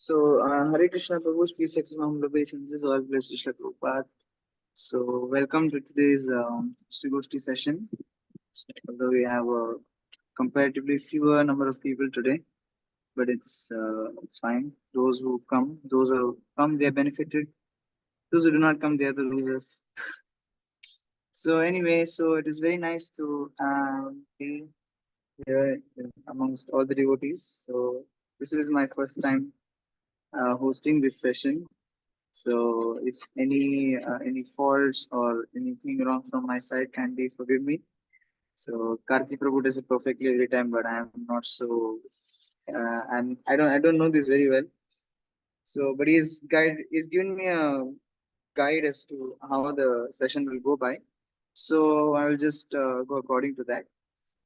Hare Krishna Prabhu's peace, maximum obeisance, all blessed to Shri Prabhupada. So, welcome to today's Istagoshti session. Although we have a comparatively fewer number of people today, but it's fine. Those who come, they are benefited. Those who do not come, they are the losers. So it is very nice to be here amongst all the devotees. So, this is my first time hosting this session. So if any faults or anything wrong from my side, kindly forgive me. So Karthi Prabhu does it perfectly every time, but I am not so. I don't know this very well. So, but he's given me a guide as to how the session will go by. So I will just go according to that.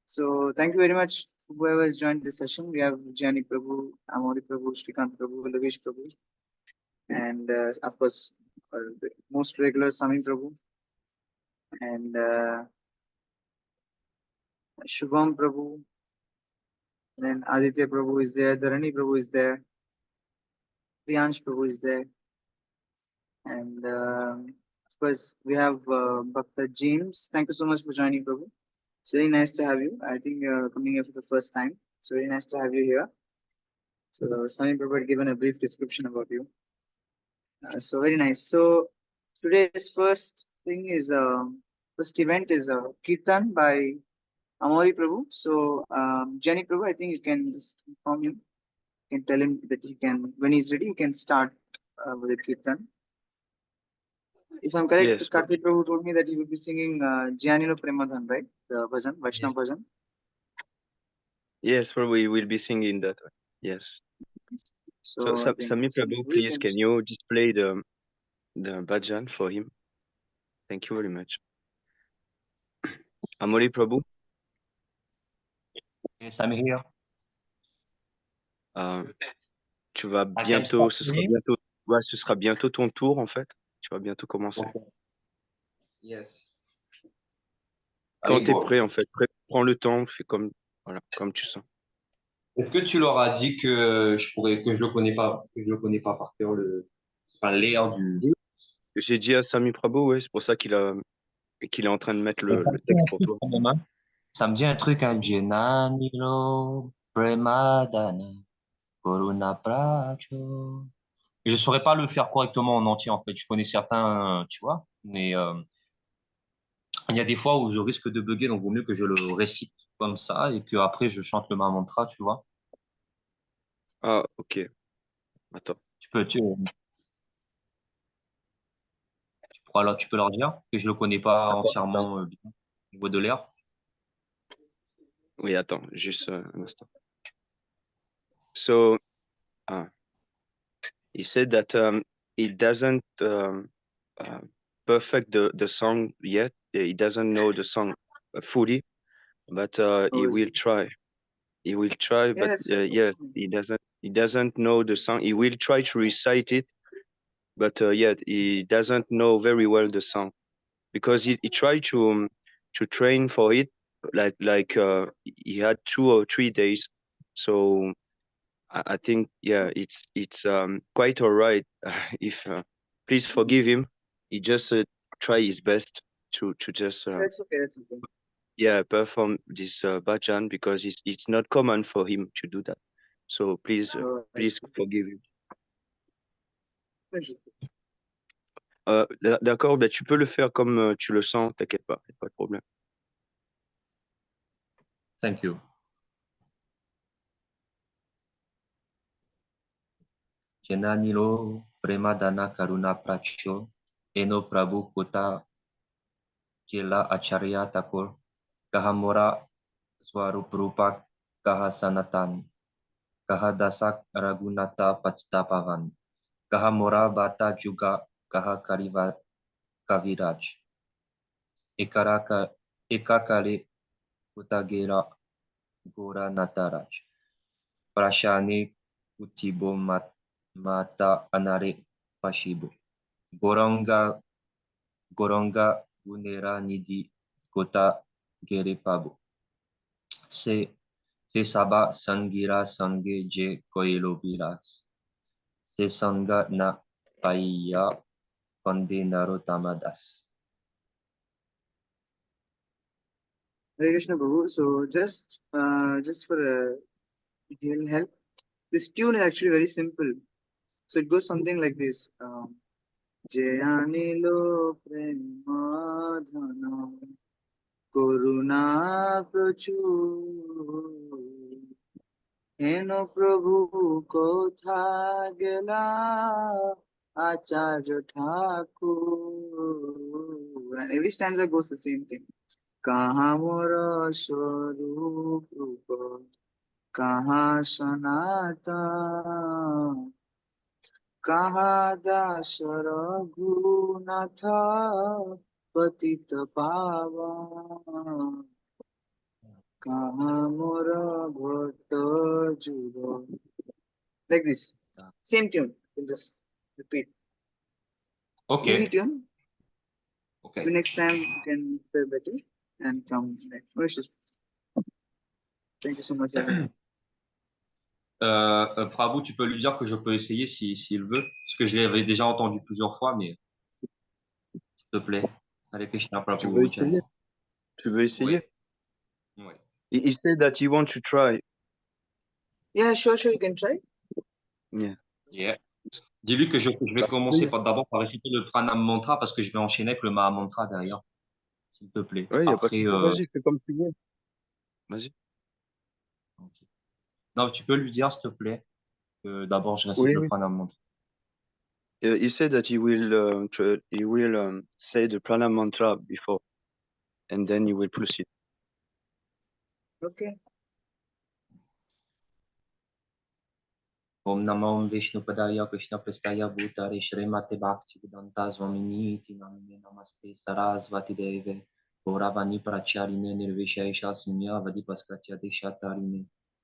So thank you very much for whoever has joined this session. We have Jani Prabhu, Amori Prabhu, Srikant Prabhu, Lavish Prabhu, and of course the most regular Sami Prabhu and Shubham Prabhu. Then Aditya Prabhu is there, Dharani Prabhu is there, Priyansh Prabhu is there, and of course we have Bhakta James. Thank you so much for joining, Prabhu. It's very nice to have you. I think you're coming here for the first time. It's very nice to have you here. So Sami Prabhu had given a brief description about you. So very nice. So today's first event is Kirtan by Amori Prabhu. So Jenny Prabhu, I think you can just inform him. You can tell him that he can, when he's ready, he can start with the Kirtan. If I'm correct, Yes, Karthik Prabhu told me that he will be singing Gianino Premadhan, right? The bhajan, Vaishnav bhajan. yes, we will be singing that. Yes. So, So I think Sami Sami Prabhu, Prabhu, you please, can. can you display the bhajan for him? Thank you very much. Amori Prabhu, Yes, I'm here. tu vas I can bientôt, start ce sera singing. bientôt, ouais, ce sera bientôt ton tour en fait. Tu vas bientôt commencer. Okay. Yes. Quand Allez, tu es go. prêt, en fait, prends le temps, fais voilà, comme tu sens. Est-ce que tu leur as dit que que je le connais pas par cœur enfin, l'air du. Oui. J'ai dit à Sami Prabhu, ouais, c'est pour ça qu'il est en train de mettre Ça le me dit texte un pour truc toi. quand même, hein. Ça me dit un truc, hein. Jenanilo Premadana Koruna Pracho. Je ne saurais pas le faire correctement en entier, en fait. Je connais certains, tu vois, mais il y a des fois où je risque de bugger, donc il vaut mieux que je le récite comme ça et qu'après je chante le mantra, tu vois. Ah, ok. Attends. Tu peux leur dire que je le connais pas Attends. entièrement bien au niveau de l'air. Oui, attends, juste un instant. So, he said that he doesn't perfect the song yet. He doesn't know the song fully, but he will try. He will try, Yeah, but that's yeah, fine. he doesn't know the song. He will try to recite it, but yet he doesn't know very well the song because he tried to train for it like he had 2 or 3 days. So I think yeah, it's quite all right. If please forgive him. He just try his best to just That's okay. That's okay. yeah, perform this bhajan because it's not common for him to do that. So please please forgive him. D'accord, ben, tu peux le faire comme tu le sens, t'inquiète pas, y a pas de problème. Thank you. Jenanilo Premadana Karuna Pracho Eno Prabhu Kota Jela Acharya Thakur Kahamora Swaruprupa Kahasanatan Kahadasak Ragunata Pachtapavan Kahamora Bata Juga Kahakariva Kaviraj Ekakale Utagera Gora Nataraj Prashani Utibo Mata Anare Pashibo Goronga Gunera Nidhi Kota Gerepabo Se Saba Sangira Sange Je Koelo Biras Sesanga na paya konde narotamadas. Hare Krishna Prabhu. So just for hearing help, this tune is actually very simple. So it goes something like this. Jayanilo premadhana Koruna prachur হেন প্রভু কোথা গেলা আচার্য ঠাকুর and every stanza goes the same thing কাহা মোর স্বরূপ রূপ কাহা সনাতন কাহা দাস রঘুনাথ পতিত পাবন কাহা মোর ভট্ট যুগ like this same tune you just repeat Ok, easy tune ok. maybe next time you can play better and come next no issues. Thank you so much everyone. Prabhu, tu peux lui dire que je peux essayer s'il veut, parce que je l'avais déjà entendu plusieurs fois, mais s'il te plaît. Hare Krishna Tu Prabhu veux Jai. essayer? Tu veux essayer? Ouais, ouais. He said that he wants to try. Yeah, sure, you can try. Yeah. Yeah. Dis-lui que je vais commencer d'abord par réciter le pranam mantra parce que je vais enchaîner avec le maha mantra derrière, s'il te plaît. Ouais, y a pas de Après, problème. Vas-y, fais comme tu veux. Vas-y. ok. Non, tu peux lui dire, s'il te plaît, que d'abord je récite Oui, le oui. pranam mantra. He said that he will say the pranam mantra before, and then he will proceed. Okay. Om Namo Vishnu Padaya Krishna Prestaya Bhutare Shrimate Bhakti Vedanta Swamini Iti Namine Namaste Sarasvati Deve Gauravani Pracharine Nirvishesha Sunya Vadipaskatya Deshatarine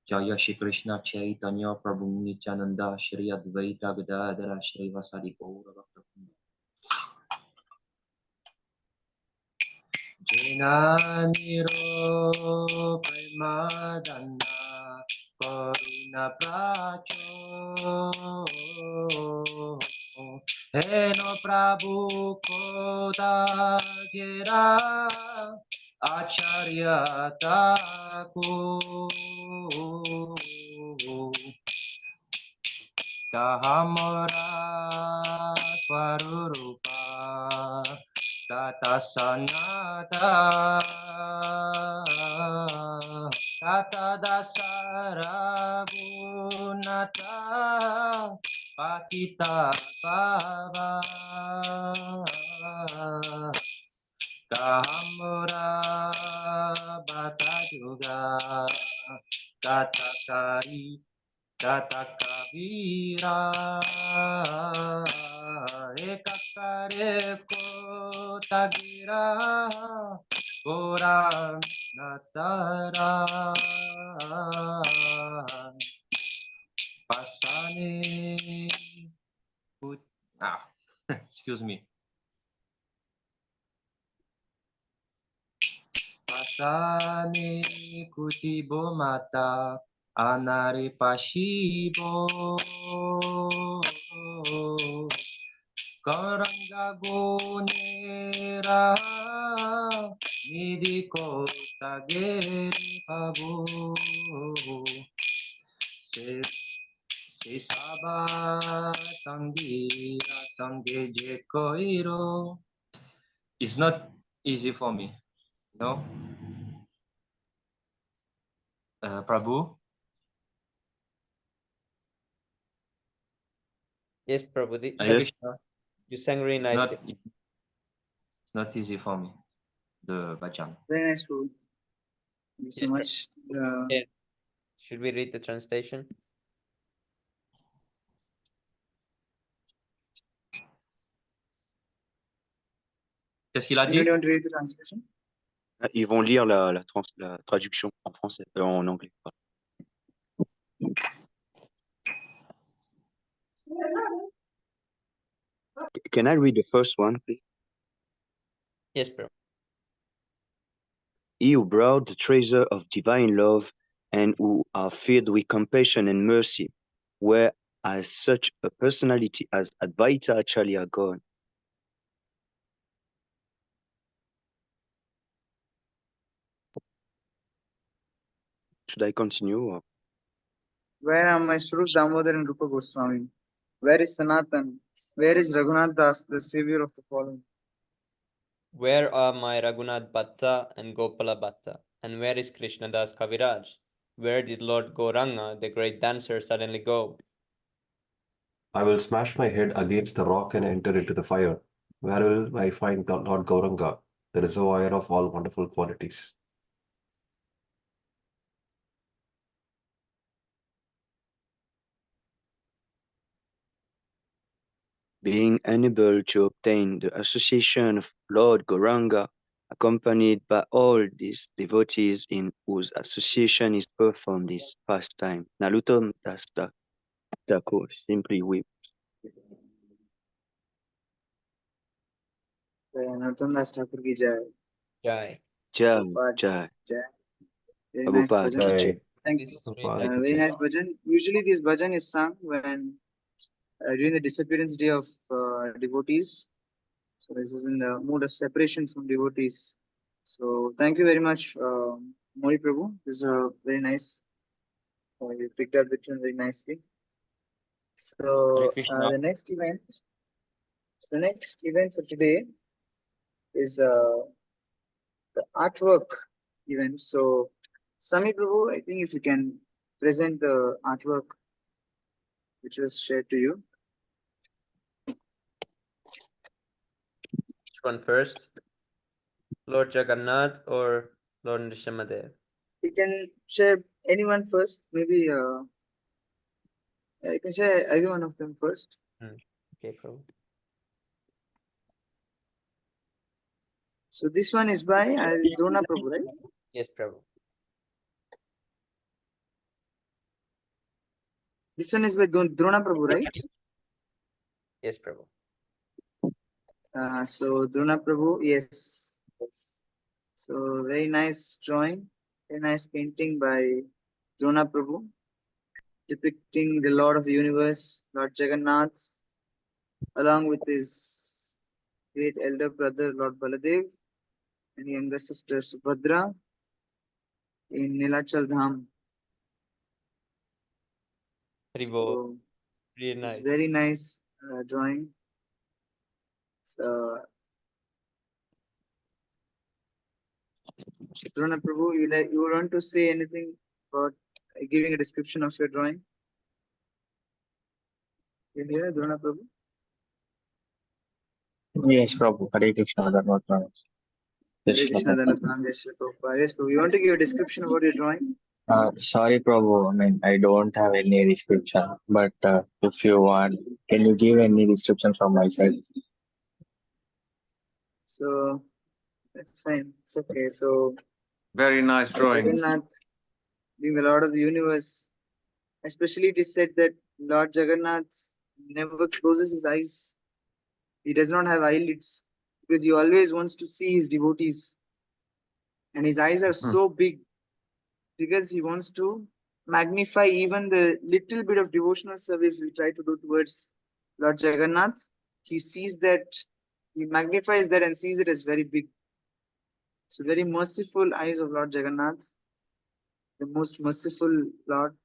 Jaya Shri Krishna Chaitanya Prabhu Nityananda Shri Advaita Gadadara Shri Vasari Gaura Bhakta Jnaniro Premadana Karuna Pracho Heno Prabhu Kodagera Acharya Taku Kahamora Swarurupa Tata Sanata Tata Dasaragunata Patita Baba Kahamura Bata Juga Tata Kari Tata Kavira Ekakare Kotagira Gora Natara Pasane excuse me. Pasane Kutibo Mata Anare Pashibo Karanga Gonera Nidiko Tageri Babu Se Saba Sangira Sange Jekoiro. It's not easy for me, no? Prabhu? Yes, Prabhu. Hare Krishna. You sang really nicely. It's not easy for me, the bhajan. Very nice, Prabhu. Thank you so Yes, much. Yeah. Should we read the translation? Qu'est-ce qu'il a dit? You don't read the translation? Ils vont lire la traduction en français, en anglais. Can I read the first one, please? Yes, Prabhu. He who brought the treasure of divine love and who are filled with compassion and mercy, where as such a personality as Advaita Acharya God. Should I continue? Or? Where are my Swarup Damodar and Rupa Goswami? Where is Sanatan? Where is Raghunath Das, the savior of the fallen? Where are my Raghunath Bhatta and Gopala Bhatta? And where is Krishnadas Kaviraj? Where did Lord Gauranga, the great dancer, suddenly go? I will smash my head against the rock and enter into the fire. Where will I find the Lord Gauranga, the reservoir of all wonderful qualities? Being unable to obtain the association of Lord Gauranga, accompanied by all these devotees in whose association is performed this pastime, Nalutam Das Thakur simply wept. Narottam Das Thakur ki jai. Jai. Jai, Prabhupada Jai, jai. Very nice Prabhupada bhajan. ki Jai. Thank This you. is really Prabhupada nice. ki Very jai. nice bhajan. Usually this bhajan is sung when during the disappearance day of devotees. So this is in the mood of separation from devotees. So thank you very much, Mori Prabhu. This is very nice. You picked up the tune very nicely. Hare So Krishna. the next event for today is the artwork event. So Sami Prabhu, I think if you can present the artwork which was shared to you. Which one first? Lord Jagannath or Lord Nrsimhadev? You can share anyone first. Maybe you can share either one of them first. Okay, Prabhu. So this one is by Drona Prabhu, right? Yes, Prabhu. This one is by Drona Prabhu, right? Yes, Prabhu. So Drona Prabhu, yes. So very nice drawing, very nice painting by Drona Prabhu, depicting the Lord of the Universe, Lord Jagannath, along with his great elder brother, Lord Baladev, and younger sister Subhadra in Nilachal Dham. Haribo. So Really it's nice. very nice drawing. So Drona Prabhu, you want to say anything about giving a description of your drawing? You hear Drona Prabhu? Yes, Prabhu. Hare Krishna, Dharma. Hare Krishna Dhanapram, Jai Shri Prabhupada. Yes, Prabhu. You want to give a description about your drawing? Sorry, Prabhu. I mean, I don't have any description, but if you want, can you give any description from my side? So that's fine. It's okay. So Very nice drawings. Jagannath being the Lord of the universe, especially it is said that Lord Jagannath never closes his eyes. He does not have eyelids because he always wants to see his devotees. And his eyes are so big because he wants to magnify even the little bit of devotional service we try to do towards Lord Jagannath. He sees that, he magnifies that and sees it as very big. So very merciful eyes of Lord Jagannath, the most merciful Lord,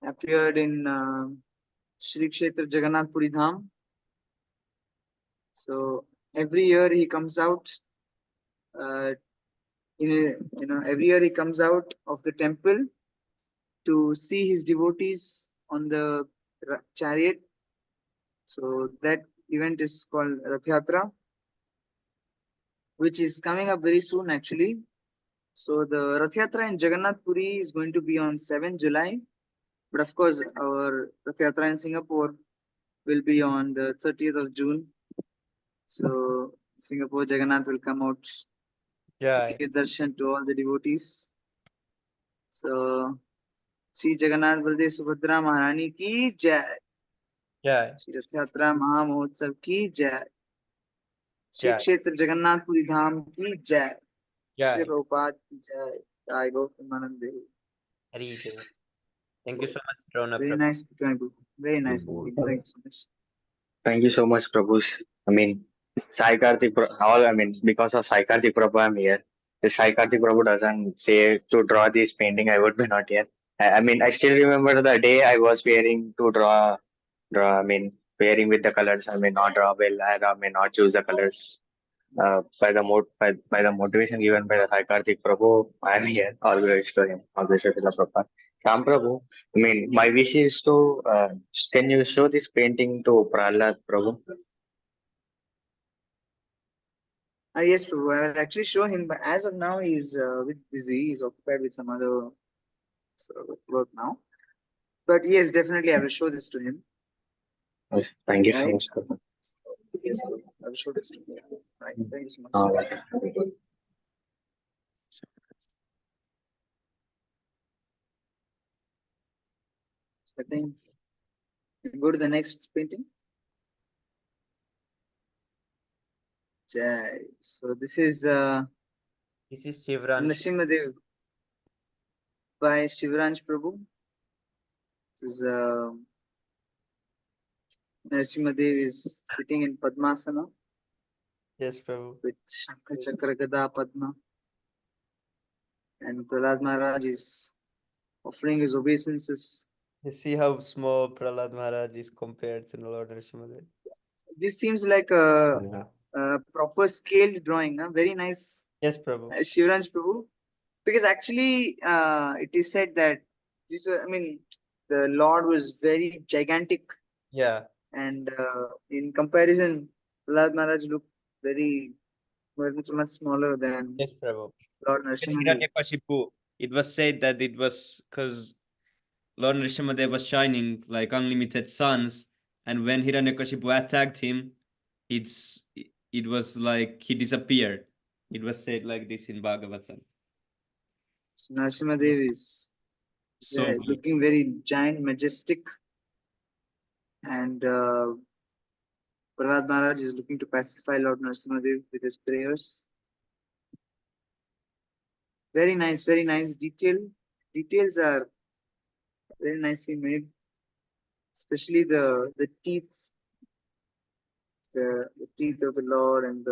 appeared in Shri Kshetra Jagannath Puri Dham. So every year he comes out. Every year he comes out of the temple to see his devotees on the chariot. So that event is called Rath Yatra, which is coming up very soon actually. So the Rath Yatra in Jagannath Puri is going to be on 7th July. But of course, our Rath Yatra in Singapore will be on the 30th of June. So Singapore Jagannath will come out, Jai. give darshan to all the devotees. So Sri Jagannath Baldev Subhadra Maharani ki jai. Jai. Shri Rath Yatra Maha Mahotsav ki jai. Shri Jai. Kshetra Jagannath Puri Dham ki jai. Shri Jai. Prabhupada ki jai. Jai Gautam Devi. Hari Prabhu. Thank you so much, Drona Very Prabhu. nice painting. Very nice painting. Thank you so much. Thank you so much, Prabhu. I mean, Sai Karthik, because of Sai Karthik Prabhu, I'm here. If Sai Karthik Prabhu doesn't say to draw this painting, I would be not here. I still remember the day I was wearing to wearing with the colors. I may not draw well, I may not choose the colors. By the motivation given by the Sai Karthik Prabhu, I am here. Always to him. Always to the Prabhu. Ram Prabhu, my wish is to, can you show this painting to Prahlad Prabhu? Yes, Prabhu. I will actually show him, but as of now, he's a bit busy. He's occupied with some other work now. But yes, definitely, I will show this to him. Yes, thank you so Right. much, Prabhu. Yes, Prabhu. I will show this to him. Right. Thank you so much. All right. So I think we go to the next painting. Jai. So this is This is Shivransh. Nrsimhadev by Shivransh Prabhu. This is Nrsimhadev is sitting in Padmasana Yes, Prabhu. with Shankha Chakra Gada Padma, and Prahlad Maharaj is offering his obeisances. You see how small Prahlad Maharaj is compared to the Lord Nrsimhadev. This seems like a, Yeah. a proper scaled drawing. Huh? Very nice, Yes, Prabhu. Shivransh Prabhu. Because actually, it is said that the Lord was very gigantic, Yeah. and in comparison, Prahlad Maharaj looked very much smaller than Yes, Prabhu. Lord When Nrsimhadev. Hiranyakashipu, it was said that it was because Lord Nrsimhadev was shining like unlimited suns, and when Hiranyakashipu attacked him, it was like he disappeared. It was said like this in Bhagavatam. So Nrsimhadev is So big. looking very giant, majestic, and Prahlad Maharaj is looking to pacify Lord Nrsimhadev with his prayers. Very nice, very nice detail. Details are very nicely made, especially the teeth, the teeth of the Lord, and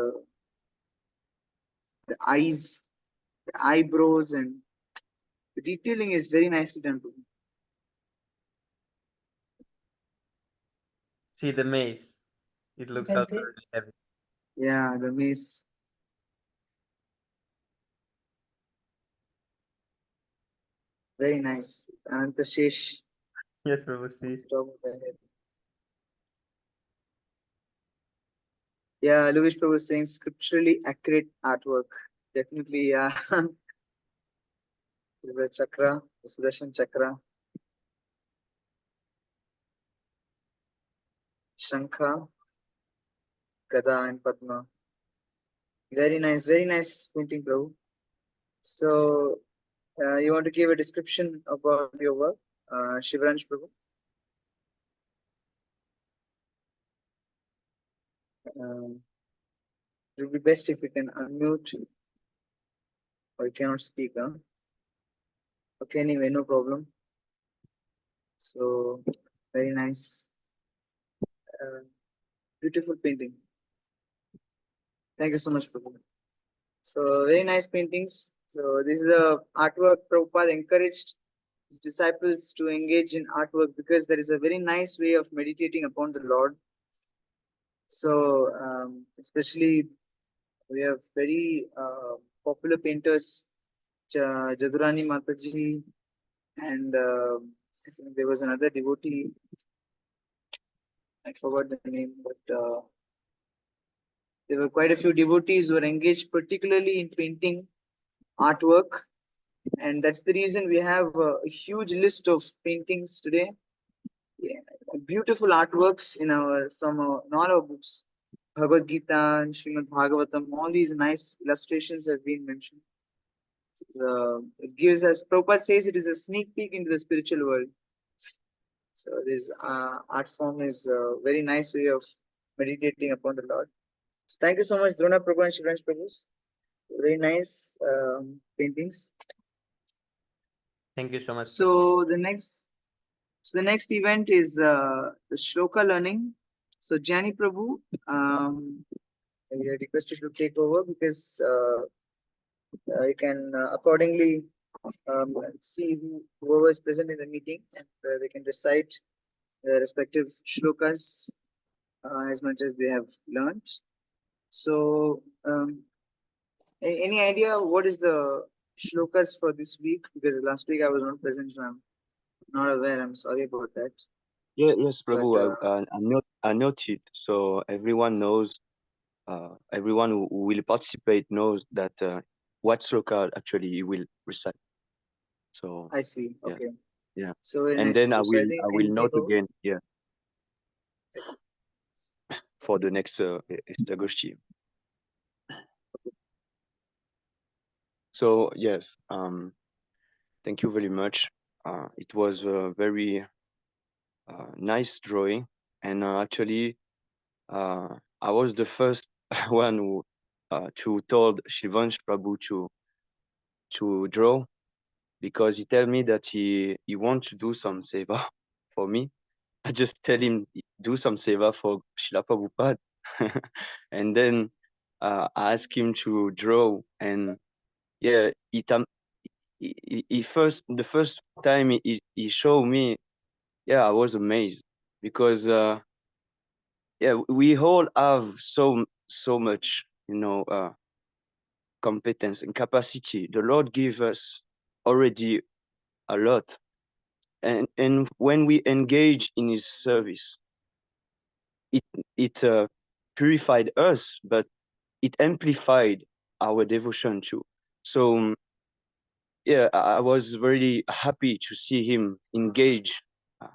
the eyes, the eyebrows, and the detailing is very nicely done. See the maze. It looks also really heavy. Yeah, the mace. Very nice. Anantashesh, Yes, Prabhu. See. top of the head. Yeah, Louis Prabhu was saying scripturally accurate artwork. Definitely, yeah. The chakra, the Sudarshan chakra, Shankha, Gada, and Padma. Very nice painting, Prabhu. So, you want to give a description about your work, Shivransh Prabhu? It would be best if you can unmute, or you cannot speak. Huh? Okay, anyway, no problem. So, very nice. Beautiful painting. Thank you so much, Prabhu. So, very nice paintings. So, this is a artwork Prabhupada encouraged his disciples to engage in artwork because there is a very nice way of meditating upon the Lord. So, especially we have very popular painters, Jadurani Mataji, and I think there was another devotee. I forgot the name, but there were quite a few devotees who were engaged particularly in painting artwork, and that's the reason we have a huge list of paintings today. Yeah, beautiful artworks in all our books, Bhagavad Gita and Srimad Bhagavatam. All these nice illustrations have been mentioned. It gives us, Prabhupada says, it is a sneak peek into the spiritual world. So this art form is a very nice way of meditating upon the Lord. So thank you so much, Drona Prabhu and Shivransh Prabhu. Very nice paintings. Thank you so much. So the next So the next event is the shloka learning. So Jani Prabhu, I request you to take over because you can accordingly see whoever is present in the meeting, and they can recite their respective shlokas as much as they have learned. So, any idea what is the shlokas for this week? Because last week I was not present, so I'm not aware. I'm sorry about that. Yes, But Prabhu, I noted. So everyone knows, everyone who will participate knows that what sloka actually he will recite. So I see. yeah, Okay. yeah. So very And nice, then Prabhu. So I think I you will can note take over. again, yeah, for the next Istagoshti. So yes, thank you very much. It was a very nice drawing, and actually, I was the first one who to told Shivansh Prabhu to draw because he tell me that he want to do some seva for me. I just tell him do some seva for Srila Prabhupada, and then I ask him to draw, and yeah, he first the first time he showed me, yeah, I was amazed because yeah, we all have so much, competence and capacity. The Lord gave us already a lot, and when we engage in His service, it purified us, but it amplified our devotion too. So yeah, I was very happy to see him engage uh,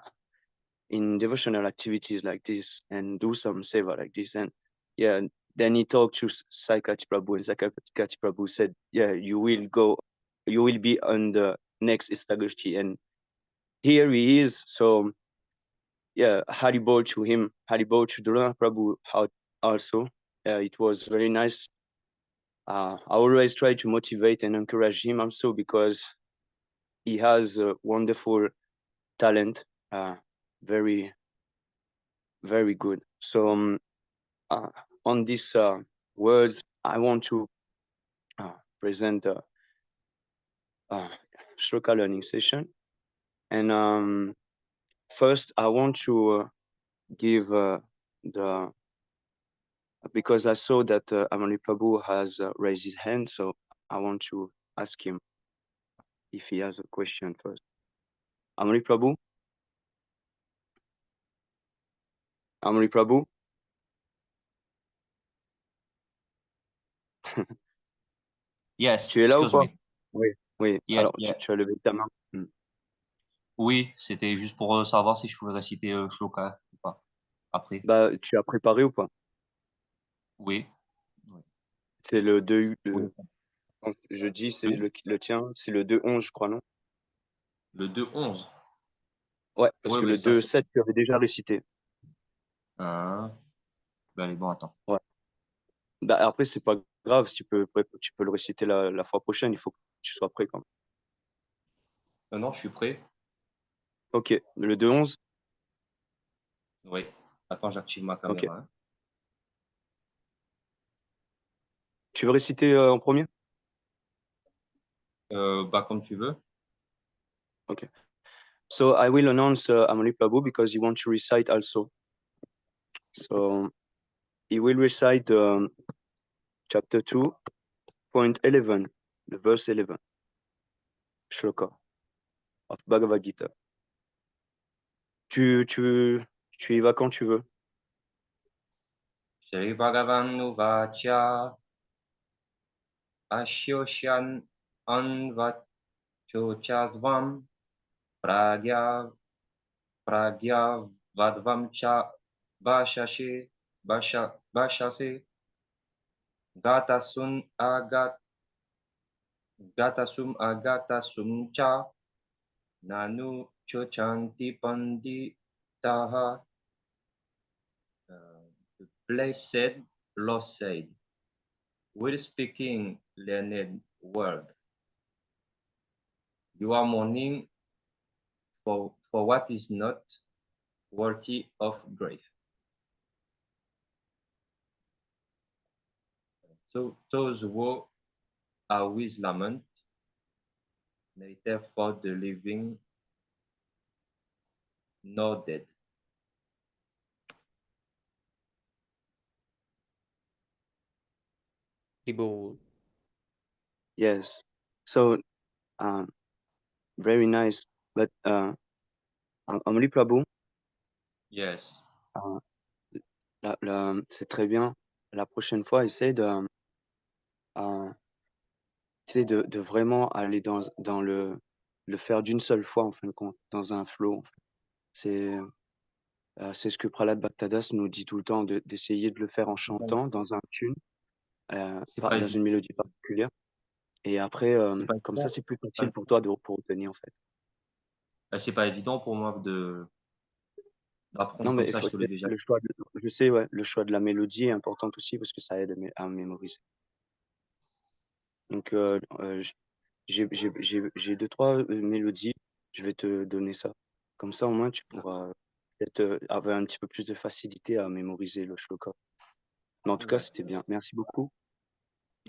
in devotional activities like this and do some seva like this. And yeah, then he talked to Saikati Prabhu, and Saikati Prabhu said, yeah, you will be on the next Istagoshti. And here he is. So yeah, Haribol to him, Haribol to Drona Prabhu also. It was very nice. I always try to motivate and encourage him also because he has a wonderful talent, very, very good. So uh, on these words, I want to present a shloka learning session. And first, I want to give the because I saw that Amani Prabhu has raised his hand, so I want to ask him if he has a question first. Amani Prabhu, Amani Prabhu, Yes, tu es là ou excuse pas? me. Oui, oui. Yeah, Alors, yeah. tu as levé ta main. Oui, c'était juste pour savoir si je pouvais réciter shloka ou pas. Après. Bah, tu as préparé ou pas? Oui. C'est le 2, Oui. je dis, c'est Oui. le tien, c'est le 2-11, je crois, non? Le 2-11. Ouais, parce Oui, que oui, le ça c'est. 2-7, tu avais déjà récité. Ben allez, bon, attends. Ouais. Bah, après, c'est pas grave, tu peux le réciter la fois prochaine, il faut que tu sois prêt quand même. Non, je suis prêt. Ok, le 2-11? Oui. Attends, j'active ma Ok. caméra. Hein. Tu veux réciter en premier? Bah, comme tu veux. Okay. So I will announce Amani Prabhu because he wants to recite also. So he will recite chapter 2.11, the verse 11, shloka of Bhagavad Gita. Tu y vas quand tu veux. Shri Bhagavan Vacha Ashyoshan Anvachochadvam Pragya Vadvam Cha Bhashase Gatasum Agatasum Cha Nanu Chochanti Panditaha. The blessed Lord said, we're speaking learned word. You are mourning for what is not worthy of grave. So those who are with lament, neither for the living nor dead. Prabhu. Yes. So very nice. But Amri Prabhu, Yes. c'est très bien. La prochaine fois, essaie de vraiment aller dans le faire d'une seule fois, en fin de compte, dans un flow. En fait. C'est ce que Prahlad Bhattadas nous dit tout le temps, d'essayer de le faire en chantant dans un tune, C'est pas dans une mélodie particulière. Et après, comme ça, c'est plus facile pour toi pour retenir, en fait. C'est pas évident pour moi d'apprendre Non, mais comme ça, je te le dis déjà. le choix je sais, ouais, le choix de la mélodie est important aussi parce que ça aide à mémoriser. Donc, j'ai 2-3 mélodies, je vais te donner ça. Comme ça, au moins, tu pourras peut-être avoir un petit peu plus de facilité à mémoriser le shloka. Mais en tout cas, c'était bien. Merci beaucoup.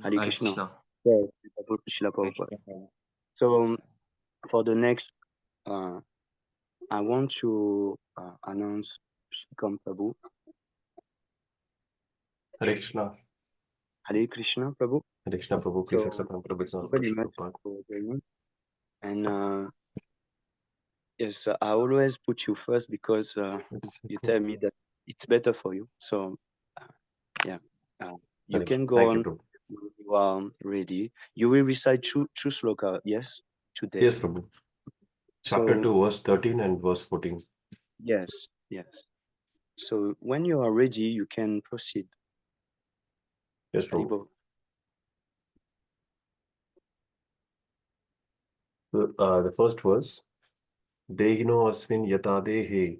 Hare Hare Krishna. Krishna. Yeah, Shila Prabhupada. So, for the next, I want to announce Shikam Prabhu. Hare Krishna. Hare Krishna Prabhu. Hare Krishna, Prabhu. Please So, accept my Prabhu's thank you very much Prabhupada. for joining. And yes, I always put you first because you tell me that it's better for you. So, yeah, you Hare can Krishna. go Thank you, on Prabhu. when you are ready. You will recite two sloka, yes, today. Yes, Prabhu. Chapter So, 2, verse 13 and verse 14. yes, yes. So when you are ready, you can proceed. Yes, Prabhu. Haribol. The first verse, Dehino asmin yata dehe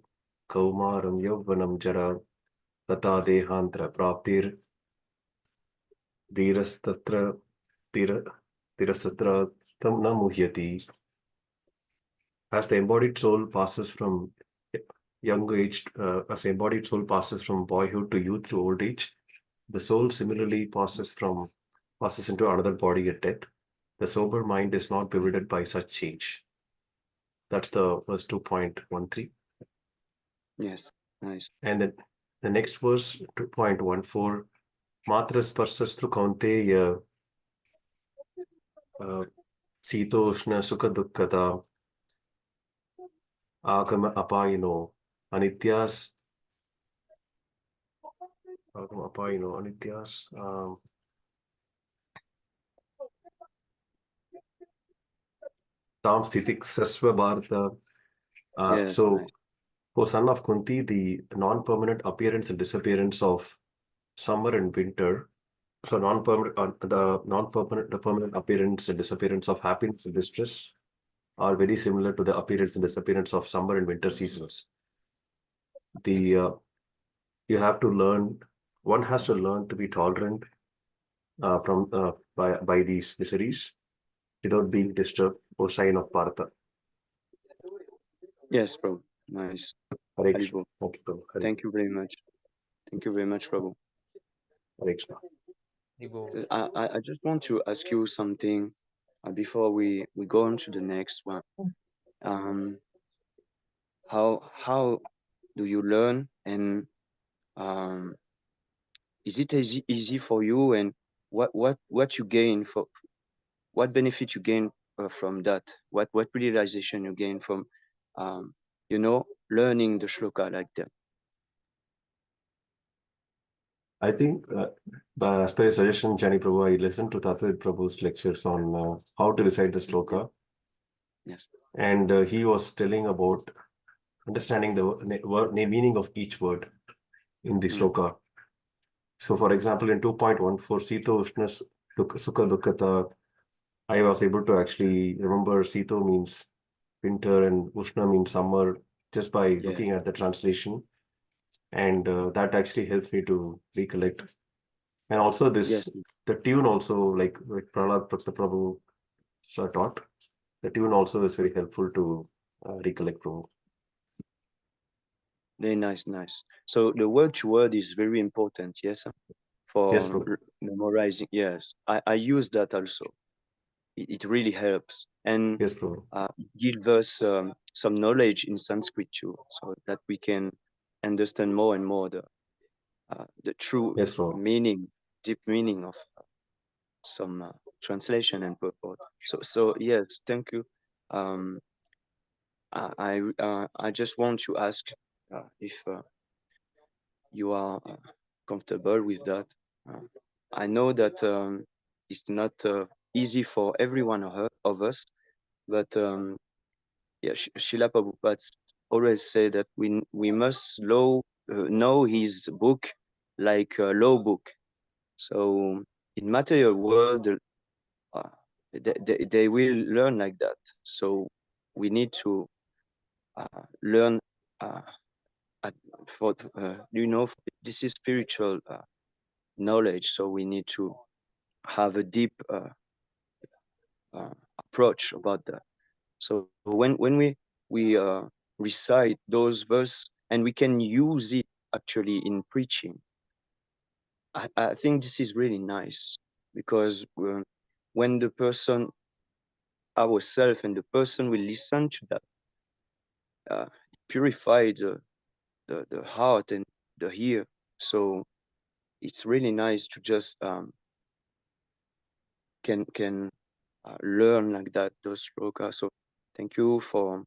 kaumaram yavvanam jara tata dehantra praptir dhirastatra dhirastatra tam na muhyati. As the embodied soul passes from young age, as the embodied soul passes from boyhood to youth to old age, the soul similarly passes into another body at death. The sober mind is not bewildered by such change. That's the verse 2.13. Yes, nice. And then the next verse, 2.14, Matra sparsastru kaunteya sitoshna sukha dukkata agama apayino anityas tam stitik sasva bharata. Yes, So, nice. O son of Kunti, the non-permanent appearance and disappearance of summer and winter. So the permanent appearance and disappearance of happiness and distress are very similar to the appearance and disappearance of summer and winter seasons. You have to learn. One has to learn to be tolerant by these miseries without being disturbed or sign of Bharata. Yes, bro. Nice. Hare Krishna. Haribol. Thank you very much. Thank you very much, Prabhu. Hare Krishna. I just want to ask you something before we go on to the next one. How do you learn, and is it easy for you, and what you gain for what benefit you gain from that? What realization you gain from learning the shloka like that? I think, as per your suggestion, Jani Prabhu, I listened to Tattva Prabhu's lectures on how to recite the sloka. Yes. And he was telling about understanding the meaning of each word in the sloka. So, for example, in 2.14, Sito Ushna Sukha Dukkata, I was able to actually remember Sito means winter and Ushna means summer just by looking at the translation. And that actually helps me to recollect. And also the tune also, like Prahlad Prabhu taught, the tune also is very helpful to recollect, Prabhu. Very nice, nice. So the word to word is very important, yes, for Yes, Prabhu. memorizing. Yes, I use that also. It really helps, and Yes, Prabhu. it gives us some knowledge in Sanskrit too, so that we can understand more and more the true Yes, Prabhu. meaning, deep meaning of some translation and purport. So yes, thank you. Um, I just want to ask if you are comfortable with that. Uh, I know that it's not easy for every one of us, but yeah, Srila Prabhupada always say that we must know his book like a law book. So in material world, uh, they will learn like that. So we need to learn uh, at, for you know, this is spiritual knowledge. So we need to have a deep approach about that. So when we recite those verses and we can use it actually in preaching, I think this is really nice because when the person ourselves and the person will listen to that, purify the heart and the ear. So it's really nice to just can learn like that those slokas. So thank you for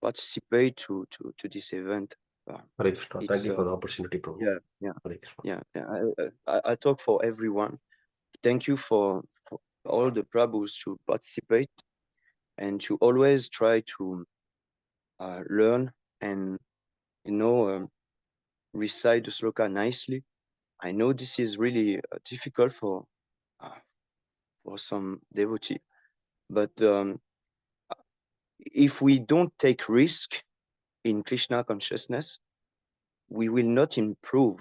participate to this event. Hare Krishna. Thank It's you for the opportunity, Prabhu. yeah. Hare Krishna. Yeah, I talk for everyone. Thank you for all the prabhus to participate and to always try to learn and recite the sloka nicely. I know this is really difficult uh, for some devotee, but if we don't take risk in Krishna consciousness, we will not improve.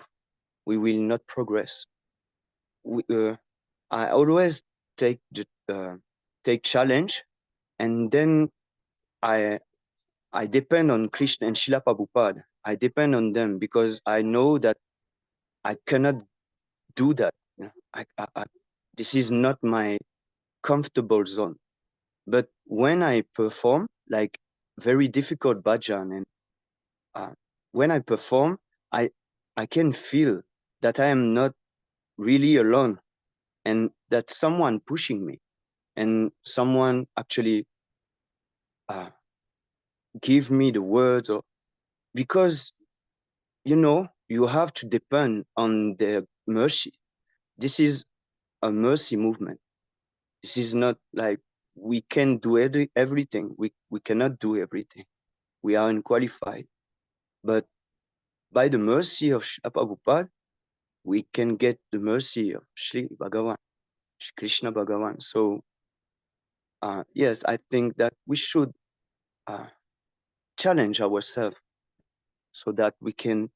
We will not progress. I always take challenge, and then I I depend on Krishna and Srila Prabhupada. I depend on them because I know that I cannot do that. You know, this is not my comfortable zone. But when I perform, like very difficult bhajan, and when I perform, I I can feel that I am not really alone, and that someone pushing me, and someone actually uh, give me the words, or because you have to depend on their mercy. This is a mercy movement. This is not like we can do everything. We cannot do everything. We are unqualified. But by the mercy of Srila Prabhupada, we can get the mercy of Sri Bhagavan, Shri Krishna Bhagavan. So yes, I think that we should uh, challenge ourselves so that we can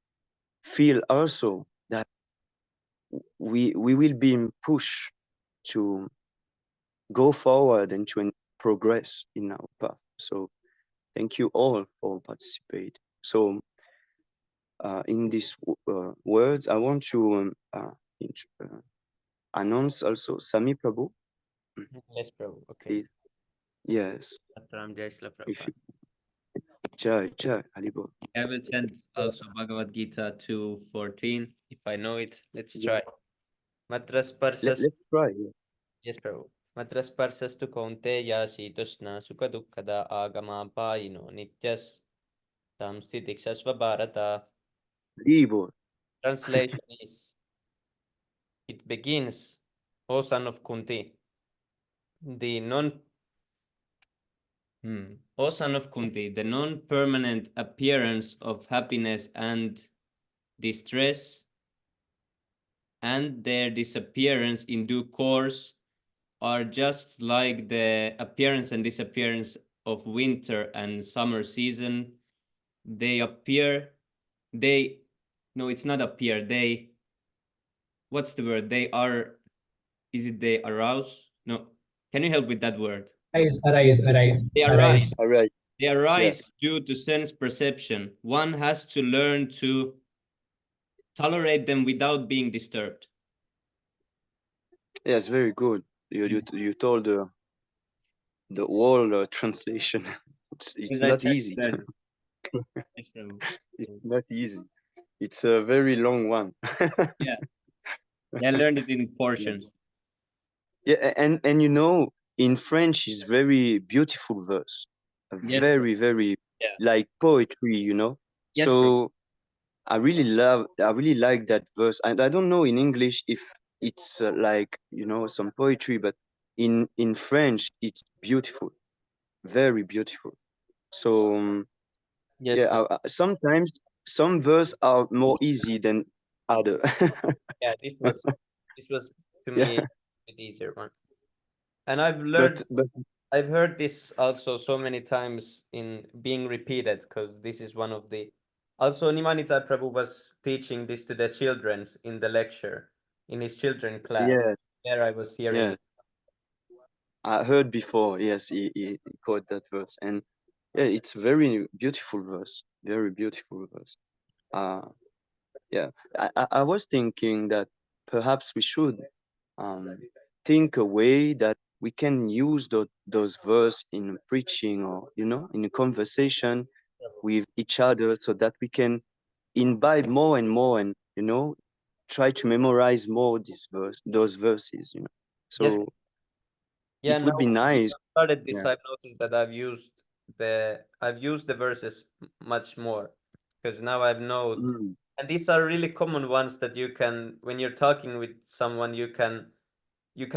feel also that we will be pushed to go forward and to progress in our path. So thank you all for participating. So in these words, I want to announce also Sami Prabhu. Yes, Prabhu. Okay. Please. Yes. Ram Jai Shri If Prabhupada. you, Jai, Haribol. I will chant also Bhagavad Gita 2:14 if I know it. Let's try. Matrasparsas. Let's try. Yeah. Yes, Prabhu. Matrasparsastu kaunteya shitushna sukadukkada agamapayino nityas tam stitikshasva bharata. Haribol. Translation is, it begins, O son of Kunti, the non O son of Kunti, the non-permanent appearance of happiness and distress and their disappearance in due course are just like the appearance and disappearance of winter and summer season. They appear, no, it's not appear, what's the word? Is it they arouse? No. Can you help with that word? Arise, arise, arise, They arise. arise. All right. They arise due to sense perception. One has to learn to tolerate them without being disturbed. Yes, very good. You told the whole translation. It's I not tried to easy. learn. Yes, Prabhu. It's not easy. It's a very long one. Yeah. I learned it in portions. Yeah, and you know, in French is very beautiful verse. Yes, Very, very Yeah. like poetry, you know. Yes, bro. So I really like that verse. And I don't know in English if it's like, you know, some poetry, but in French it's beautiful, very beautiful. So Yes, yeah, bro. sometimes some verse are more easy than other. Yeah, this was to me Yeah, an easier one. And I've learned but I've heard this also so many times in being repeated because this is one of the also Nimanita Prabhu was teaching this to the children in the lecture in his children class. yeah, There I was hearing yeah, I heard before. Yes, he quote that verse, and yeah, it's very beautiful verse, very beautiful verse. Uh, yeah, I was thinking that perhaps we should um, think a way that we can use those verse in preaching or, you know, in a conversation with each other so that we can imbibe more and more and, you know, try to memorize more those verses, you know. Yes, So yeah, it now would be since nice. I started this, Yeah. I've noticed that I've used the verses much more because now I've known, Mm, and these are really common ones that you can when you're talking with someone you can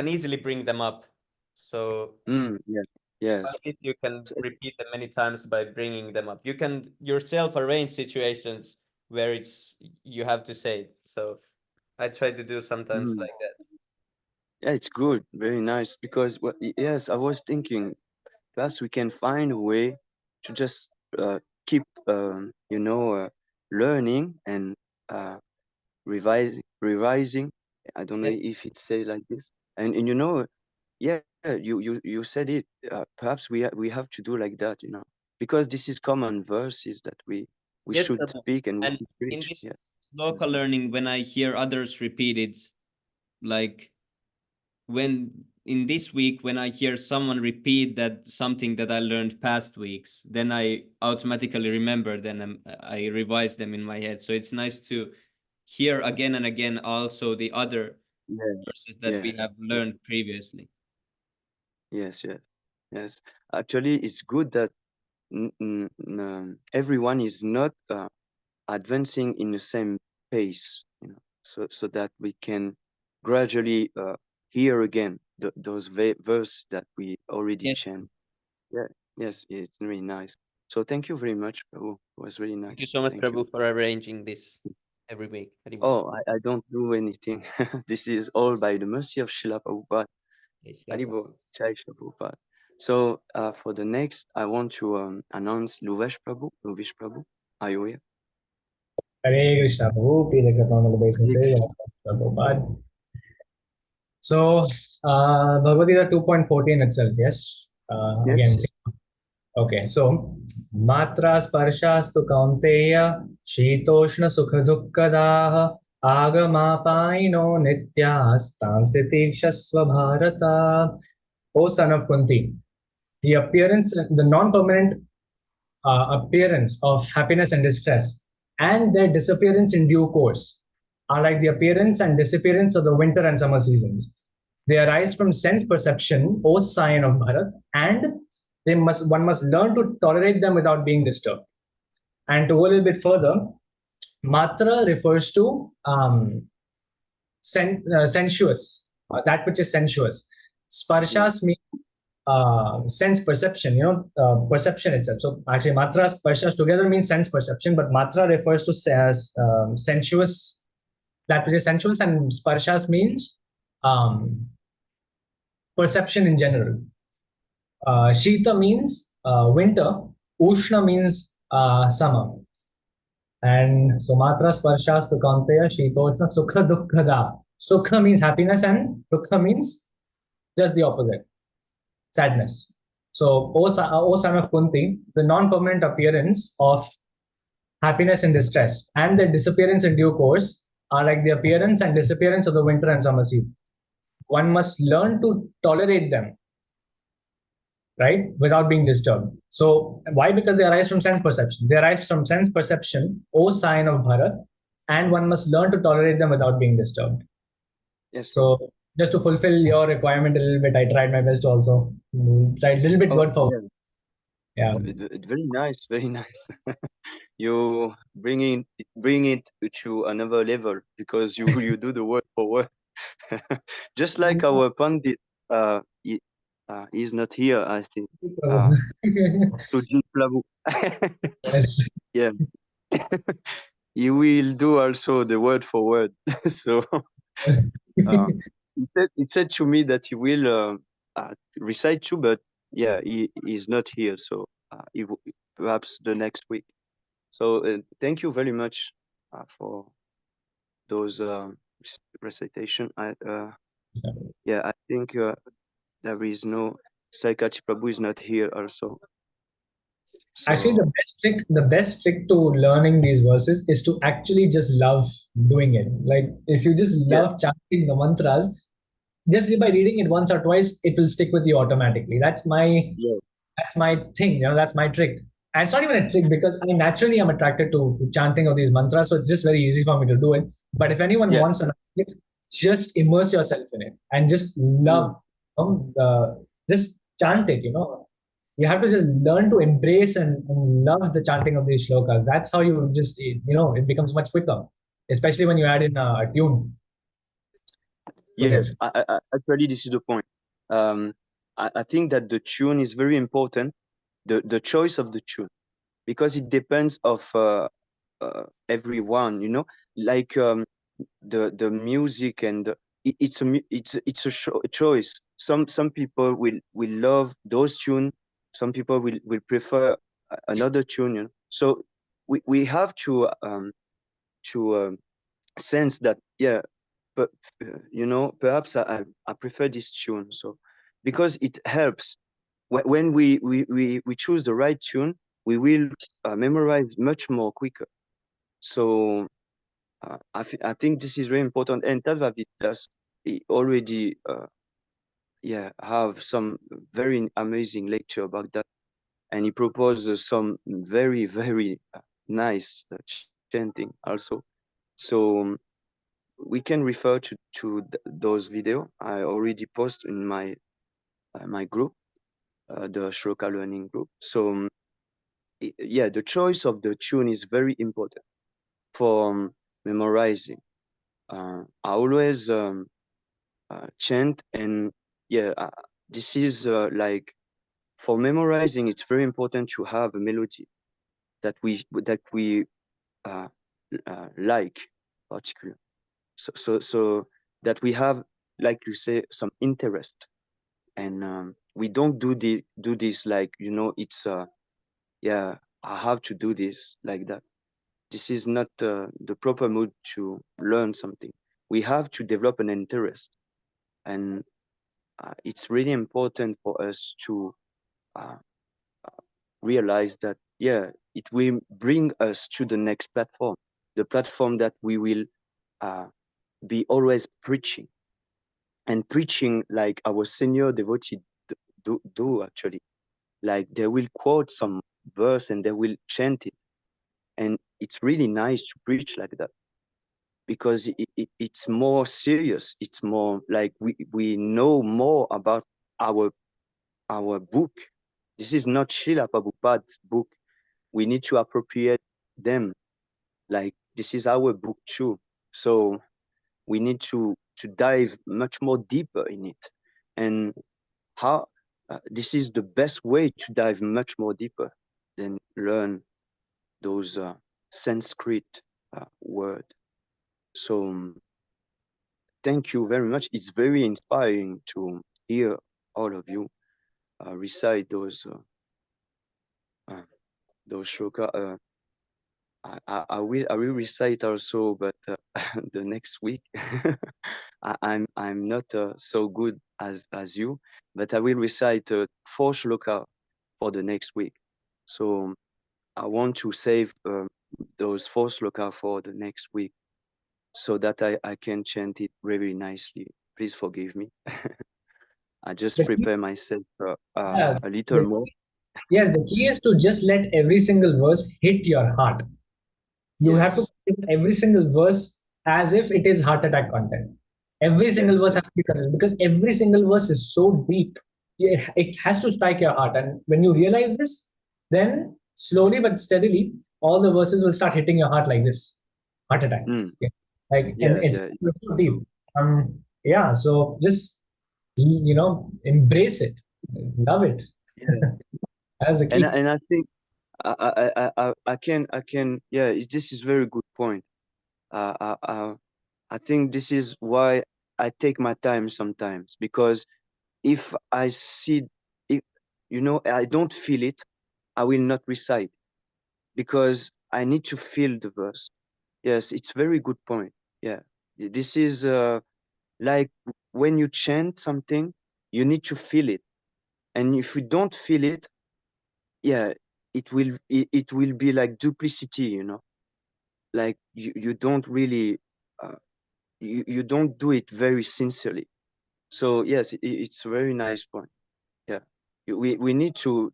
easily bring them up. So yeah. Yes. if you can So, repeat them many times by bringing them up, you can yourself arrange situations where it's you have to say it. So I try to do sometimes mm, like that. yeah, it's good. Very nice. Because, well, yes, I was thinking perhaps we can find a way to just keep, you know, learning and uh, revising. I don't know Yes, if it's said like this. And you know, yeah, you said it. Perhaps we have to do like that, you know, because this is common verses that we yes, should Prabhu. speak and we And should in preach. Yeah. this local learning, when I hear others repeat it, like when in this week when I hear someone repeat that something that I learned past weeks, then I automatically remember them and I revise them in my head. So it's nice to hear again and again also the other Yeah. verses that we Yes. have learned previously. Yes. Yes. Yes. Actually, it's good that everyone is not advancing in the same pace, you know, so that we can gradually hear again those verse that we already Yes, chant. Yeah, yes, it's really nice. So thank you very much, Prabhu. It was really thank you nice. so much, Thank you. Prabhu, for arranging this every week. Haribol. Oh, I don't do anything. This is all by the mercy of Srila Prabhupada. Yes, yes. Haribol, Jai Srila Prabhupada. So for the next, I want to announce Luvesh Prabhu. Are you here? Hare Krishna, Prabhu. Please accept all the obeisances of Prabhupada. So, Bhagavad Gita 2.14 itself, yes? Again, Yes. okay, so Matra Sparshastu Kaunteya Shitoshna Sukha Dukkadaha Agamapaino Nityas Tam Stitikshasva Bharata. O son of Kunti, the appearance, the non-permanent appearance of happiness and distress, and their disappearance in due course are like the appearance and disappearance of the winter and summer seasons. They arise from sense perception, O sign of Bharat, and one must learn to tolerate them without being disturbed. And to go a little bit further, matra refers to sensuous, that which is sensuous. Sparshas means sense perception, perception itself. So actually, matra, sparshas together means sense perception, but matra refers to sensuous, that which is sensuous, and sparshas means perception in general. Shita means winter, Ushna means summer. And so matra sparshas tukantaya shitoshna sukha dukkhada. Sukha means happiness and dukha means just the opposite, sadness. So, O son of Kunti, the non-permanent appearance of happiness and distress and their disappearance in due course are like the appearance and disappearance of the winter and summer season. One must learn to tolerate them, right, without being disturbed. So, why? Because they arise from sense perception. They arise from sense perception, O sign of Bharat, and one must learn to tolerate them without being disturbed. Yes, So, Prabhu. just to fulfill your requirement a little bit, I tried my best to also try a little bit Oh, word for yeah. word. Yeah. Very nice, very nice. You bring it to another level because you do the word for word. Just like our Pandit, he's not here, I think. Sujit Prabhu. Yes. Yeah, he will do also the word for word. So uh, he said to me that he will recite too, but yeah, he's not here, so perhaps the next week. So thank you very much for those recitation. Yeah, I think there is no Saikati Prabhu is not here also. Actually, So the best trick to learning these verses is to actually just love doing it. Like if you just yeah, love chanting the mantras, just by reading it once or twice, it will stick with you automatically. yeah, That's my thing. That's my trick. And it's not even a trick because I naturally am attracted to chanting of these mantras, so it's just very easy for me to do it. But if anyone yes. wants an trick, just immerse yourself in it and just Mm. love, just chant it. You have to just learn to embrace and love the chanting of these shlokas. That's how you just, it becomes much quicker, especially when you add in a tune with Yes, it. actually, this is the point. Um, I think that the tune is very important, the choice of the tune, because it depends of everyone, like the music and it's a choice. Some people will love those tune, some people will prefer another tune, So we have to sense that, yeah, but perhaps I prefer this tune, so because it helps when we choose the right tune, we will memorize much more quicker. So I think this is very important, and Tadvavidas he already have some very amazing lecture about that, and he proposes some very very nice chanting also. So we can refer to those video I already post in my group, the Shloka learning group. So yeah, the choice of the tune is very important for memorizing. I always chant, and yeah, this is like for memorizing. It's very important to have a melody that we uh, like particularly. So that we have, like you say, some interest, and we don't do this like it's yeah, I have to do this like that. This is not the proper mood to learn something. We have to develop an interest, and it's really important for us to uh, realize that, yeah, it will bring us to the next platform, the platform that we will uh, be always preaching, and preaching like our senior devotee do actually. Like they will quote some verse and they will chant it, and it's really nice to preach like that, because it's more serious. It's more like we know more about our our book. This is not Srila Prabhupada's book. We need to appropriate them. Like this is our book too. So we need to dive much more deeper in it. And how this is the best way to dive much more deeper than learn those Sanskrit word. So thank you very much. It's very inspiring to hear all of you recite uh, those shloka. I will recite also, but the next week I'm not so good as you, but I will recite 4 shloka for the next week. So I want to save those 4 shloka for the next week so that I can chant it very nicely. Please forgive me. I just The key, prepare myself yeah, a little the, more. yes, the key is to just let every single verse hit your heart. You have to Yes, take every single verse as if it is heart attack content. Every single yes, verse yes, has to be connected because every single verse is so deep. It has to strike your heart. And when you realize this, then slowly but steadily, all the verses will start hitting your heart like this heart attack. mm, Yeah. Like, and yeah, it's yeah, so deep. Yeah. So just, embrace it, love it. yeah. That's the key. And I think I can yeah. This is very good point. Uh, uh, uh, I think this is why I take my time sometimes, because if I see, if I don't feel it, I will not recite, because I need to feel the verse. Yes, it's very good point. Yeah, this is like when you chant something, you need to feel it, and if you don't feel it, yeah, it will be like duplicity, like you don't really you don't do it very sincerely. So yes, it's a very nice point. Yeah, we need to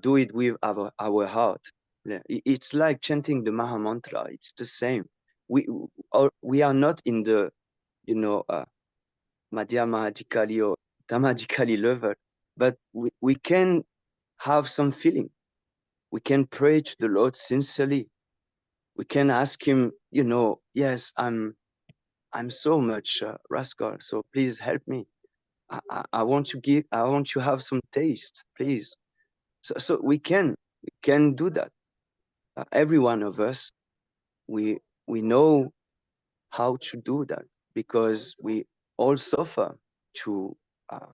do it with our heart. Yeah, it's like chanting the Maha Mantra. It's the same. We are not in the Madhyamahadikali or Dhammadikali level, but we can have some feeling. We can pray to the Lord sincerely. We can ask Him, yes, I'm so much rascal, so please help me. I want to give. I want to have some taste, please. So we can do that. Every one of us, we know how to do that, because we all suffer to uh,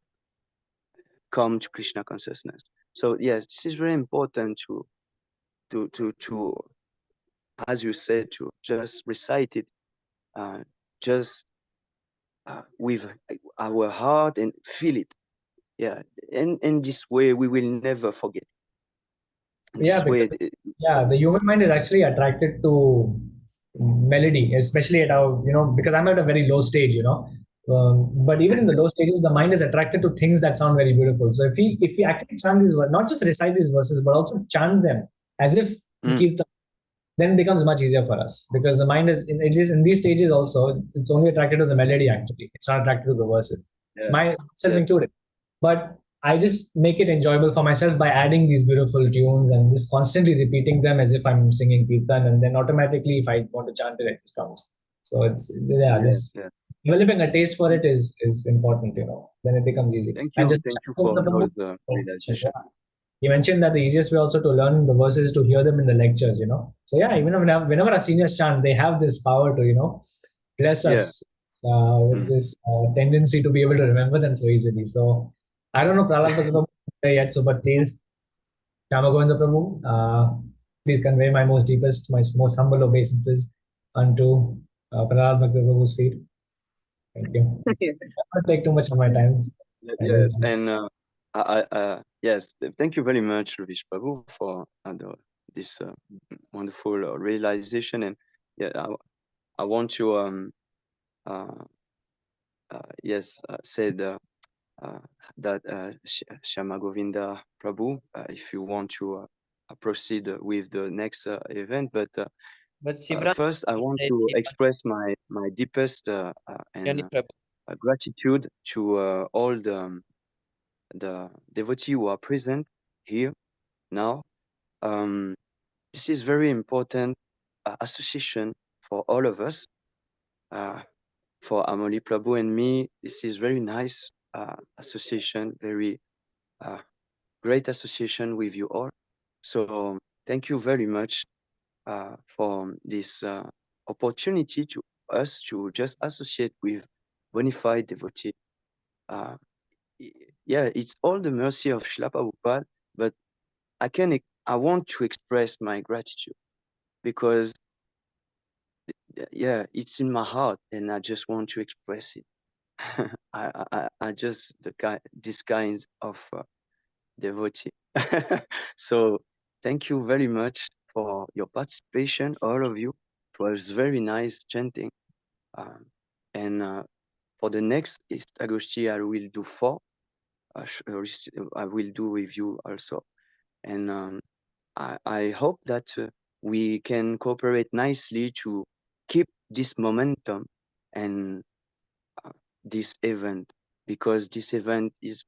come to Krishna consciousness. So yes, this is very important to as you said, to just recite it, uh, just with our heart and feel it. Yeah, and in this way we will never forget. In Yeah, this way, because the human mind is actually attracted to melody, especially at our, because I'm at a very low stage, but even in the low stages, the mind is attracted to things that sound very beautiful. So if we actually chant these words, not just recite these verses, but also chant them as if mm, kirtan, then it becomes much easier for us because the mind is at least in these stages also it's only attracted to the melody. Actually, it's not attracted to the verses, yeah, myself yeah, included. But I just make it enjoyable for myself by adding these beautiful tunes and just constantly repeating them as if I'm singing kirtan, and then automatically if I want to chant it, it just comes. So it's, yeah, yeah, this yeah. developing a taste for it is important, then it becomes easy. And just Thank you for those realization. yeah, you mentioned that the easiest way also to learn the verses is to hear them in the lectures. So yeah, even whenever our seniors chant, they have this power to, bless Yeah, us with mm. this tendency to be able to remember them so easily. So I don't know Prahlad Bhakta Prabhu yet, so but please, Shyama Govinda Prabhu, please convey my most deepest, my most humble obeisances unto Prahlad Bhakta Prabhu's feet. Thank you. I won't take too much of my Yes, time. yes, and yes, thank you very much, Ravish Prabhu, for this wonderful realization. And yeah, I want to uh, yes said uh, that Shyama Govinda Prabhu, if you want to proceed with the next event, but But Shivram first I want said to he express my deepest and Jani Prabhu. gratitude to all the devotee who are present here now. Um, this is very important association for all of us. Uh, for Amoli Prabhu and me, this is very nice association, very uh, great association with you all. So thank you very much for this opportunity to us to just associate with bona fide devotee. Uh, yeah, it's all the mercy of Srila Prabhupada, but I want to express my gratitude because yeah, it's in my heart and I just want to express it. I just this kind of devotee. So thank you very much for your participation, all of you. It was very nice chanting. Um, and for the next Istagoshti, I will do 4. I will do with you also. And I hope that we can cooperate nicely to keep this momentum and uh, this event, because this event is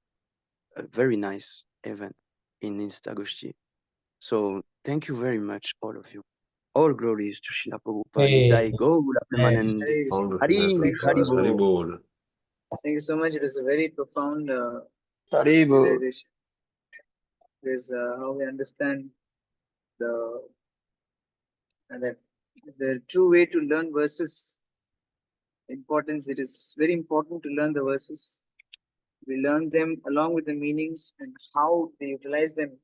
a very nice event in Instagoshti. So thank you very much, all of you. All glories to Srila Prabhupada. Hey, Nitai Gaura hey. Premanande. Hare Krishna. Sound of Hari Srila Thank you so Hari much. Prabhupada. Hari Bol. Bol. Thank you so much. It was a very profound Hari Bol. realization. It is how we understand the that the true way to learn verses. Importance. It is very important to learn the verses. We learn them along with the meanings and how they utilize them.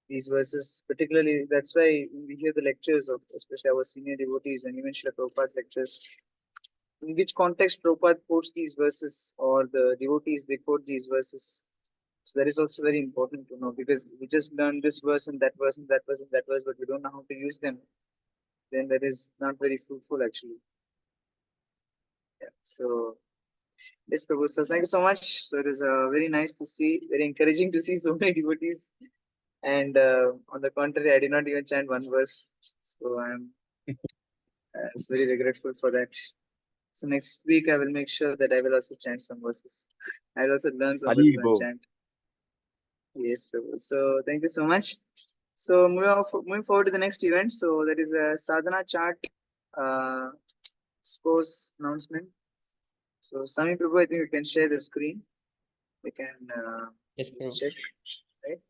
These verses, particularly, that's why when we hear the lectures of especially our senior devotees and even Srila Prabhupada's lectures, in which context Prabhupada quotes these verses or the devotees they quote these verses. So that is also very important to know, because we just learn this verse and that verse and that verse and that verse, but we don't know how to use them. Then that is not very fruitful actually. Yeah. So yes, Prabhu. So thank you so much. So it is very nice to see, very encouraging to see so many devotees. And on the contrary, I did not even chant one verse. So I'm very regretful for that. So next week I will make sure that I will also chant some verses. I will also learn some verses Hari and Bol. chant. Yes, Prabhu. So thank you so much. So moving forward to the next event. So that is a sadhana chart scores announcement. So Sami Prabhu, I think you can share the screen. We can Yes, just Prabhu. check. Right.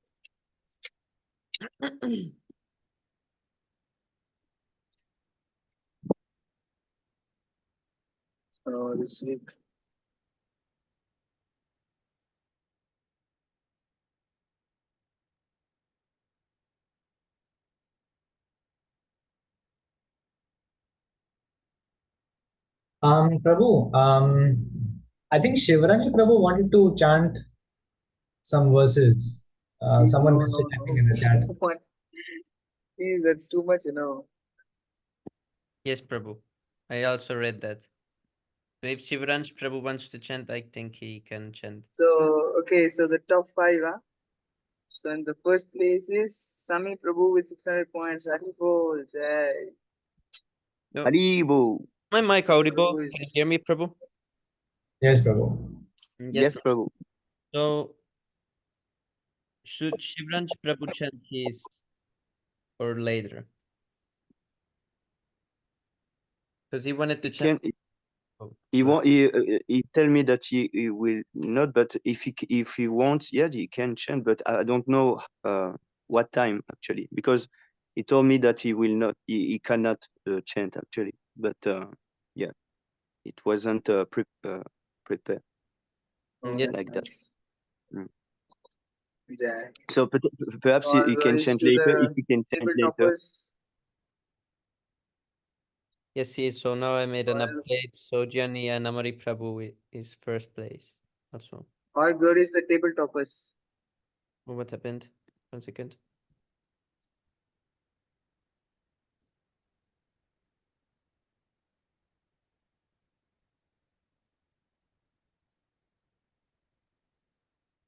So this week. Prabhu, I think Shivaranj Prabhu wanted to chant some verses. Please, Someone no, messaged, no, I think, no. in the chat. What? Please, that's too much. Yes, Prabhu. I also read that. So if Shivaransh Prabhu wants to chant, I think he can chant. So, okay, so the top 5, huh? So in the first place is Sami Prabhu with 600 points. Haribol, Jai. No, Hari Bol. my mic audible? Prabhu Can you is hear me, Prabhu? Yes, Prabhu. Yes, Yes, Prabhu. Prabhu. So should Shivaransh Prabhu chant his or later? Because he wanted to He chant. can. Oh, He sorry. won't. He tell me that he will not. But if he wants, yeah, he can chant. But I don't know what time actually, because he told me that he will not. He cannot chant actually. But yeah, it wasn't prepared oh, Yes. that's like that. nice. Mm. Jai. So So perhaps he all can glories chant to later if the he can chant table later. toppers. Yes, he is. So now I made an All, update. So Gianni and Amari Prabhu is first place. Also. all glories to the table toppers. Oh, what happened? 1 second.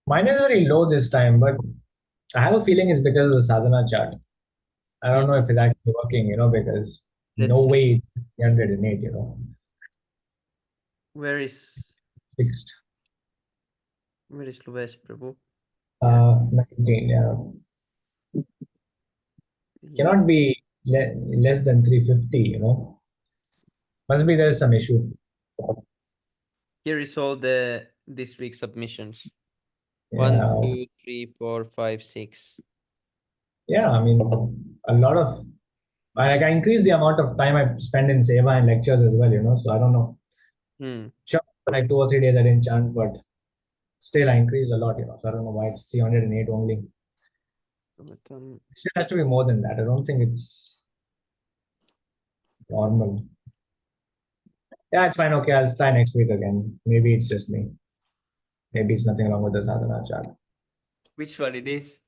Mine is very low this time, but I have a feeling it's because of the sadhana chart. I don't know if it's actually working, because Let's no see. way it's 308, Where is fixed. Luvesh Prabhu? Here. 19, yeah. Here. Cannot be less than 350. Must be there's some issue. Here is all the this week's submissions. Yeah. 1, 2, 3, 4, 5, 6. Yeah, I mean, a lot of I increased the amount of time I spend in seva and lectures as well, so I don't know. Sure, like 2 or 3 days I didn't chant, but still I increased a lot, so I don't know why it's 308 only. It still has to be more than that. I don't think it's normal. Yeah, it's fine. Okay, I'll try next week again. Maybe it's just me. Maybe it's nothing wrong with the sadhana chart. Which one it is?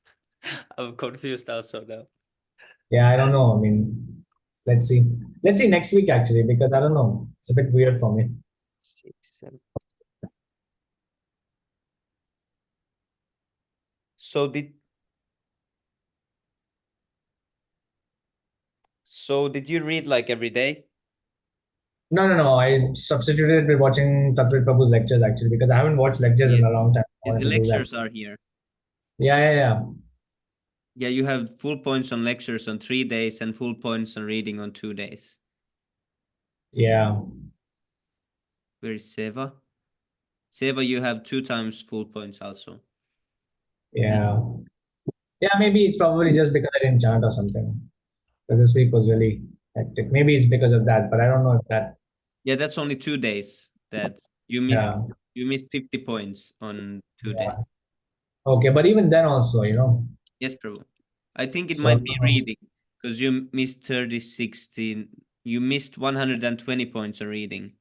I'm confused also now. Yeah, I don't know. I mean, let's see. Let's see next week actually, because I don't know. It's a bit weird for me. 6, 7. So did you read like every day? No. I substituted with watching Tatvir Prabhu's lectures actually, because I haven't watched lectures in Yes. a long time. I Yes, wanted the to do that. lectures are here. Yeah. Yeah, you have full points on lectures on 3 days and full points on reading on 2 days. Yeah. Where is Seva? Seva, you have 2 times full points also. Yeah. Yeah, maybe it's probably just because I didn't chant or something. Because this week was really hectic. Maybe it's because of that, but I don't know if that. Yeah, that's only 2 days that you missed. Yeah. You missed 50 points on 2 days. Yeah. Okay, but even then also, Yes, Prabhu. I think it So, might be reading because you missed 30, 16. You missed 120 points on reading.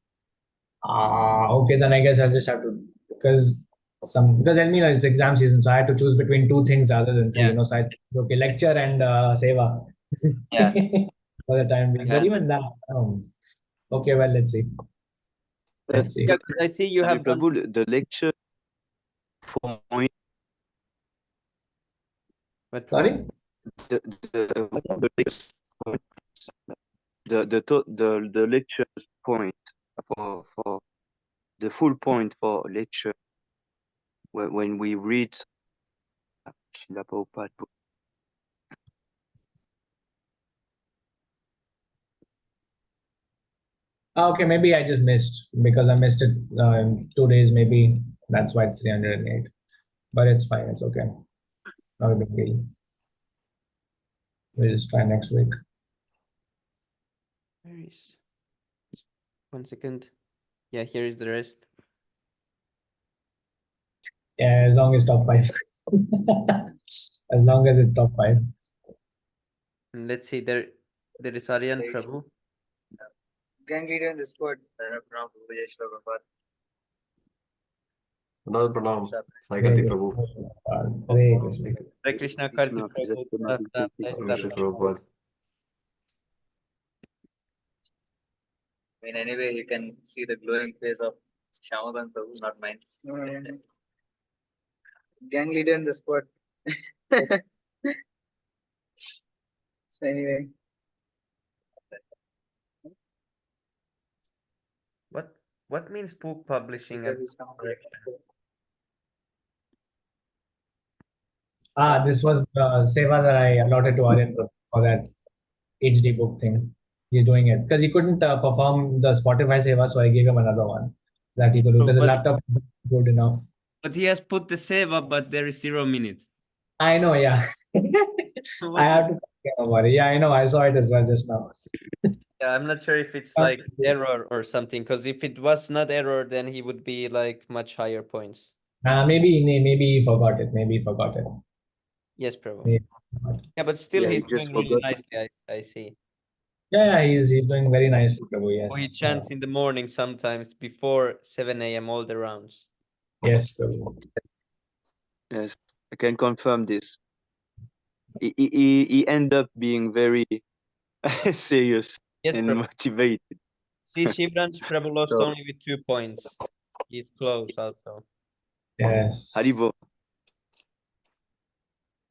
Okay, then I guess I'll just have to, because it's exam season, so I had to choose between two things rather than three. Yeah. So okay, lecture and seva. Yeah. For the time being, but even that, okay, well, let's see. Let's see. Yeah, 'cause I see you have done. Prabhu, the lecture point, What, Sorry. Prabhu? the lecture point, the lecture point for the full point for lecture when we read Srila Prabhupada book. Okay, maybe I just missed because I missed it in 2 days. Maybe that's why it's 308. But it's fine. It's okay. Not a big deal. We'll just try next week. Where is? 1 second. Yeah, here is the rest. Yeah, as long as top five. As long as it's top five. And let's see, there is Aryan Prabhu. Gang leader in the squad. Prabhu, Vijay Shloka. Another pranam. Saigalti Prabhu. Hare Krishna. Hare Krishna, Karti No, Prabhu. Shri Prabhupada. I mean, anyway, you can see the glowing face of Shyama Govinda Prabhu, not mine. Gang leader in the squad. So anyway, What means book publishing? because he's coming back. This was the seva that I allotted to Aryan for that HD book thing. He's doing it because he couldn't perform the Spotify seva, so I gave him another one that he could do. Oh, Because the but- laptop is good enough. But he has put the seva, but there is 0 minutes. I know, yeah. I have to think about it. Yeah, I know. I saw it as well just now. Yeah, I'm not sure if it's like error or something, because if it was not error, then he would be like much higher points. Maybe he forgot it. Maybe he forgot it. Yes, Prabhu. Maybe. Yeah, but still Yeah, he's he just doing really forgot. nicely, I see. Yeah, he's doing very nicely, Prabhu. Yes. Oh, he chants in the morning sometimes before 7 a.m. all the rounds. Yes, Prabhu. Yes, I can confirm this. He end up being very serious Yes, and Prabhu. motivated. See, Shivransh Prabhu lost So- only with 2 points. He's close also. Yes. Haribo.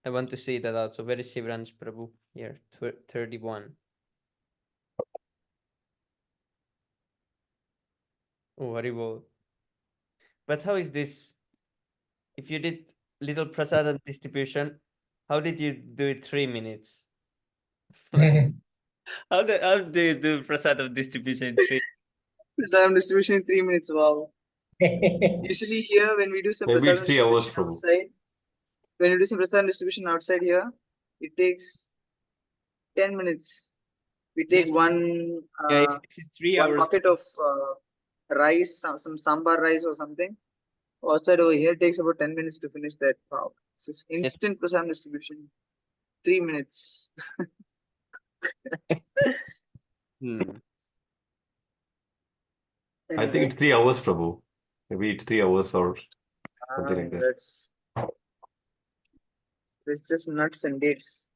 I want to see that also. Where is Shivransh Prabhu? Here, 31. Oh, Haribo. But how is this? If you did little prasadam distribution, how did you do it 3 minutes? How do you do prasadam distribution in 3? Prasadam distribution in 3 minutes. Wow. Usually here, when we do some Maybe it's prasadam 3 hours, distribution Prabhu. outside, when we do some prasadam distribution outside here, it takes 10 minutes. We take Yes. one Yeah, if this is 3 one hours. bucket of rice, some sambar rice or something. Outside over here takes about 10 minutes to finish that. Wow. It's just instant prasadam distribution. 3 minutes. Hmm. I think it's 3 hours, Prabhu. Maybe it's 3 hours or something like that. It's just nuts and dates.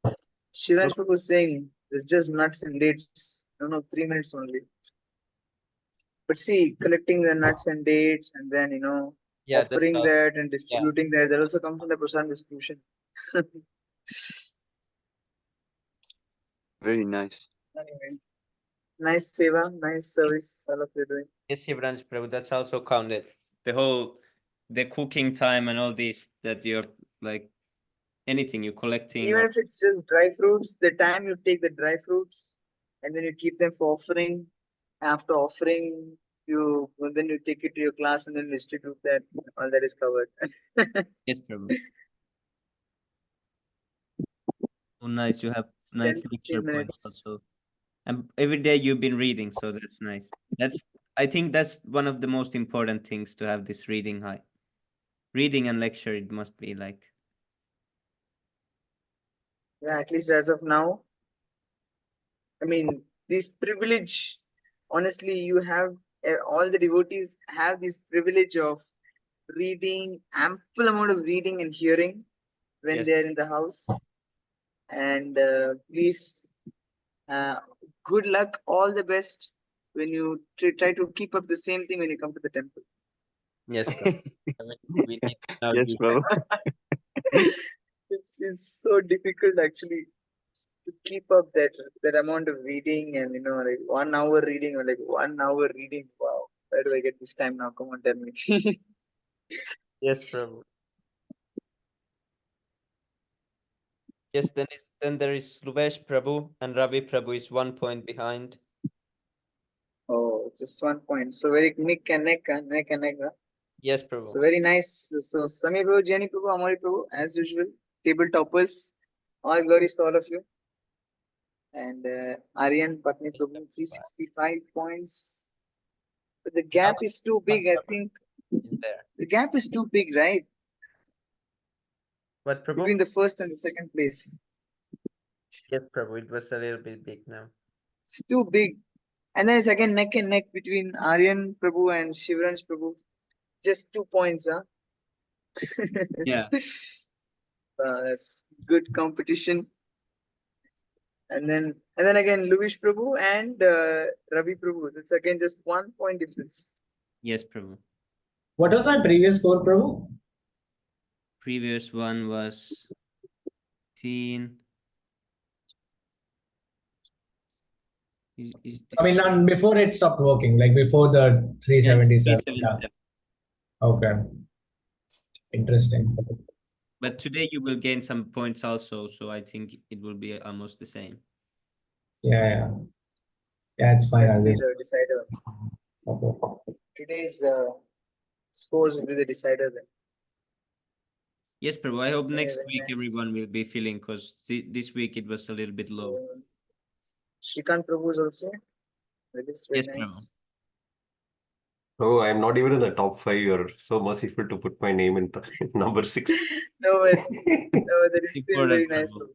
Shivansh Prabhu was saying it's just nuts and dates. No, 3 minutes only. But see, collecting the nuts and dates and then Yeah, that's offering how. that and distributing that also comes under prasad distribution. Very nice. Anyway, nice seva, nice service, all of you doing. Yes, Shivransh Prabhu, that's also counted. The cooking time and all this that you're like anything you're collecting. Even if it's just dry fruits, the time you take the dry fruits and then you keep them for offering. After offering, then you take it to your class and then distribute that. All that is covered. Yes, Prabhu. Oh, nice. You have nice 10, lecture 15 points minutes. also. And every day you've been reading, so that's nice. I think that's one of the most important things to have this reading high. Reading and lecture, it must be like. Yeah, at least as of now. I mean, this privilege, honestly, you have all the devotees have this privilege of reading, ample amount of reading and hearing when Yes. they are in the house. And please, good luck, all the best when you try to keep up the same thing when you come to the temple. Yes, Prabhu. I mean, we need to now Yes, do Prabhu. It's so difficult actually to keep up that amount of reading and like 1 hour reading or like 1 hour reading. Wow, where do I get this time now? Come on, tell me. Yes, Prabhu. Yes, then there is Sluvesh Prabhu and Ravi Prabhu is 1 point behind. Oh, just 1 point. So very neck and neck, huh? Yes, Prabhu. So very nice. So Sami Prabhu, Jenny Prabhu, Amari Prabhu, as usual, table toppers. All glories to all of you. And Aryan Patni Prabhu, 365 points. But the gap is too big, I think. Is there. The gap is too big, right? What, Prabhu? Between the first and the second place. Yes, Prabhu, it was a little bit big now. It's too big. And then it's again neck and neck between Aryan Prabhu and Shivransh Prabhu. Just 2 points, huh? Yeah. That's good competition. And then again Luvish Prabhu and Ravi Prabhu. That's again just 1 point difference. Yes, Prabhu. What was our previous score, Prabhu? Previous one was 15. I mean, before it stopped working, like before the 377. Yes, 377. Okay. Interesting. But today you will gain some points also, so I think it will be almost the same. Yeah, it's fine. That I'll will be just... the decider. Okay. Today's scores will be the decider then. Yes, Prabhu. I hope next very week nice. everyone will be feeling, because this week it was a little bit low. Shrikant Prabhu is also. That is very Yes, nice. Oh, I'm not even in the top 5. You're so merciful to put my name in number 6. No, that is still very Important, nice. Prabhu.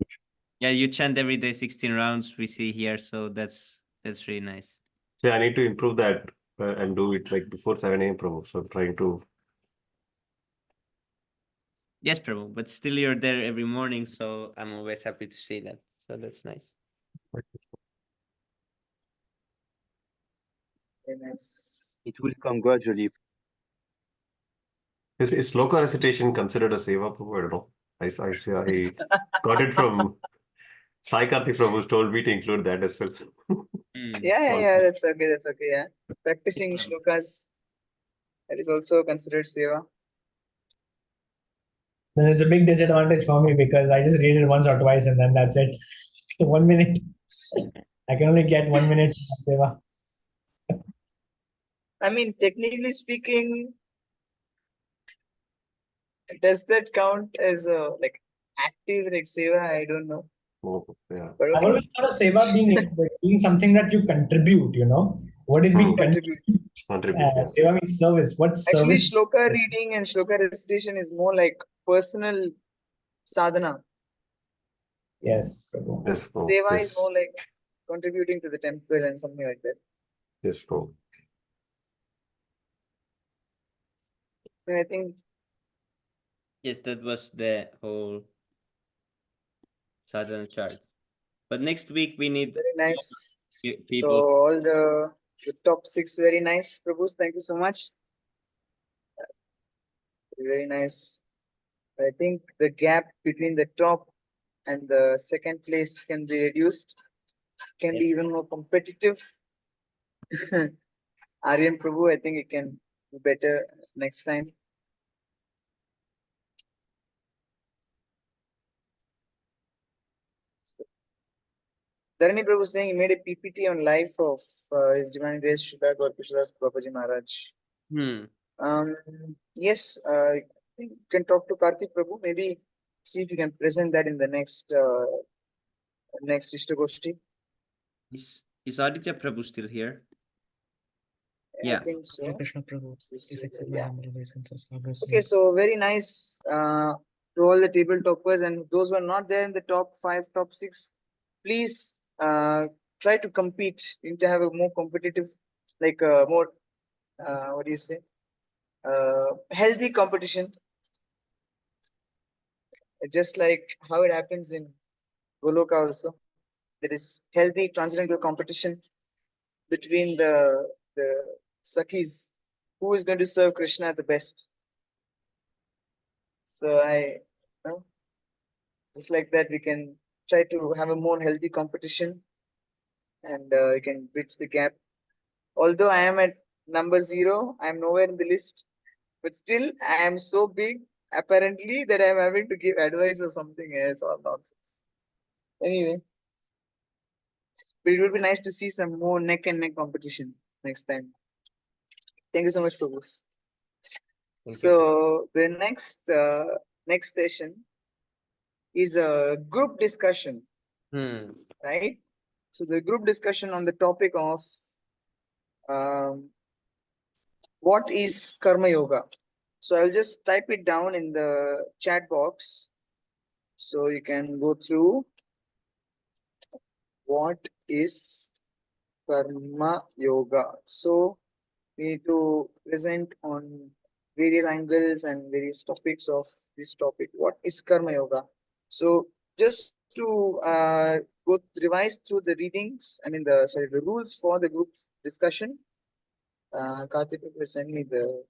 Yeah, you chant every day 16 rounds we see here, so that's really nice. So I need to improve that and do it like before 7 a.m. Prabhu. So I'm trying to. Yes, Prabhu, but still you're there every morning, so I'm always happy to see that. So that's nice. Very nice. It will come gradually. Is sloka recitation considered a seva, Prabhu? I don't know. I got it from Sai Karthik Prabhu told me to include that as well. Yeah, that's okay. Yeah. Practicing shlokas, that is also considered seva. Then it's a big disadvantage for me because I just read it once or twice and then that's it. 1 minute. I can only get 1 minute seva. I mean, technically speaking, does that count as like active like seva? I don't know. Oh, yeah. But I always thought of seva being something that you contribute, What it mean contribute. Contribute, yeah. Seva means service. What Actually, service? shloka reading and shloka recitation is more like personal sadhana. Yes, Prabhu. Yes, Prabhu. Seva Yes. is more like contributing to the temple and something like that. Yes, Prabhu. I think Yes, that was the whole sadhana chart. But next week we need very nice. So people. all the top 6 very nice, Prabhus. Thank you so much. Very nice. I think the gap between the top and the second place can be reduced, can be even more competitive. Aryan Prabhu, I think it can do better next time. Dharani Prabhu saying he made a PPT on life of His Divine Grace Srila Gaurakrishnadas Babaji Maharaj. Yes, I think you can talk to Karthik Prabhu. Maybe see if you can present that in the next Istagoshti. Is Aditya Prabhu still here? I Yeah. think so. Krishna Prabhu, please accept my Yeah. humble obeisances. God bless Okay, you. so very nice to all the table toppers and those who are not there in the top 5, top 6. Please try to compete. You need to have a more competitive, like more, what do you say? Healthy competition. Just like how it happens in Goloka also. There is healthy transcendental competition between the Sakhis. Who is going to serve Krishna the best? So you know, just like that, we can try to have a more healthy competition and we can bridge the gap. Although I am at number 0, I am nowhere in the list, but still I am so big apparently that I am having to give advice or something else, all nonsense. Anyway, but it would be nice to see some more neck and neck competition next time. Thank you so much, Prabhu. So the next session is a group discussion, right? So the group discussion on the topic of what is Karma Yoga. So I'll just type it down in the chat box so you can go through what is Karma Yoga. So we need to present on various angles and various topics of this topic. What is Karma Yoga? So just to revise through the readings, the rules for the group discussion. Karthik will send me the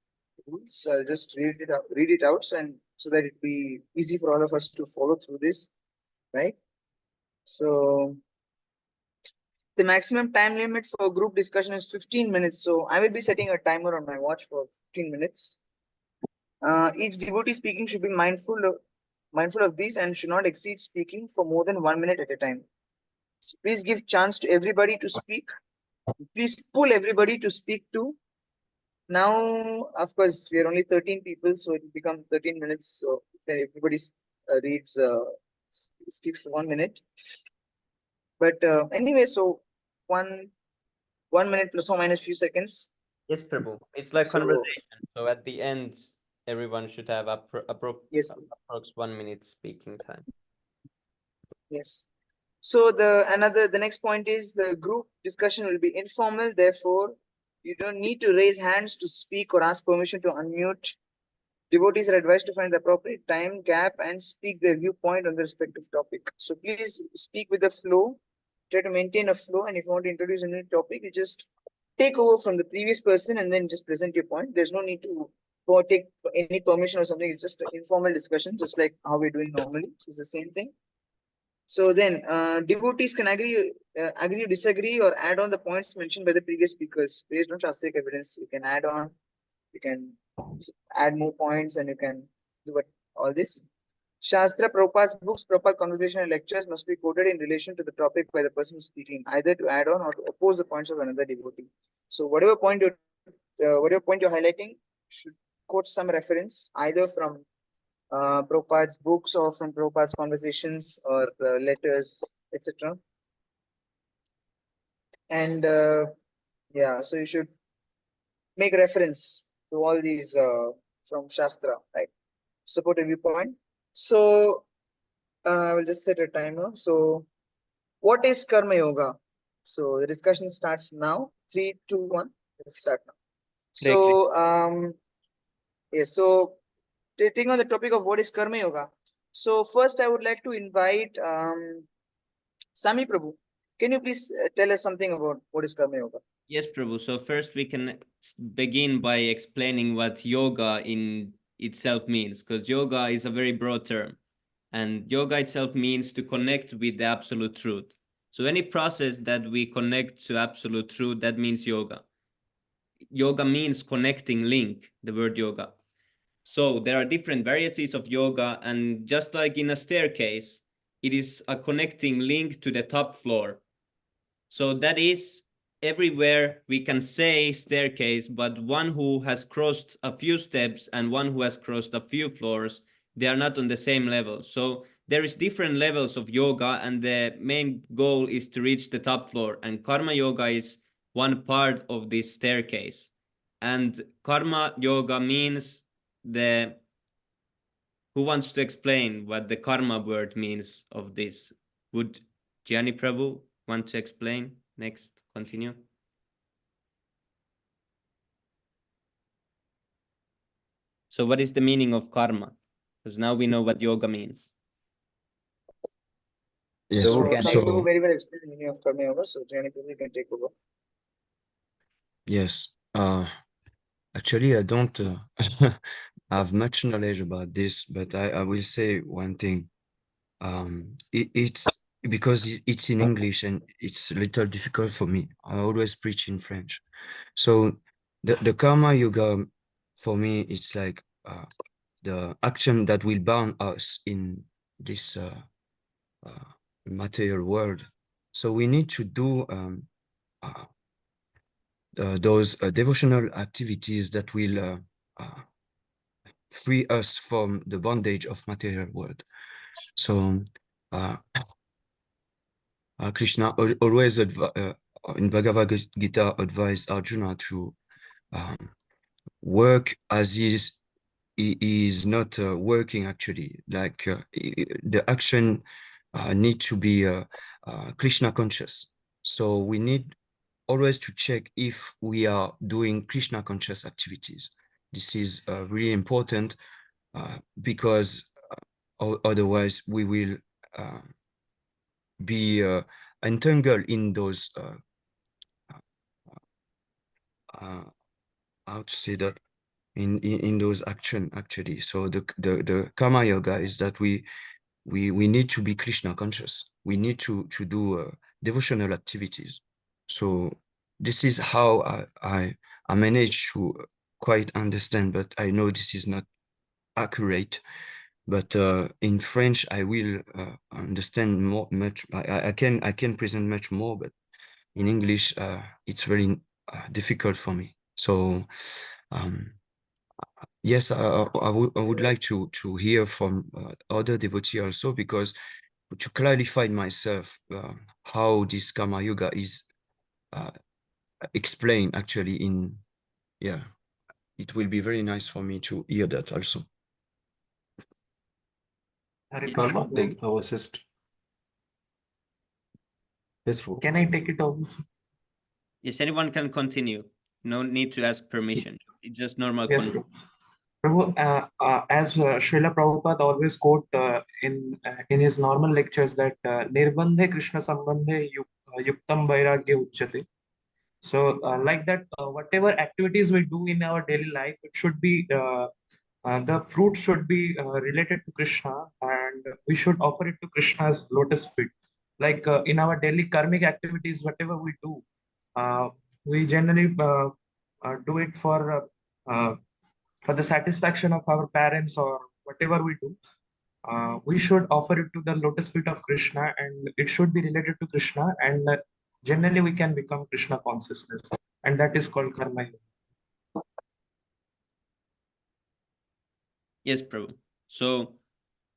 rules. So I'll just read it out, so that it be easy for all of us to follow through this, right? So the maximum time limit for group discussion is 15 minutes. So I will be setting a timer on my watch for 15 minutes. Each devotee speaking should be mindful of this and should not exceed speaking for more than 1 minute at a time. So please give chance to everybody to speak. Please pull everybody to speak too. Now, of course, we are only 13 people, so it will become 13 minutes. So if everybody speaks for 1 minute. But anyway, so 1 minute plus or minus few seconds. Yes, Prabhu. It's like So- conversation. So at the end, everyone should have Yes. approx 1 minute speaking time. Yes. So the next point is the group discussion will be informal. Therefore, you don't need to raise hands to speak or ask permission to unmute. Devotees are advised to find the appropriate time gap and speak their viewpoint on the respective topic. So please speak with the flow. Try to maintain a flow, and if you want to introduce a new topic, you just take over from the previous person and then just present your point. There's no need to take any permission or something. It's just an informal discussion, just like how we're doing normally. It's the same thing. So then, devotees can agree or disagree, or add on the points mentioned by the previous speakers based on Shastric evidence. You can add on, you can add more points, and you can do all this. Shastra, Prabhupada's books, Prabhupada conversation and lectures must be quoted in relation to the topic by the person speaking, either to add on or to oppose the points of another devotee. So whatever point you're highlighting should quote some reference, either from Prabhupada's books or from Prabhupada's conversations or letters, etc. And yeah, so you should make reference to all these from Shastra, right? Support a viewpoint. So I will just set a timer. So what is Karma Yoga? So the discussion starts now. 3, 2, 1. Let's start now. So Yes. So taking on the topic of what is Karma Yoga. So first, I would like to invite Sami Prabhu. Can you please tell us something about what is Karma Yoga? Yes, Prabhu. So first we can begin by explaining what yoga in itself means, because yoga is a very broad term. And yoga itself means to connect with the absolute truth. So any process that we connect to absolute truth, that means yoga. Yoga means connecting link, the word yoga. So there are different varieties of yoga, and just like in a staircase, it is a connecting link to the top floor. So that is everywhere we can say staircase, but one who has crossed a few steps and one who has crossed a few floors, they are not on the same level. So there is different levels of yoga, and the main goal is to reach the top floor. And karma yoga is one part of this staircase. And karma yoga means the who wants to explain what the karma word means of this? Would Gianni Prabhu want to explain? Next, continue. So what is the meaning of karma? Because now we know what yoga means. Yes, So Prabhu. Sami Prabhu very well explained the meaning of Karma Yoga. So Jani Prabhu, you can take over. Yes. Actually, I don't have much knowledge about this, but I will say one thing. It's because it's in English and it's a little difficult for me. I always preach in French. So the Karma Yoga, for me, it's like the action that will bound us in this material world. So we need to do those devotional activities that will free us from the bondage of material world. So Krishna always in Bhagavad Gita advised Arjuna to work as he is not working actually. Like the action need to be Krishna conscious. So we need always to check if we are doing Krishna conscious activities. This is really important because otherwise we will be entangled in those how to say that in those action actually. So the karma yoga is that we need to be Krishna conscious. We need to do devotional activities. So this is how I manage to quite understand, but I know this is not accurate. But in French, I will understand much. I can present much more, but in English, it's very difficult for me. So yes, I would like to hear from other devotees also, because to clarify myself how this Karma Yoga is explained actually in, yeah, it will be very nice for me to hear that also. Karma, like our sister. Yes, Prabhu. Can I take it also? Yes, anyone can continue. No need to ask permission. It's just normal Yes, conversation. Prabhu, as Srila Prabhupada always quote in his normal lectures that Nirbandhe Krishna Sambandhe Yuktam Vairagya Uchyate. So like that, whatever activities we do in our daily life, it should be the fruit should be related to Krishna, and we should offer it to Krishna's lotus feet. Like in our daily karmic activities, whatever we do, we generally do it for the satisfaction of our parents or whatever we do. We should offer it to the lotus feet of Krishna, and it should be related to Krishna, and generally we can become Krishna consciousness, and that is called karma. Yes, Prabhu. So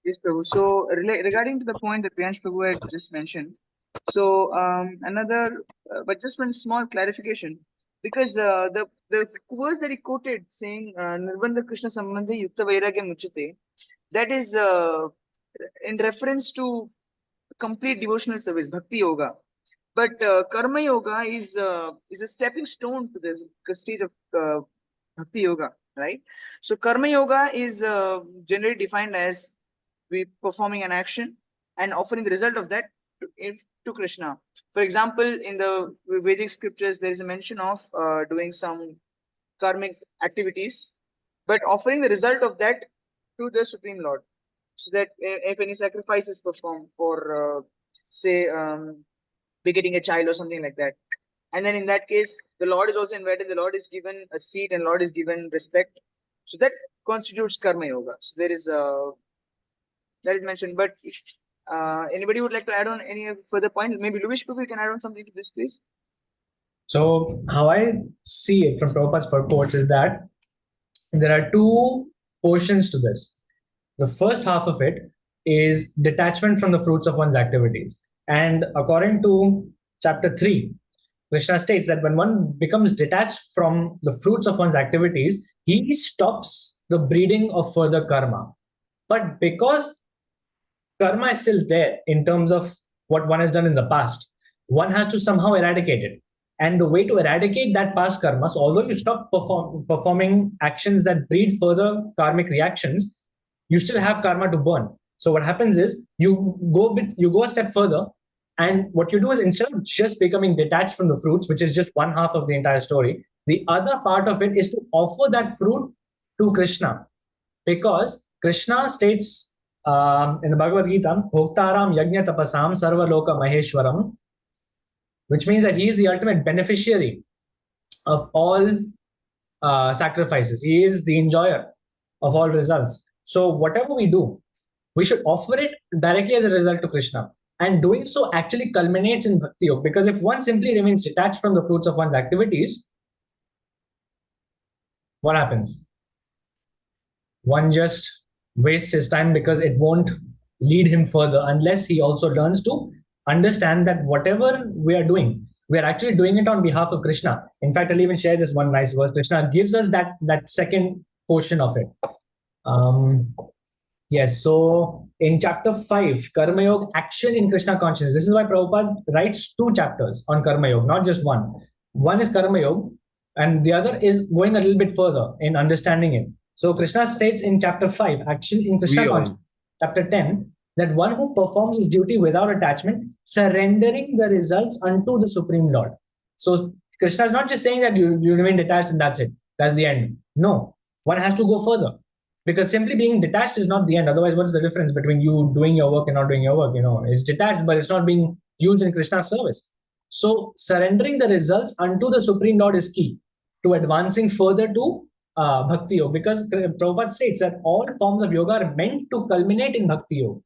Yes, Prabhu. So regarding to the point that Priyansh Prabhu had just mentioned, so but just one small clarification, because the verse that he quoted saying Nirbandha Krishna Sambandha Yukta Vairagya Muchate, that is in reference to complete devotional service, Bhakti Yoga. But Karma Yoga is a stepping stone to the state of Bhakti Yoga. right? So karma yoga is generally defined as we performing an action and offering the result of that to Krishna. For example, in the Vedic scriptures, there is a mention of doing some karmic activities, but offering the result of that to the Supreme Lord. So that if any sacrifice is performed for, say, begetting a child or something like that, and then in that case, the Lord is also invited, the Lord is given a seat, and Lord is given respect. So that constitutes karma yoga. So there is that is mentioned. But if anybody would like to add on any further point, maybe Luvish Prabhu, you can add on something to this, please. So how I see it from Prabhupada's purports is that there are two portions to this. The first half of it is detachment from the fruits of one's activities. And according to chapter 3, Krishna states that when one becomes detached from the fruits of one's activities, he stops the breeding of further karma. But because karma is still there in terms of what one has done in the past, one has to somehow eradicate it. And the way to eradicate that past karmas, although you stop performing actions that breed further karmic reactions, you still have karma to burn. So what happens is you go a step further, and what you do is instead of just becoming detached from the fruits, which is just one half of the entire story, the other part of it is to offer that fruit to Krishna, because Krishna states in the Bhagavad Gita, Bhoktaram Yajna Tapasam Sarva Loka Maheshwaram, which means that he is the ultimate beneficiary of all sacrifices. He is the enjoyer of all results. So whatever we do, we should offer it directly as a result to Krishna. And doing so actually culminates in bhakti yoga, because if one simply remains detached from the fruits of one's activities, what happens? One just wastes his time because it won't lead him further unless he also learns to understand that whatever we are doing, we are actually doing it on behalf of Krishna. In fact, I'll even share this one nice verse. Krishna gives us that second portion of it. Yes, so in chapter 5, Karma Yoga, action in Krishna consciousness. This is why Prabhupada writes 2 chapters on Karma Yoga, not just one. One is Karma Yoga, and the other is going a little bit further in understanding it. So Krishna states in chapter 5, action in Krishna consciousness, chapter 10, that one who performs his duty without attachment, surrendering the results unto the Supreme Lord. So Krishna is not just saying that you remain detached and that's it. That's the end. No, one has to go further. Because simply being detached is not the end. Otherwise, what's the difference between you doing your work and not doing your work? It's detached, but it's not being used in Krishna's service. So surrendering the results unto the Supreme Lord is key to advancing further to Bhakti Yoga. Because Prabhupada states that all forms of yoga are meant to culminate in Bhakti Yoga.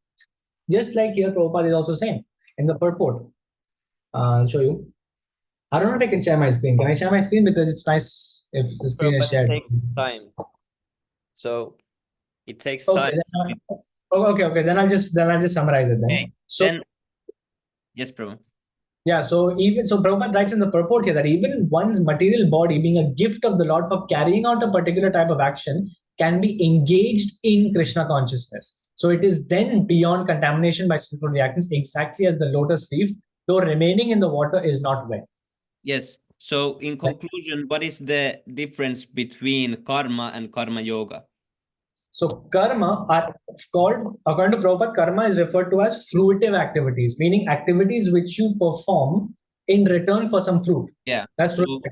Just like here, Prabhupada is also saying in the purport. I'll show you. I don't know if I can share my screen. Can I share my screen? Because it's nice if the screen is shared. It takes time. So it takes Okay, time. Okay. Then I'll just summarize it then. Okay. So then, yes, bro. Yeah, so Prabhupada writes in the purport here that even one's material body being a gift of the Lord for carrying out a particular type of action can be engaged in Krishna consciousness. So it is then beyond contamination by sinful reactions, exactly as the lotus leaf, though remaining in the water, is not wet. Yes. So in conclusion, what is the difference between karma and karma yoga? So karma are called, according to Prabhupada, karma is referred to as fruitive activities, meaning activities which you perform in return for some fruit. Yeah. That's fruit.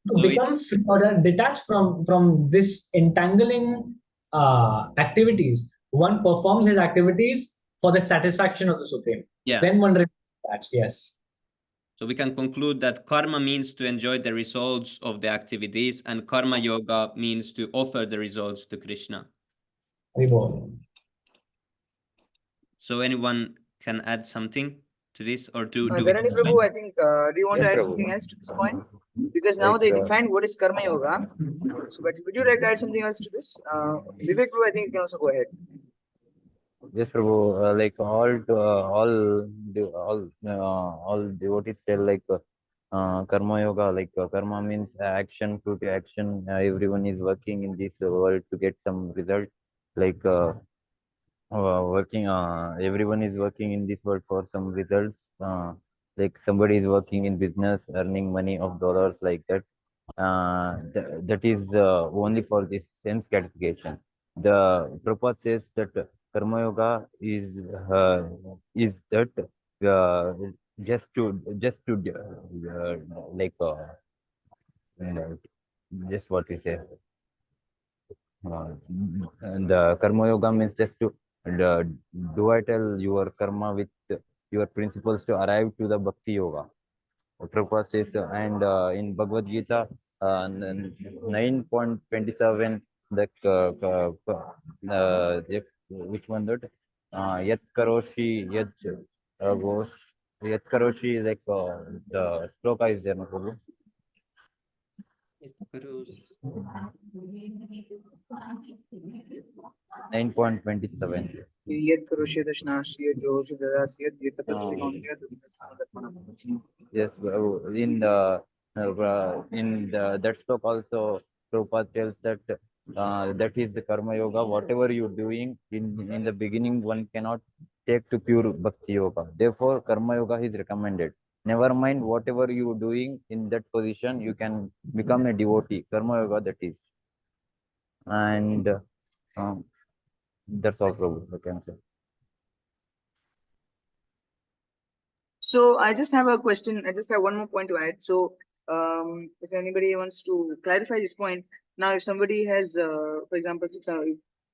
To become free or detached from this entangling activities, one performs his activities for the satisfaction of the Supreme. Yeah. Then one remains detached. Yes. So we can conclude that karma means to enjoy the results of the activities, and karma yoga means to offer the results to Krishna. So anyone can add something to this, or do Dhanani Prabhu, I think, do you want to add something else to this point? Because now they defined what is karma yoga. So, but would you like to add something else to this? Vivek Prabhu, I think you can also go ahead. Yes, Prabhu. Like all devotees tell karma yoga. Karma means action, fruit action. Everyone is working in this world to get some result. Everyone is working in this world for some results. Like somebody is working in business, earning money of dollars like that. that is only for this sense gratification. The Prabhupada says that karma yoga is that uh, like uh, just what we say. And the karma yoga means just to dual your karma with your principles to arrive to the bhakti yoga. Prabhupada says, and in Bhagavad Gita 9.27, the which one that yat karoshi yat gosh yat karoshi, like the sloka is there, no Prabhu? 9.27. Yad karoshi dashnashya josh dadasya yatapasya kaunaya dukhanam. Yes, in that sloka also Prabhupada tells that that is the karma yoga. Whatever you're doing in the beginning, one cannot take to pure bhakti yoga. Therefore, karma yoga is recommended. Never mind whatever you're doing in that position, you can become a devotee. Karma yoga, that is, and that's all, Prabhu, I can say. So I just have a question. I just have one more point to add. So if anybody wants to clarify this point, now if somebody has, for example,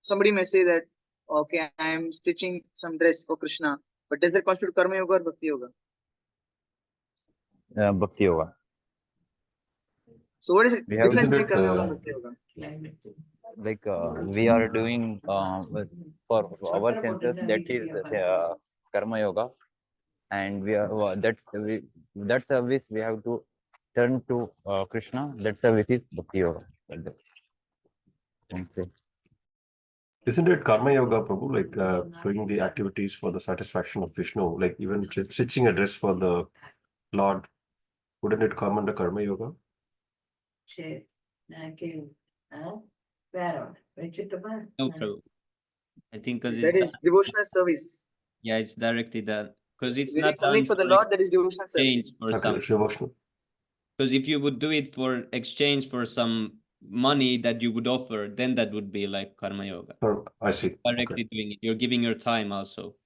somebody may say that, okay, I am stitching some dress for Krishna, but does that constitute karma yoga or bhakti yoga? Bhakti yoga. So what is the We have difference Isn't between it karma yoga and bhakti yoga? like we are doing for our senses, that is karma yoga, and we are that service we have to turn to Krishna. That service is bhakti yoga, like that, I can say. Isn't it karma yoga, Prabhu, like doing the activities for the satisfaction of Vishnu, like even stitching a dress for the Lord? Wouldn't it come under karma yoga? No, Prabhu. I think because That is devotional service. yeah, it's directly done because it's We're doing not something done for the for Lord, that is devotional exchange service. for Okay, some. it's devotional. Because if you would do it for exchange for some money that you would offer, then that would be like karma yoga. Oh, I see. Directly doing it, you're giving your time also.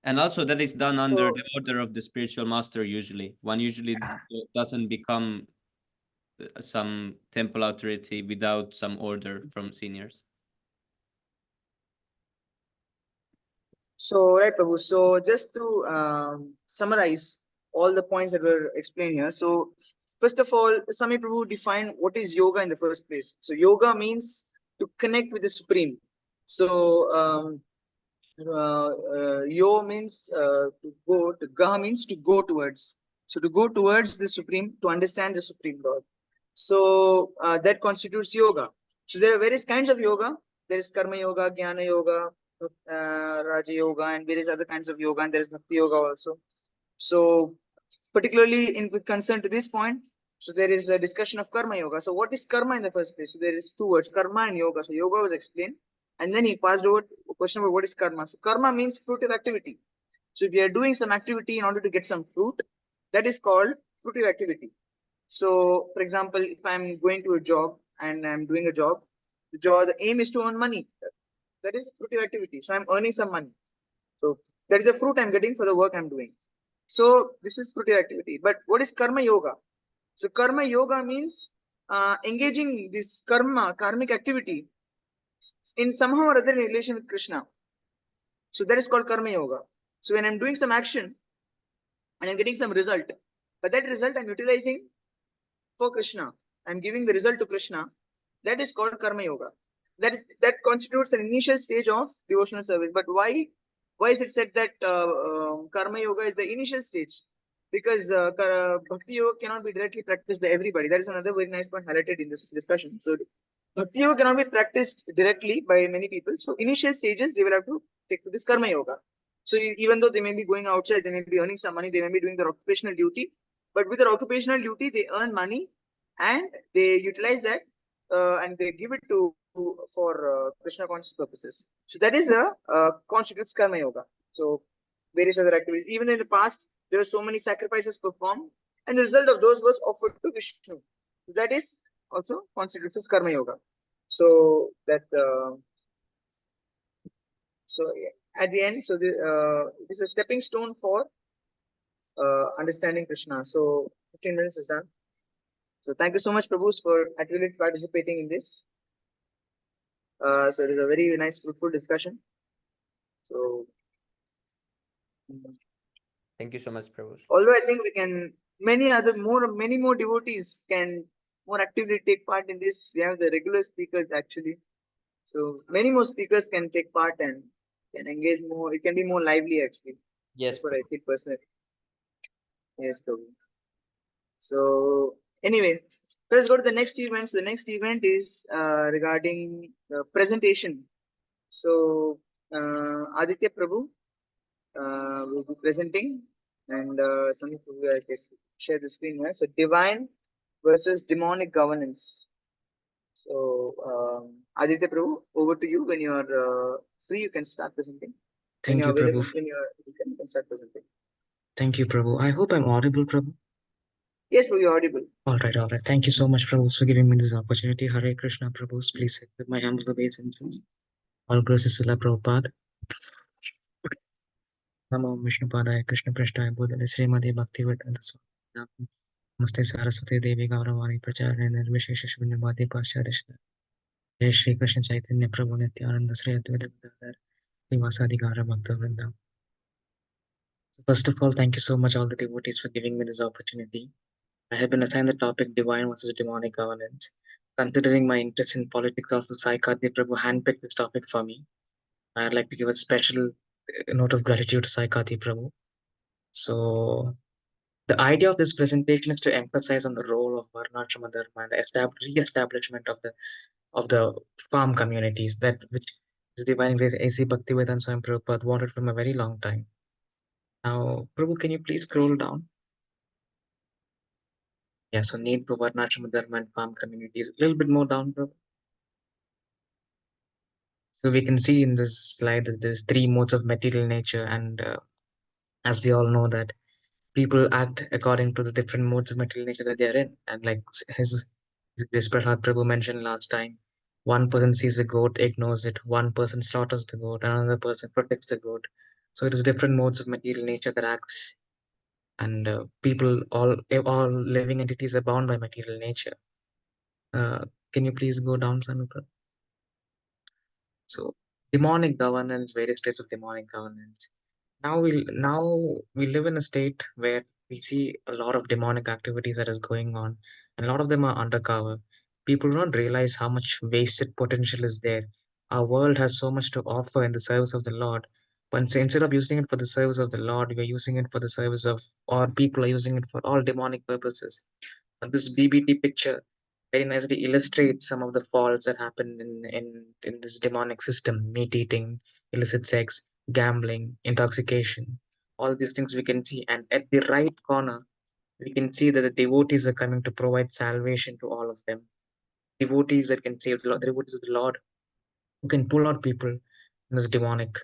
And also that is done under So the order of the spiritual master usually. One usually doesn't become some temple authority without some order from seniors. So, right, Prabhu. So, just to summarize all the points that were explained here. So, first of all, Swami Prabhu defined what is yoga in the first place. So, yoga means to connect with the Supreme. So, yo means to go, to ga means to go towards. So, to go towards the Supreme, to understand the Supreme Lord. So, that constitutes yoga. So, there are various kinds of yoga. There is karma yoga, jnana yoga, Raja Yoga, and various other kinds of yoga, and there is Bhakti Yoga also. So, particularly in with concern to this point, so there is a discussion of Karma Yoga. So, what is Karma in the first place? So, there is two words, Karma and Yoga. So, Yoga was explained, and then he passed over a question about what is Karma. So, Karma means fruitive activity. So, if you are doing some activity in order to get some fruit, that is called fruitive activity. So, for example, if I'm going to a job and I'm doing a job, the aim is to earn money. That is fruitive activity. So I'm earning some money. So that is a fruit I'm getting for the work I'm doing. So this is fruitive activity. But what is karma yoga? So karma yoga means engaging this karmic activity in somehow or other in relation with Krishna. So that is called karma yoga. So when I'm doing some action and I'm getting some result, but that result I'm utilizing for Krishna, I'm giving the result to Krishna. That is called karma yoga. That constitutes an initial stage of devotional service. But why is it said that karma yoga is the initial stage? Because bhakti yoga cannot be directly practiced by everybody. That is another very nice point highlighted in this discussion. So bhakti yoga cannot be practiced directly by many people. So initial stages they will have to take to this karma yoga. So even though they may be going outside, they may be earning some money, they may be doing their occupational duty, but with their occupational duty, they earn money and they utilize that and they give it to for Krishna conscious purposes. So that is a constitutes karma yoga. So various other activities. Even in the past, there were so many sacrifices performed and the result of those was offered to Vishnu. That is also constitutes as Karma Yoga. So that at the end, so it is a stepping stone for understanding Krishna. So 15 minutes is done. So thank you so much, Prabhus, for actively participating in this. So it is a very nice, fruitful discussion. So Thank you so much, Prabhu. although I think we can, many more devotees can more actively take part in this. We have the regular speakers actually. So many more speakers can take part and can engage more. It can be more lively actually. Yes, That's what I feel personally. Yes, Prabhu. So anyway, let's go to the next event. So the next event is regarding presentation. So Aditya Prabhu will be presenting, and some of you I guess share the screen here. So divine versus demonic governance. So Aditya Prabhu, over to you. When you are free, you can start presenting. When Thank you are you, available, Prabhu. you can start presenting. Thank you, Prabhu. I hope I'm audible, Prabhu. Yes, Prabhu, you're audible. All right, all right. Thank you so much, Prabhu, for giving me this opportunity. Hare Krishna, Prabhu. Please accept my humble obeisance. All glories to Srila Prabhupada. Namo Vishnu Padaya Krishna Prasthaya Bodhale Srimati Bhakti Vedanta Swami. Namaste Saraswati Devi Gauravani Pracharya Nirvishesha Shunyavadi Paschadishta. Jai Shri Krishna Chaitanya Prabhu Nityananda Sri Advaita Gadadhar Srivasadi Gaura Bhakta Vrinda. First of all, thank you so much all the devotees for giving me this opportunity. I have been assigned the topic divine versus demonic governance. Considering my interest in politics, also Sai Karthik Prabhu handpicked this topic for me. I'd like to give a special note of gratitude to Sai Karthik Prabhu. So the idea of this presentation is to emphasize on the role of Varnashrama Dharma and the re-establishment of the farm communities, that which is Divine Grace A.C. Bhaktivedanta Swami Prabhupada wanted from a very long time. Now, Prabhu, can you please scroll down? Yeah, so need for Varnashrama Dharma and farm communities. A little bit more down, Prabhu. So we can see in this slide that there's three modes of material nature, and as we all know that people act according to the different modes of material nature that they are in. And like his Prahlad Prabhu mentioned last time, one person sees a goat, ignores it. One person slaughters the goat, another person protects the goat. So it is different modes of material nature that acts, and people, all living entities are bound by material nature. Can you please go down, Sanupa? So demonic governance, various states of demonic governance. Now we live in a state where we see a lot of demonic activities that is going on, and a lot of them are undercover. People do not realize how much wasted potential is there. Our world has so much to offer in the service of the Lord, but instead of using it for the service of the Lord, we are using it for the service of, or people are using it for all demonic purposes. And this BBT picture very nicely illustrates some of the faults that happen in this demonic system: meat eating, illicit sex, gambling, intoxication, all these things we can see. And at the right corner, we can see that the devotees are coming to provide salvation to all of them. Devotees that can save the Lord, the devotees of the Lord, who can pull out people in this demonic,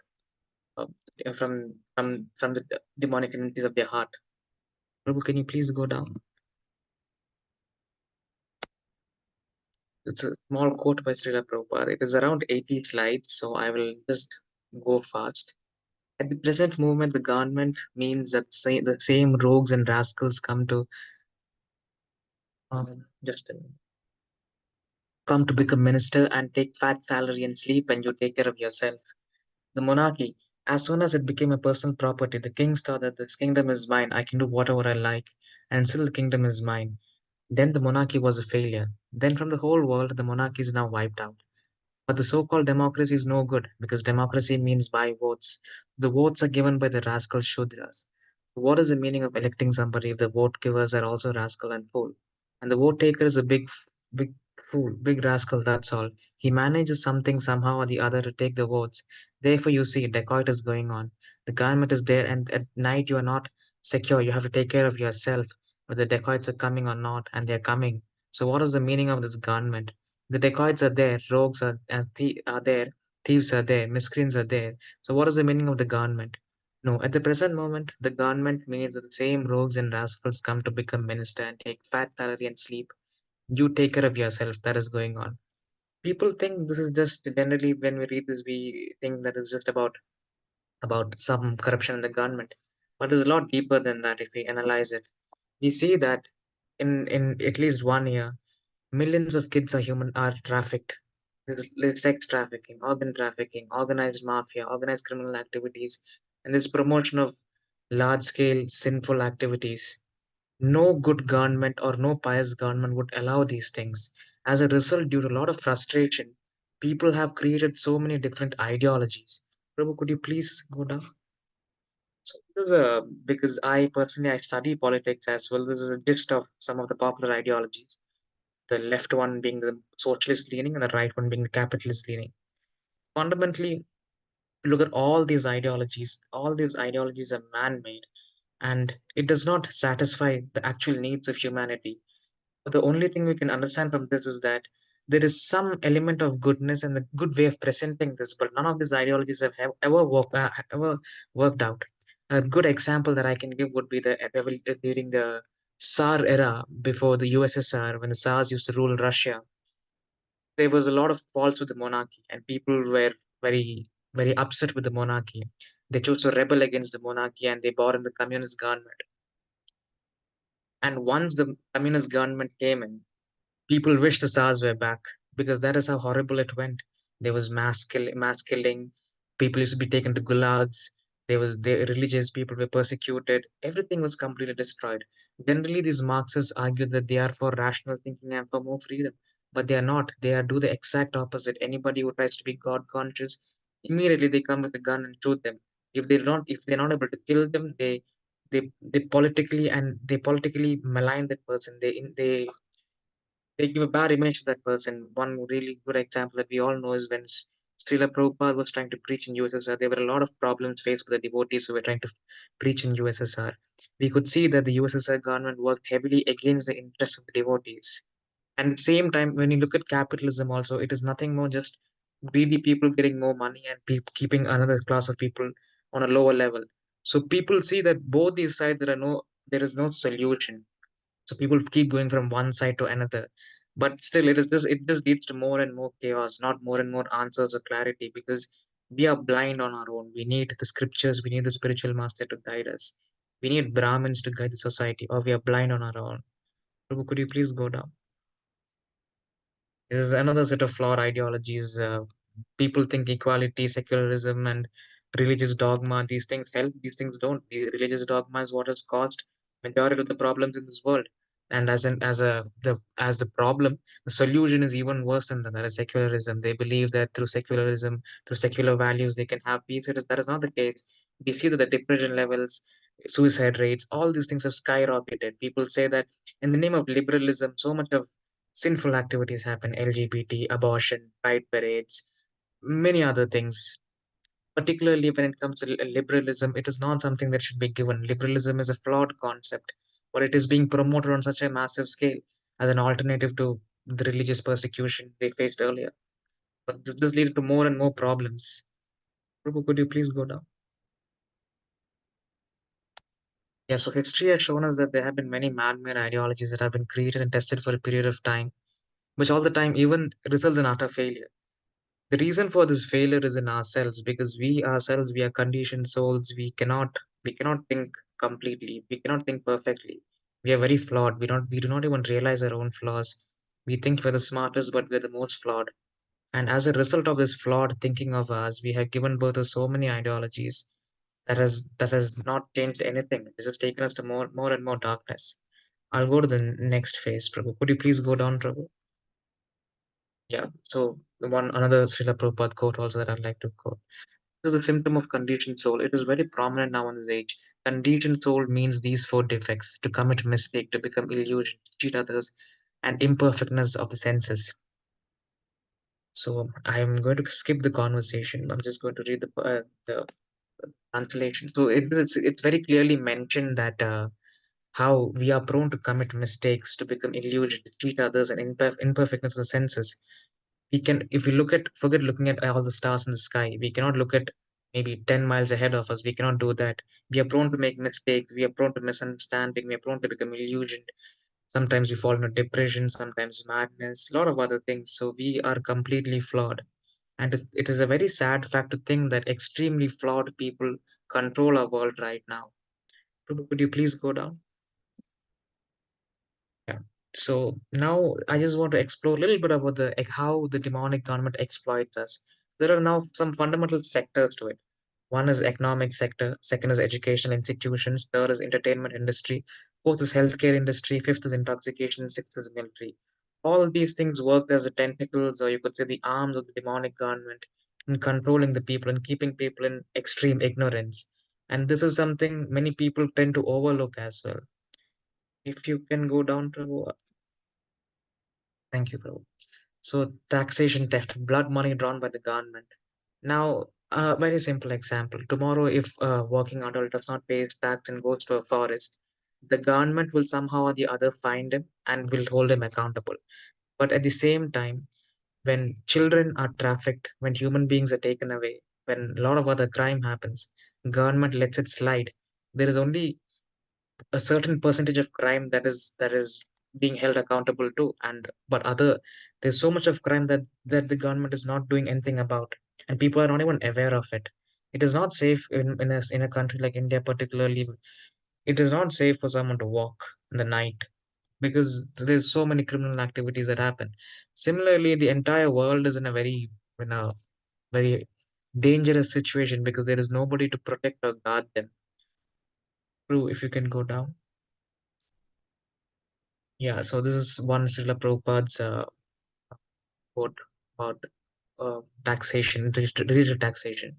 uh, from the demonic entities of their heart. Prabhu, can you please go down? It's a small quote by Srila Prabhupada. It is around 80 slides, so I will just go fast. At the present moment, the government means that the same rogues and rascals just a minute, come to become minister and take fat salary and sleep, and you take care of yourself. The monarchy, as soon as it became a personal property, the king thought that this kingdom is mine, I can do whatever I like, and still the kingdom is mine. Then the monarchy was a failure. Then from the whole world, the monarchy is now wiped out. But the so-called democracy is no good because democracy means by votes. The votes are given by the rascal Shudras. So what is the meaning of electing somebody if the vote givers are also rascal and fool? And the vote taker is a big fool, big rascal, that's all. He manages something somehow or the other to take the votes. Therefore, you see, dacoit is going on. The government is there, and at night you are not secure. You have to take care of yourself, whether dacoits are coming or not, and they're coming. So what is the meaning of this government? The dacoits are there, rogues are there, thieves are there, miscreants are there. So what is the meaning of the government? No, at the present moment, the government means that the same rogues and rascals come to become minister and take fat salary and sleep. You take care of yourself. That is going on. People think this is just generally when we read this, we think that it's just about some corruption in the government, but it's a lot deeper than that. If we analyze it, we see that in at least 1 year, millions of kids are trafficked. There's sex trafficking, organ trafficking, organized mafia, organized criminal activities, and this promotion of large scale sinful activities. No good government or no pious government would allow these things. As a result, due to a lot of frustration, people have created so many different ideologies. Prabhu, could you please go down? So this is a because I personally I study politics as well. This is a gist of some of the popular ideologies. The left one being the socialist leaning and the right one being the capitalist leaning. Fundamentally, look at all these ideologies. All these ideologies are man-made, and it does not satisfy the actual needs of humanity. But the only thing we can understand from this is that there is some element of goodness and the good way of presenting this, but none of these ideologies have ever worked out. A good example that I can give would be during the Tsar era before the USSR, when the Tsars used to rule Russia. There was a lot of faults with the monarchy, and people were very upset with the monarchy. They chose to rebel against the monarchy, and they brought in the communist government. And once the communist government came in, people wish the SARS were back because that is how horrible it went. There was mass killing. People used to be taken to gulags. The religious people were persecuted. Everything was completely destroyed. Generally, these Marxists argue that they are for rational thinking and for more freedom, but they are not. They are do the exact opposite. Anybody who tries to be God conscious, immediately they come with a gun and shoot them. If they're not able to kill them, they politically malign that person. They give a bad image to that person. One really good example that we all know is when Srila Prabhupada was trying to preach in USSR, there were a lot of problems faced with the devotees who were trying to preach in USSR. We could see that the USSR government worked heavily against the interests of the devotees. And at the same time, when you look at capitalism also, it is nothing more just greedy people getting more money and keeping another class of people on a lower level. So people see that both these sides, there is no solution. So people keep going from one side to another, but still it just leads to more and more chaos, not more and more answers or clarity, because we are blind on our own. We need the scriptures, we need the spiritual master to guide us, we need Brahmins to guide the society, or we are blind on our own. Prabhu, could you please go down? This is another set of flawed ideologies. People think equality, secularism, and religious dogma, these things help, these things don't. The religious dogma is what has caused majority of the problems in this world. And as the problem, the solution is even worse than that. That is secularism. They believe that through secularism, through secular values, they can have peace. That is not the case. We see that the depression levels, suicide rates, all these things have skyrocketed. People say that in the name of liberalism, so much of sinful activities happen: LGBT, abortion, pride parades, many other things. Particularly when it comes to liberalism, it is not something that should be given. Liberalism is a flawed concept, but it is being promoted on such a massive scale as an alternative to the religious persecution they faced earlier. But this leads to more and more problems. Prabhu, could you please go down? Yeah, so history has shown us that there have been many man-made ideologies that have been created and tested for a period of time, which all the time even results in utter failure. The reason for this failure is in ourselves, because we ourselves, we are conditioned souls. We cannot think completely. We cannot think perfectly. We are very flawed. We do not even realize our own flaws. We think we're the smartest, but we're the most flawed. And as a result of this flawed thinking of ours, we have given birth to so many ideologies that has not changed anything. It's just taken us to more and more darkness. I'll go to the next phase, Prabhu. Could you please go down, Prabhu? Yeah. So the one another Srila Prabhupada quote also that I'd like to quote. This is a symptom of conditioned soul. It is very prominent now in this age. Conditioned soul means these four defects: to commit mistake, to become illusion, to cheat others, and imperfectness of the senses. So I'm going to skip the conversation. I'm just going to read the translation. So it's very clearly mentioned that how we are prone to commit mistakes, to become illusion, to cheat others, and imperfectness of the senses. We can, if we forget looking at all the stars in the sky, we cannot look at maybe 10 miles ahead of us. We cannot do that. We are prone to make mistakes. We are prone to misunderstanding. We are prone to become illusioned. Sometimes we fall into depression, sometimes madness, a lot of other things. So we are completely flawed. And it is a very sad fact to think that extremely flawed people control our world right now. Could you please go down? Yeah. So now I just want to explore a little bit about how the demonic government exploits us. There are now some fundamental sectors to it. One is economic sector, second is educational institutions, third is entertainment industry, fourth is healthcare industry, fifth is intoxication, sixth is military. All of these things work as the tentacles, or you could say the arms of the demonic government in controlling the people and keeping people in extreme ignorance. And this is something many people tend to overlook as well. If you can go down to, thank you, bro. So taxation theft, blood money drawn by the government. Now, a very simple example. Tomorrow, if a working adult does not pay his tax and goes to a forest, the government will somehow or the other find him and will hold him accountable. But at the same time, when children are trafficked, when human beings are taken away, when a lot of other crime happens, government lets it slide. There is only a certain percentage of crime that is being held accountable to, and but other there's so much of crime that the government is not doing anything about, and people are not even aware of it. It is not safe in a country like India particularly. It is not safe for someone to walk in the night because there's so many criminal activities that happen. Similarly, the entire world is in a very dangerous situation because there is nobody to protect or guard them. True, if you can go down. Yeah, so this is one Srila Prabhupada's quote about taxation, related taxation.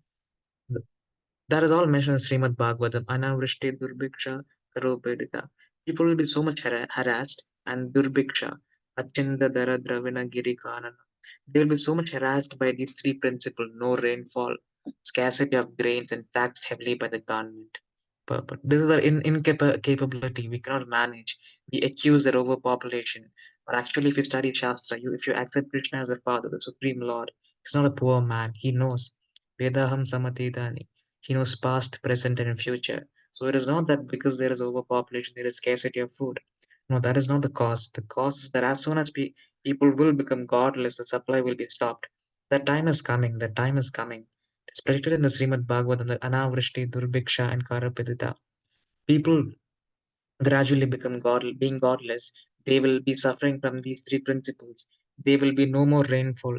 That is all mentioned in Srimad Bhagavatam. Anavrishti Durbhiksha Karopedita. People will be so much harassed, and Durbhiksha, Achinda Dara Dravina Giri Kanana. They will be so much harassed by these three principles: no rainfall, scarcity of grains, and taxed heavily by the government. But this is our incapability. We cannot manage. We accuse that overpopulation. But actually, if you study Shastra, if you accept Krishna as a father, the Supreme Lord, he's not a poor man. He knows. Vedaham Samatidani. He knows past, present, and future. So it is not that because there is overpopulation, there is scarcity of food. No, that is not the cause. The cause is that as soon as people will become godless, the supply will be stopped. That time is coming. That time is coming. It's predicted in the Srimad Bhagavatam that Anavrishti, Durbhiksha, and Karapidita. People gradually become being godless. They will be suffering from these three principles. There will be no more rainfall.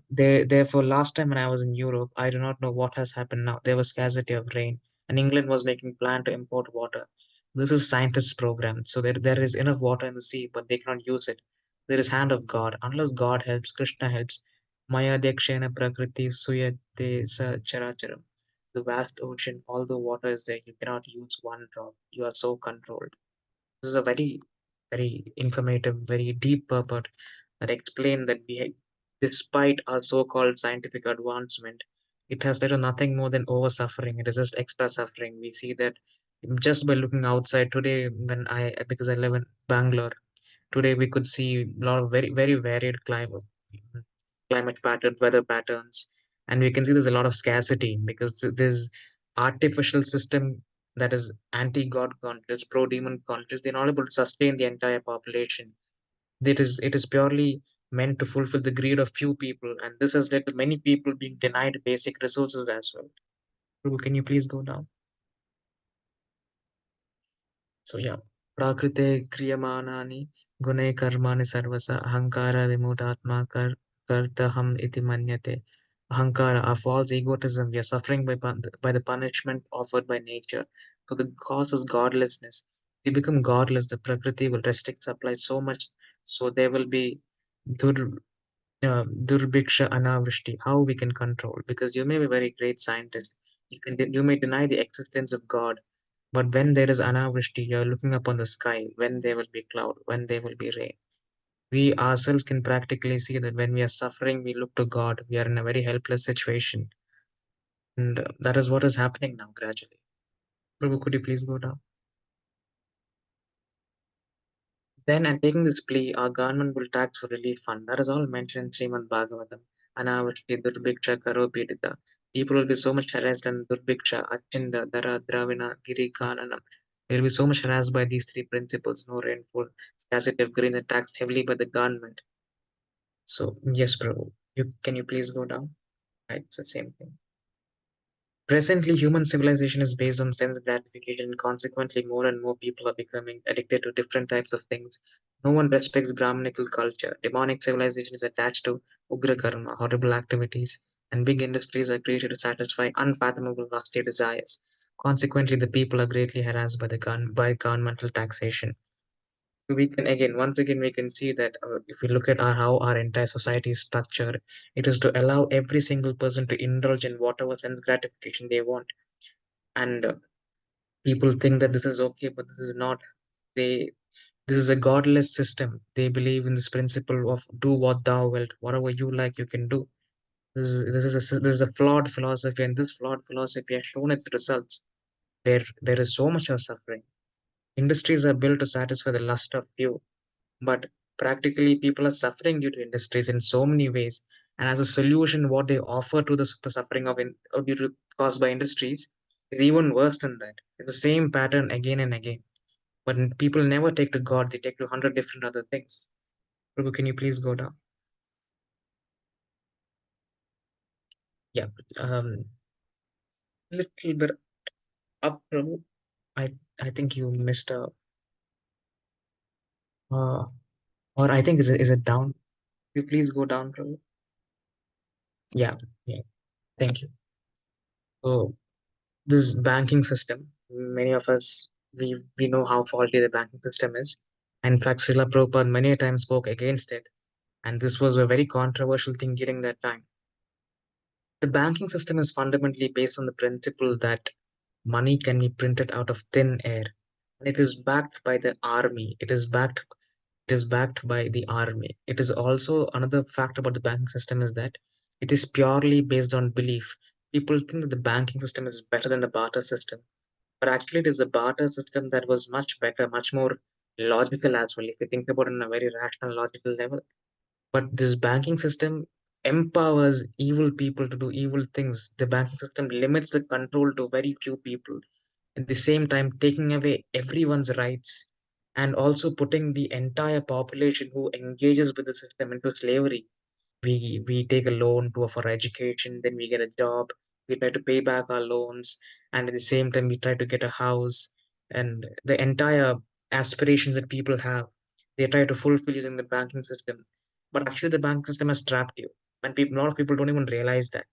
Therefore, last time when I was in Europe, I do not know what has happened now. There was scarcity of rain, and England was making plan to import water. This is scientists' program. So there is enough water in the sea, but they cannot use it. There is hand of God. Unless God helps, Krishna helps. Maya Dekshena Prakriti Suyate Sa Characharam. The vast ocean, although water is there, you cannot use one drop. You are so controlled. This is a very, very informative, very deep purport that explain that despite our so-called scientific advancement, it has led to nothing more than over suffering. It is just extra suffering. We see that just by looking outside today, because I live in Bangalore, today we could see a lot of very, very varied climate pattern, weather patterns, and we can see there's a lot of scarcity because there's artificial system that is anti-god countries, pro-demon countries. They're not able to sustain the entire population. It is purely meant to fulfill the greed of few people, and this has led to many people being denied basic resources as well. Prabhu, can you please go down? So yeah, prakrite kriyamanani gune karmani sarvasa ahankara vimutatma kartaham iti manyate. Ahankara, our false egotism, we are suffering by the punishment offered by nature. So the cause is godlessness. We become godless, the Prakriti will restrict supply so much, so there will be dur, durbhiksha anavrishti. How we can control? Because you may be a very great scientist. You may deny the existence of God, but when there is anavrishti, you're looking upon the sky, when there will be cloud, when there will be rain. We ourselves can practically see that when we are suffering, we look to God. We are in a very helpless situation. And that is what is happening now gradually. Prabhu, could you please go down? Then, and taking this plea, our government will tax for relief fund. That is all mentioned in Srimad Bhagavatam. Anavrishti Durbhiksha Karo Pidita. People will be so much harassed and Durbiksha, Achinda, Dara, Dravina, Giri, Kananam. They will be so much harassed by these three principles: no rainfall, scarcity of grain, and taxed heavily by the government. So, yes, Prabhu, can you please go down? Right, it's the same thing. Presently, human civilization is based on sense gratification, and consequently, more and more people are becoming addicted to different types of things. No one respects Brahminical culture. Demonic civilization is attached to Ugra Karma, horrible activities, and big industries are created to satisfy unfathomable lusty desires. Consequently, the people are greatly harassed by by governmental taxation. We can again, once again, we can see that if we look at how our entire society is structured, it is to allow every single person to indulge in whatever sense gratification they want. And people think that this is okay, but this is not. They This is a godless system. They believe in this principle of do what thou wilt, whatever you like, you can do. This is a flawed philosophy, and this flawed philosophy has shown its results, where there is so much of suffering. Industries are built to satisfy the lust of few, but practically people are suffering due to industries in so many ways. And as a solution, what they offer to the suffering due to caused by industries is even worse than that. It's the same pattern again and again. But people never take to God; they take to 100 different other things. Prabhu, can you please go down? Yeah, little bit up, Prabhu. I think you missed uh or I think is it down? You please go down, Prabhu. Yeah, yeah. Thank you. So this banking system, many of us we know how faulty the banking system is. And in fact, Srila Prabhupada many a times spoke against it, and this was a very controversial thing during that time. The banking system is fundamentally based on the principle that money can be printed out of thin air, and it is backed by the army. It is backed by the army. It is also another fact about the banking system is that it is purely based on belief. People think that the banking system is better than the barter system, but actually it is a barter system that was much better, much more logical as well, if you think about it in a very rational, logical level. But this banking system empowers evil people to do evil things. The banking system limits the control to very few people, at the same time taking away everyone's rights and also putting the entire population who engages with the system into slavery. We take a loan for education, then we get a job, we try to pay back our loans, and at the same time we try to get a house, and the entire aspirations that people have, they try to fulfill using the banking system. But actually the banking system has trapped you, and a lot of people don't even realize that.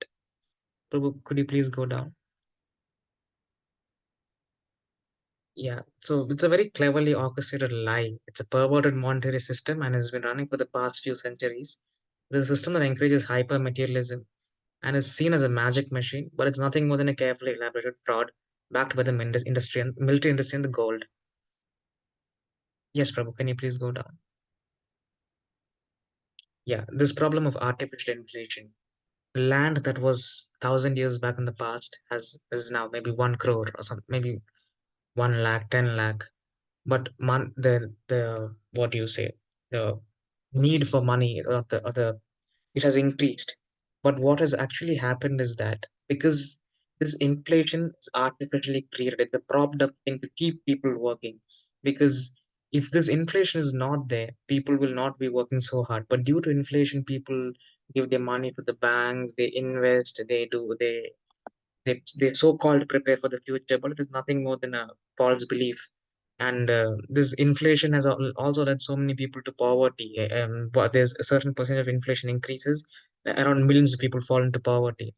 Prabhu, could you please go down? Yeah, so it's a very cleverly orchestrated lie. It's a perverted monetary system and has been running for the past few centuries. It is a system that encourages hyper materialism and is seen as a magic machine, but it's nothing more than a carefully elaborated fraud backed by the industry and military industry and the gold. Yes, Prabhu, can you please go down? Yeah, this problem of artificial inflation. Land that was 1,000 years back in the past is now maybe 1 crore or something, maybe 1 lakh, 10 lakh. But the what do you say? The need for money or the it has increased. But what has actually happened is that because this inflation is artificially created, it's a propped up thing to keep people working. Because if this inflation is not there, people will not be working so hard. But due to inflation, people give their money to the banks, they invest, they so-called prepare for the future, but it is nothing more than a false belief. And this inflation has also led so many people to poverty. But there's a certain percentage of inflation increases, around millions of people fall into poverty.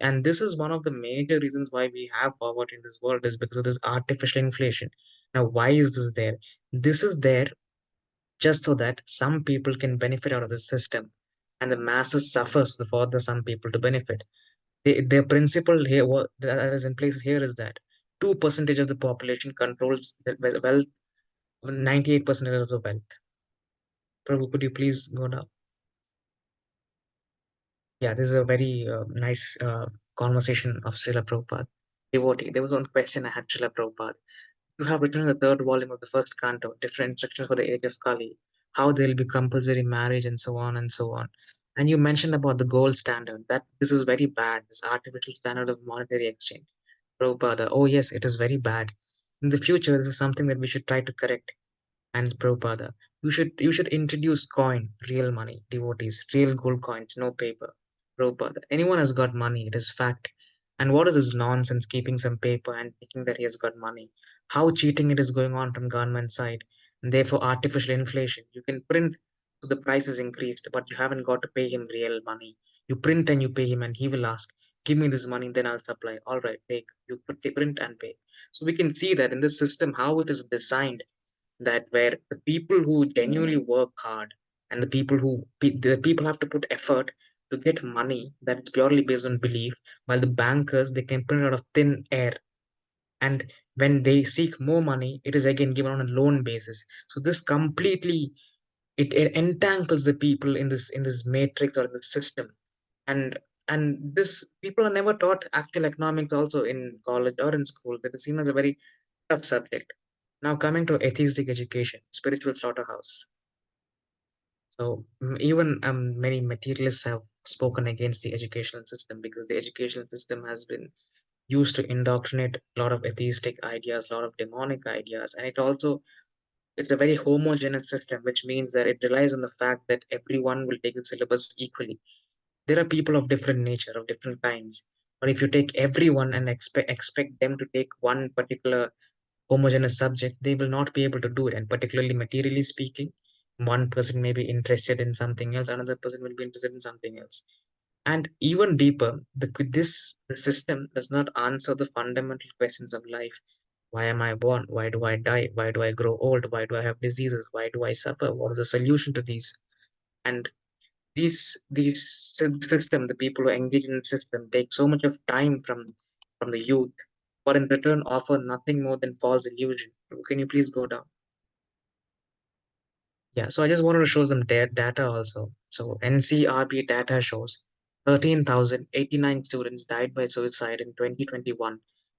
And this is one of the major reasons why we have poverty in this world is because of this artificial inflation. Now, why is this there? This is there just so that some people can benefit out of the system, and the masses suffers for the some people to benefit. Their principle here that is in place here is that 2% of the population controls the wealth, 98% of the wealth. Prabhu, could you please go now? Yeah, this is a very nice conversation of Srila Prabhupada. Devotee, there was one question I had, Srila Prabhupada. You have written in the third volume of the first canto, different instructions for the age of Kali, how there will be compulsory marriage and so on and so on. And you mentioned about the gold standard, that this is very bad, this artificial standard of monetary exchange. Prabhupada, oh yes, it is very bad. In the future, this is something that we should try to correct. And Prabhupada, you should introduce coin, real money, devotees, real gold coins, no paper. Prabhupada, anyone has got money, it is fact. And what is this nonsense keeping some paper and thinking that he has got money? How cheating it is going on from government side, and therefore artificial inflation. You can print so the price is increased, but you haven't got to pay him real money. You print and you pay him, and he will ask, "Give me this money, then I'll supply." All right, take. You print and pay. So we can see that in this system how it is designed, that where the people who genuinely work hard and the people have to put effort to get money that is purely based on belief, while the bankers they can print out of thin air, and when they seek more money it is again given on a loan basis. So this completely it entangles the people in this matrix or in this system. And and this people are never taught actual economics also in college or in school. That is seen as a very tough subject. Now coming to atheistic education, spiritual slaughterhouse. So even many materialists have spoken against the educational system, because the educational system has been used to indoctrinate a lot of atheistic ideas, a lot of demonic ideas, and it's a very homogeneous system, which means that it relies on the fact that everyone will take the syllabus equally. There are people of different nature, of different kinds, but if you take everyone and expect them to take one particular homogeneous subject, they will not be able to do it. And particularly materially speaking, one person may be interested in something else, another person will be interested in something else. And even deeper, the system does not answer the fundamental questions of life. Why am I born? Why do I die? Why do I grow old? Why do I have diseases? Why do I suffer? What is the solution to these? And system, the people who engage in the system take so much of time from the youth, but in return offer nothing more than false illusion. Can you please go down? Yeah, so I just wanted to show some data also. So NCRB data shows 13,089 students died by suicide in 2021,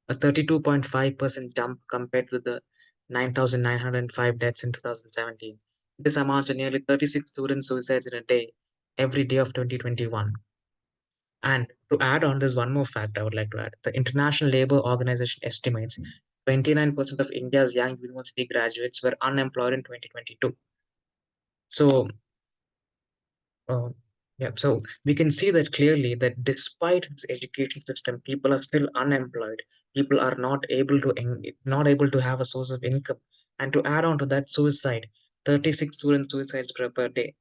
a 32.5% jump compared with the 9,905 deaths in 2017. This amounts to nearly 36 student suicides in a day, every day of 2021. And to add on, there's one more fact I would like to add. The International Labour Organization estimates 29% of India's young university graduates were unemployed in 2022. So, uh, yeah, so we can see that clearly that despite this education system, people are still unemployed. People are not able to have a source of income. And to add on to that, suicide, 36 student suicides per day.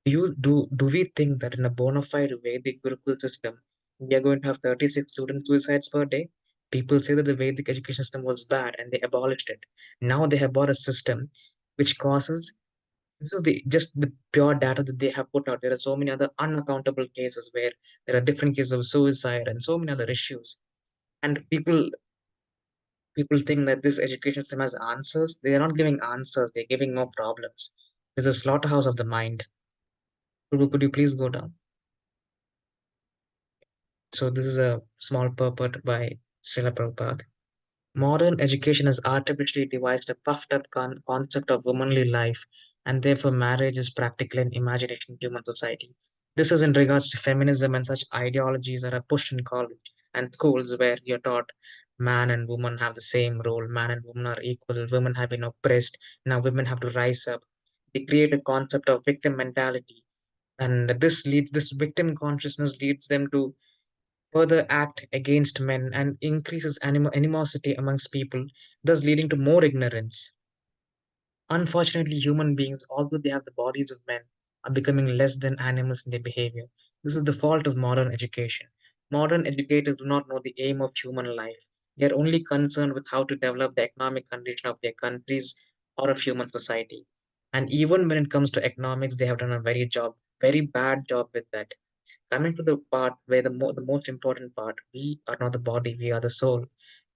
Do we think that in a bona fide Vedic Gurukul system, we are going to have 36 student suicides per day? People say that the Vedic education system was bad and they abolished it. Now they have brought a system which causes, this is the just the pure data that they have put out. There are so many other unaccountable cases where there are different cases of suicide and so many other issues. And people think that this education system has answers. They are not giving answers, they're giving more problems. There's a slaughterhouse of the mind. Could you please go down? So this is a small purport by Srila Prabhupada. Modern education has artificially devised a puffed up concept of womanly life, and therefore marriage is practically an imagination in human society. This is in regards to feminism and such ideologies that are pushed in college and schools, where you're taught man and woman have the same role, man and woman are equal, women have been oppressed, now women have to rise up. They create a concept of victim mentality, and this victim consciousness leads them to further act against men and increases animosity amongst people, thus leading to more ignorance. Unfortunately, human beings, although they have the bodies of men, are becoming less than animals in their behavior. This is the fault of modern education. Modern educators do not know the aim of human life. They are only concerned with how to develop the economic condition of their countries or of human society. And even when it comes to economics, they have done a very bad job with that. Coming to the part where the most important part, we are not the body, we are the soul,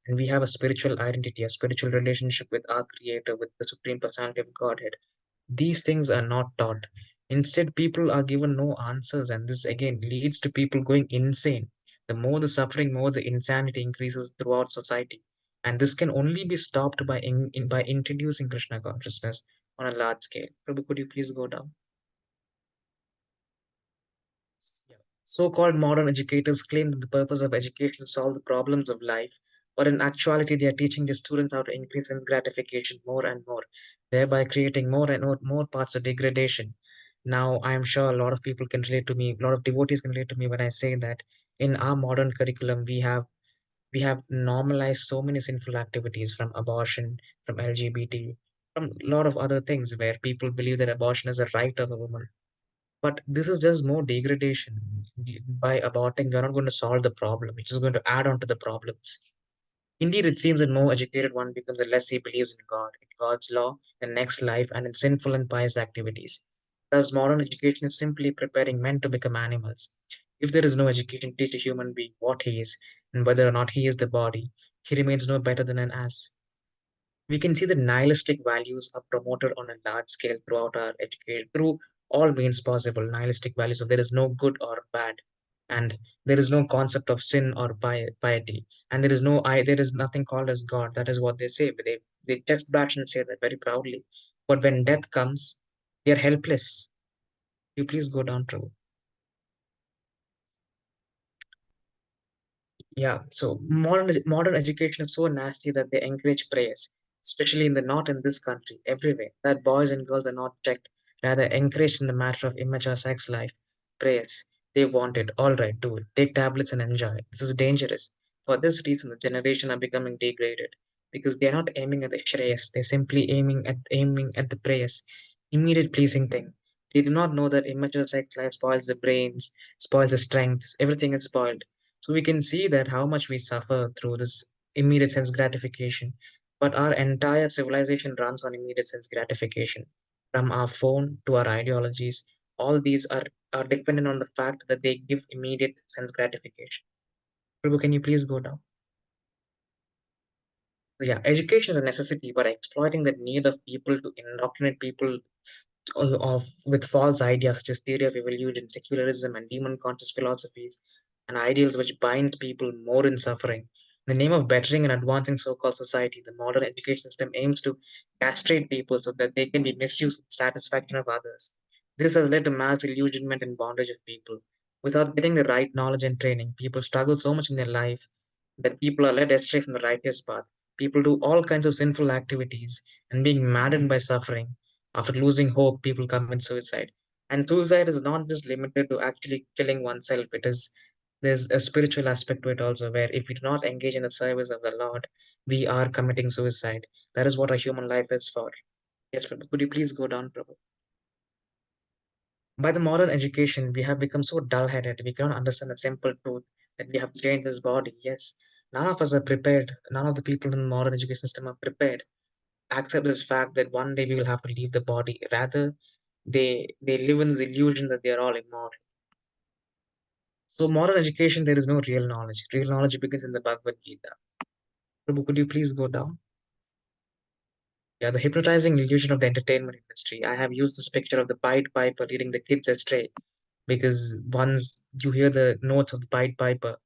and we have a spiritual identity, a spiritual relationship with our Creator, with the Supreme Personality of Godhead. These things are not taught. Instead, people are given no answers, and this again leads to people going insane. The more the suffering, more the insanity increases throughout society, and this can only be stopped by by introducing Krishna consciousness on a large scale. Prabhu, could you please go down? So-called modern educators claim that the purpose of education is to solve the problems of life, but in actuality, they are teaching their students how to increase in gratification more and more, thereby creating more and more paths of degradation. Now, I am sure a lot of people can relate to me, a lot of devotees can relate to me when I say that in our modern curriculum, we have normalized so many sinful activities from abortion, from LGBT, from a lot of other things where people believe that abortion is a right of a woman. But this is just more degradation. By aborting, you're not going to solve the problem. You're just going to add on to the problems. Indeed, it seems that more educated one becomes the less he believes in God, in God's law, the next life, and in sinful and pious activities. Thus, modern education is simply preparing men to become animals. If there is no education to teach a human being what he is, and whether or not he is the body, he remains no better than an ass. We can see that nihilistic values are promoted on a large scale throughout our education through all means possible. Nihilistic values of there is no good or bad, and there is no concept of sin or piety, and there is nothing called as God. That is what they say. But they just bash and say that very proudly. But when death comes, they are helpless. You please go down, Prabhu. Yeah, so modern education is so nasty that they encourage prayers, especially in the not in this country, everywhere, that boys and girls are not checked, rather encouraged in the matter of immature sex life. Prayers. They want it. All right, do it. Take tablets and enjoy. This is dangerous. For this reason, the generation are becoming degraded because they are not aiming at the shreyas. They're simply aiming at the prayers, immediate pleasing thing. They do not know that immature sex life spoils the brains, spoils the strength, everything is spoiled. So we can see that how much we suffer through this immediate sense gratification. But our entire civilization runs on immediate sense gratification. From our phone to our ideologies, all these are dependent on the fact that they give immediate sense gratification. Prabhu, can you please go down? So yeah, education is a necessity, but exploiting the need of people to indoctrinate people of with false ideas such as theory of evolution, secularism, and demon conscious philosophies and ideals which bind people more in suffering. In the name of bettering and advancing so-called society, the modern education system aims to castrate people so that they can be misused for the satisfaction of others. This has led to mass illusionment and bondage of people. Without getting the right knowledge and training, people struggle so much in their life that people are led astray from the righteous path. People do all kinds of sinful activities and being maddened by suffering. After losing hope, people commit suicide. And suicide is not just limited to actually killing oneself. There's a spiritual aspect to it also, where if we do not engage in the service of the Lord, we are committing suicide. That is what a human life is for. Yes, Prabhu. Could you please go down, Prabhu? By the modern education, we have become so dull-headed. We cannot understand the simple truth that we have to change this body. Yes, none of us are prepared. None of the people in the modern education system are prepared. Accept this fact that one day we will have to leave the body. Rather, they live in the illusion that they are all immortal. So modern education, there is no real knowledge. Real knowledge begins in the Bhagavad Gita. Prabhu, could you please go down? Yeah, the hypnotizing illusion of the entertainment industry. I have used this picture of the Pied Piper leading the kids astray because once you hear the notes of the Pied Piper,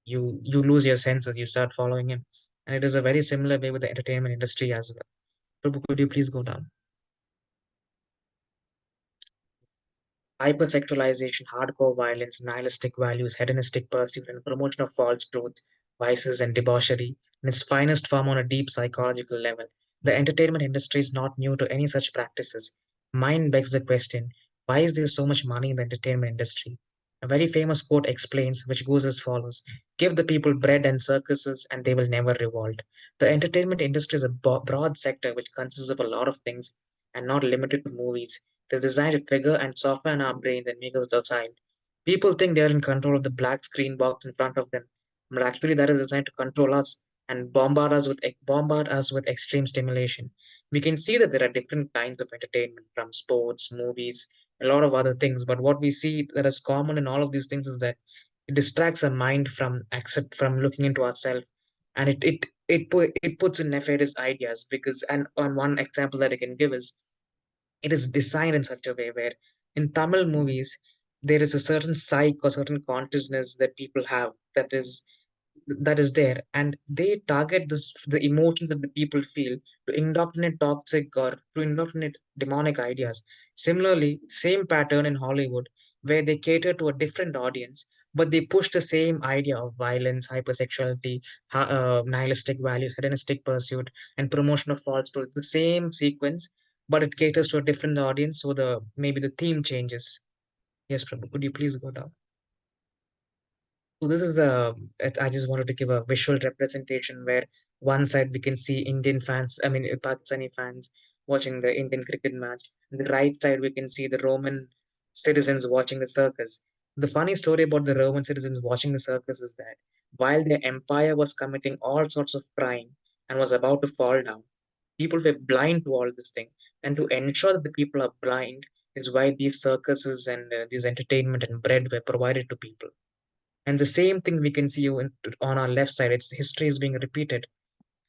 you lose your senses, you start following him. And it is a very similar way with the entertainment industry as well. Prabhu, could you please go down? Hypersexualization, hardcore violence, nihilistic values, hedonistic pursuit, and promotion of false truths, vices, and debauchery in its finest form on a deep psychological level. The entertainment industry is not new to any such practices. Mind begs the question, why is there so much money in the entertainment industry? A very famous quote explains, which goes as follows: give the people bread and circuses, and they will never revolt. The entertainment industry is a broad sector which consists of a lot of things and not limited to movies. It is designed to trigger and soften our brains and make us docile. People think they are in control of the black screen box in front of them, but actually that is designed to control us and bombard us with extreme stimulation. We can see that there are different kinds of entertainment, from sports, movies, a lot of other things. But what we see that is common in all of these things is that it distracts our mind from looking into ourselves, and it puts in nefarious ideas. Because, and on one example that I can give is, it is designed in such a way where in Tamil movies there is a certain psyche or certain consciousness that people have that is there, and they target this the emotion that the people feel to indoctrinate toxic or to indoctrinate demonic ideas. Similarly, same pattern in Hollywood, where they cater to a different audience, but they push the same idea of violence, hypersexuality, nihilistic values, hedonistic pursuit, and promotion of falsehood. The same sequence, but it caters to a different audience, so the maybe the theme changes. Yes, Prabhu, could you please go down? So this is I just wanted to give a visual representation where one side we can see Indian fans, I mean Pakistani fans watching the Indian cricket match. On the right side we can see the Roman citizens watching the circus. The funny story about the Roman citizens watching the circus is that while their empire was committing all sorts of crime and was about to fall down, people were blind to all this thing. And to ensure that the people are blind is why these circuses and these entertainment and bread were provided to people. And the same thing we can see on our left side. It's history is being repeated.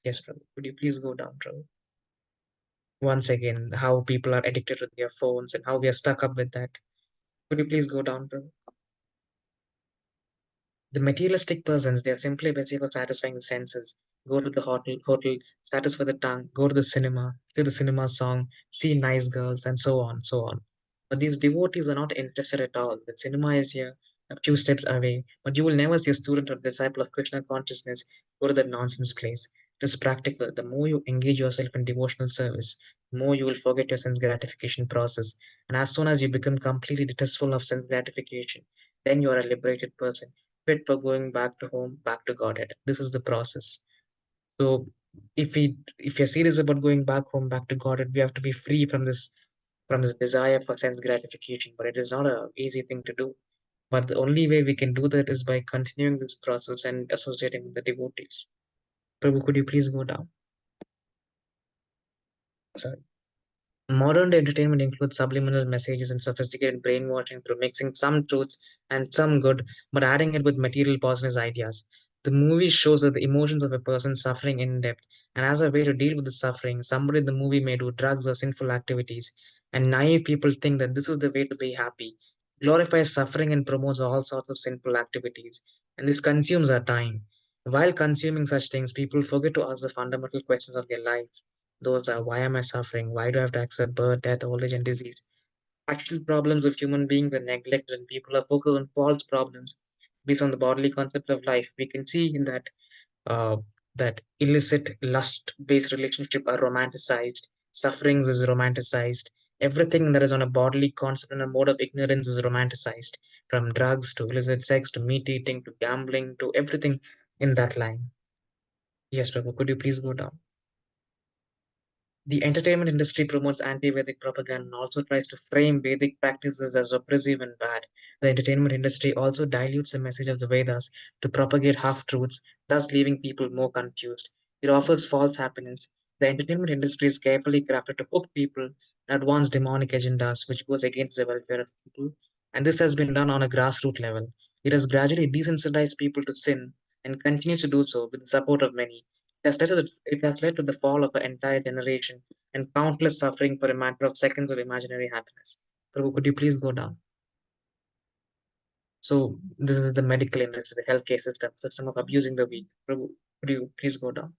Yes, Prabhu. Could you please go down, Prabhu? Once again, how people are addicted to their phones and how we are stuck up with that. Could you please go down, Prabhu? The materialistic persons, they are simply busy for satisfying the senses. Go to the hotel, satisfy the tongue, go to the cinema, hear the cinema song, see nice girls, and so on, so on. But these devotees are not interested at all. The cinema is here, a few steps away, but you will never see a student or disciple of Krishna consciousness go to that nonsense place. It is practical. The more you engage yourself in devotional service, the more you will forget your sense gratification process. And as soon as you become completely detestful of sense gratification, then you are a liberated person fit for going back to home, back to Godhead. This is the process. So if you're serious about going back home, back to Godhead, we have to be free from this desire for sense gratification. But it is not an easy thing to do. But the only way we can do that is by continuing this process and associating with the devotees. Prabhu, could you please go down? Sorry. Modern day entertainment includes subliminal messages and sophisticated brainwashing through mixing some truths and some good, but adding it with material poisonous ideas. The movie shows that the emotions of a person suffering in depth, and as a way to deal with the suffering, somebody in the movie may do drugs or sinful activities, and naive people think that this is the way to be happy. Glorifies suffering and promotes all sorts of sinful activities, and this consumes our time. While consuming such things, people forget to ask the fundamental questions of their lives. Those are why am I suffering? Why do I have to accept birth, death, old age, and disease? Actual problems of human beings are neglected, and people are focused on false problems based on the bodily concept of life. We can see in uh, that illicit lust-based relationship are romanticized, sufferings is romanticized, everything that is on a bodily concept and a mode of ignorance is romanticized, from drugs to illicit sex to meat eating to gambling to everything in that line. Yes, Prabhu, could you please go down? The entertainment industry promotes anti-Vedic propaganda and also tries to frame Vedic practices as oppressive and bad. The entertainment industry also dilutes the message of the Vedas to propagate half-truths, thus leaving people more confused. It offers false happiness. The entertainment industry is carefully crafted to hook people and advance demonic agendas, which goes against the welfare of people. And this has been done on a grassroots level. It has gradually desensitized people to sin and continues to do so with the support of many. It has led to the fall of an entire generation and countless suffering for a matter of seconds of imaginary happiness. Prabhu, could you please go down? So this is the medical industry, the healthcare system of abusing the weak. Prabhu, could you please go down?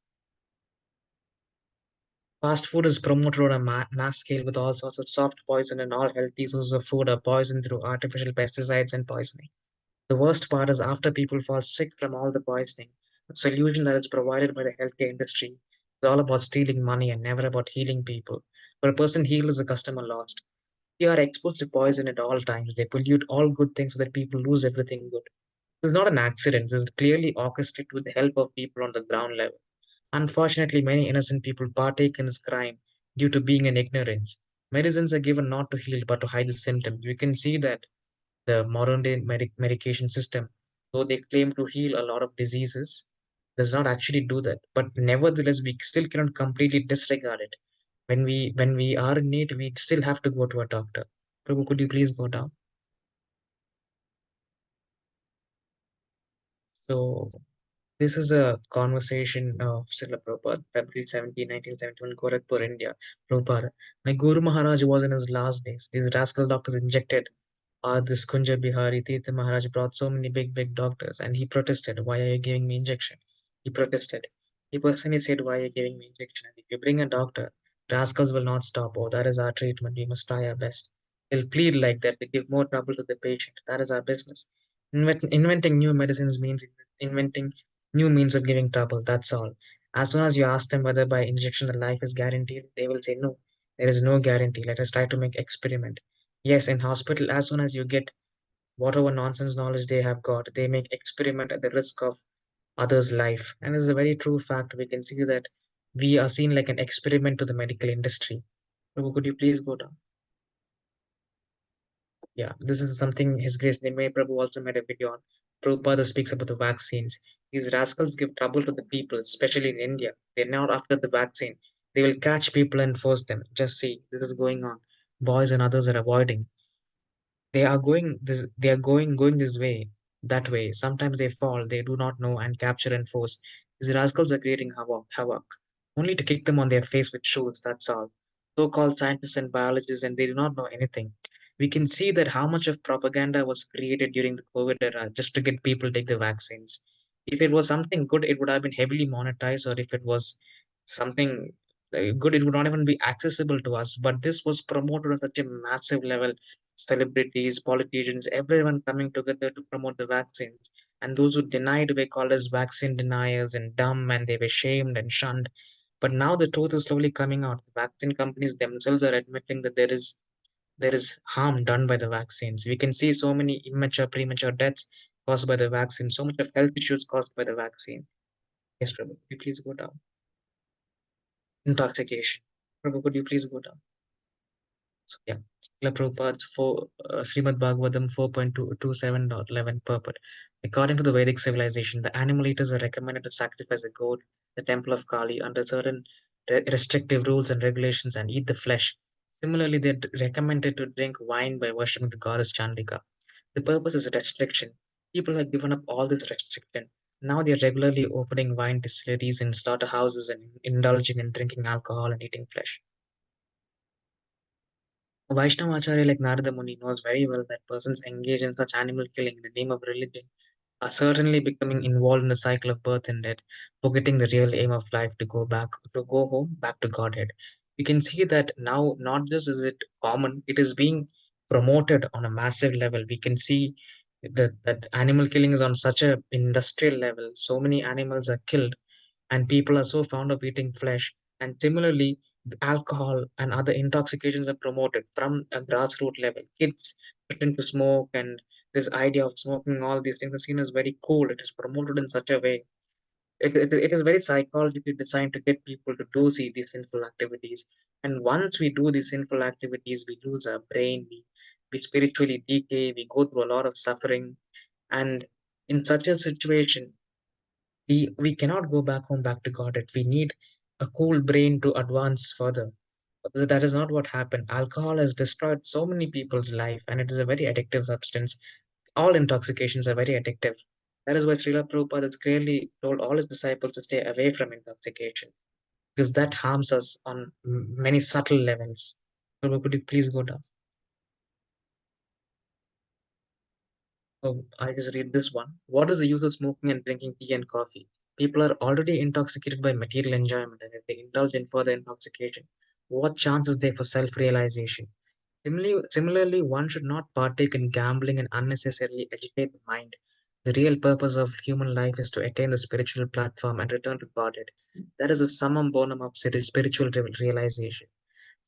Fast food is promoted on a mass scale with all sorts of soft poison, and all healthy sources of food are poisoned through artificial pesticides and poisoning. The worst part is after people fall sick from all the poisoning, the solution that is provided by the healthcare industry is all about stealing money and never about healing people. For a person healed is a customer lost. They are exposed to poison at all times. They pollute all good things so that people lose everything good. This is not an accident. This is clearly orchestrated with the help of people on the ground level. Unfortunately, many innocent people partake in this crime due to being in ignorance. Medicines are given not to heal but to hide the symptoms. We can see that the modern day medication system, though they claim to heal a lot of diseases, does not actually do that. But nevertheless, we still cannot completely disregard it. When we are in need, we still have to go to a doctor. Prabhu, could you please go down? So this is a conversation of Srila Prabhupada, February 17, 1971, Gorakhpur, India. Prabhupada, my Guru Maharaj was in his last days. These rascal doctors injected this Kunja Bihari Tirtha Maharaj brought so many big doctors and he protested, why are you giving me injection? He protested. He personally said, why are you giving me injection? And if you bring a doctor, rascals will not stop. Oh, that is our treatment. We must try our best. They'll plead like that. They give more trouble to the patient. That is our business. Inventing new medicines means inventing new means of giving trouble. That's all. As soon as you ask them whether by injection the life is guaranteed, they will say no. There is no guarantee. Let us try to make experiment. Yes, in hospital, as soon as you get whatever nonsense knowledge they have got, they make experiment at the risk of others' life. And this is a very true fact. We can see that we are seen like an experiment to the medical industry. Prabhu, could you please go down? Yeah, this is something His Grace Nimai Prabhu also made a video on. Prabhupada speaks about the vaccines. These rascals give trouble to the people, especially in India. They're not after the vaccine. They will catch people and force them. Just see, this is going on. Boys and others are avoiding. They are going this way, that way. Sometimes they fall, they do not know, and capture and force. These rascals are creating havoc, only to kick them on their face with shoes, that's all. So-called scientists and biologists, and they do not know anything. We can see that how much of propaganda was created during the COVID era just to get people to take the vaccines. If it was something good, it would have been heavily monetized, or if it was something good, it would not even be accessible to us. But this was promoted on such a massive level, celebrities, politicians, everyone coming together to promote the vaccines. And those who denied were called as vaccine deniers and dumb, and they were shamed and shunned. But now the truth is slowly coming out. The vaccine companies themselves are admitting that there is harm done by the vaccines. We can see so many immature, premature deaths caused by the vaccine, so much of health issues caused by the vaccine. Yes, Prabhu, could you please go down? Intoxication. Prabhu, could you please go down? So, yeah, Srila Prabhupada's Srimad Bhagavatam 4.227.11 purport. According to the Vedic civilization, the animal eaters are recommended to sacrifice a goat, the temple of Kali, under certain restrictive rules and regulations and eat the flesh. Similarly, they're recommended to drink wine by worshipping the goddess Chandika. The purpose is restriction. People have given up all this restriction. Now they're regularly opening wine distilleries and slaughterhouses and indulging in drinking alcohol and eating flesh. Vaishnava Acharya like Narada Muni knows very well that persons engaged in such animal killing in the name of religion are certainly becoming involved in the cycle of birth and death, forgetting the real aim of life to go home, back to Godhead. We can see that now not just is it common, it is being promoted on a massive level. We can see that animal killing is on such a industrial level. So many animals are killed and people are so fond of eating flesh. And similarly, alcohol and other intoxications are promoted from a grassroots level. Kids pretend to smoke, and this idea of smoking, all these things are seen as very cool. It is promoted in such a way. It is very psychologically designed to get people to do see these sinful activities. And once we do these sinful activities, we lose our brain, we spiritually decay, we go through a lot of suffering. And in such a situation, we cannot go back home, back to Godhead. We need a cool brain to advance further. But that is not what happened. Alcohol has destroyed so many people's life, and it is a very addictive substance. All intoxications are very addictive. That is why Srila Prabhupada has clearly told all his disciples to stay away from intoxication, because that harms us on many subtle levels. Prabhu, could you please go down? So I just read this one. What is the use of smoking and drinking tea and coffee? People are already intoxicated by material enjoyment, and if they indulge in further intoxication, what chance is there for self-realization? Similarly, one should not partake in gambling and unnecessarily agitate the mind. The real purpose of human life is to attain the spiritual platform and return to Godhead. That is the summum bonum of spiritual realization.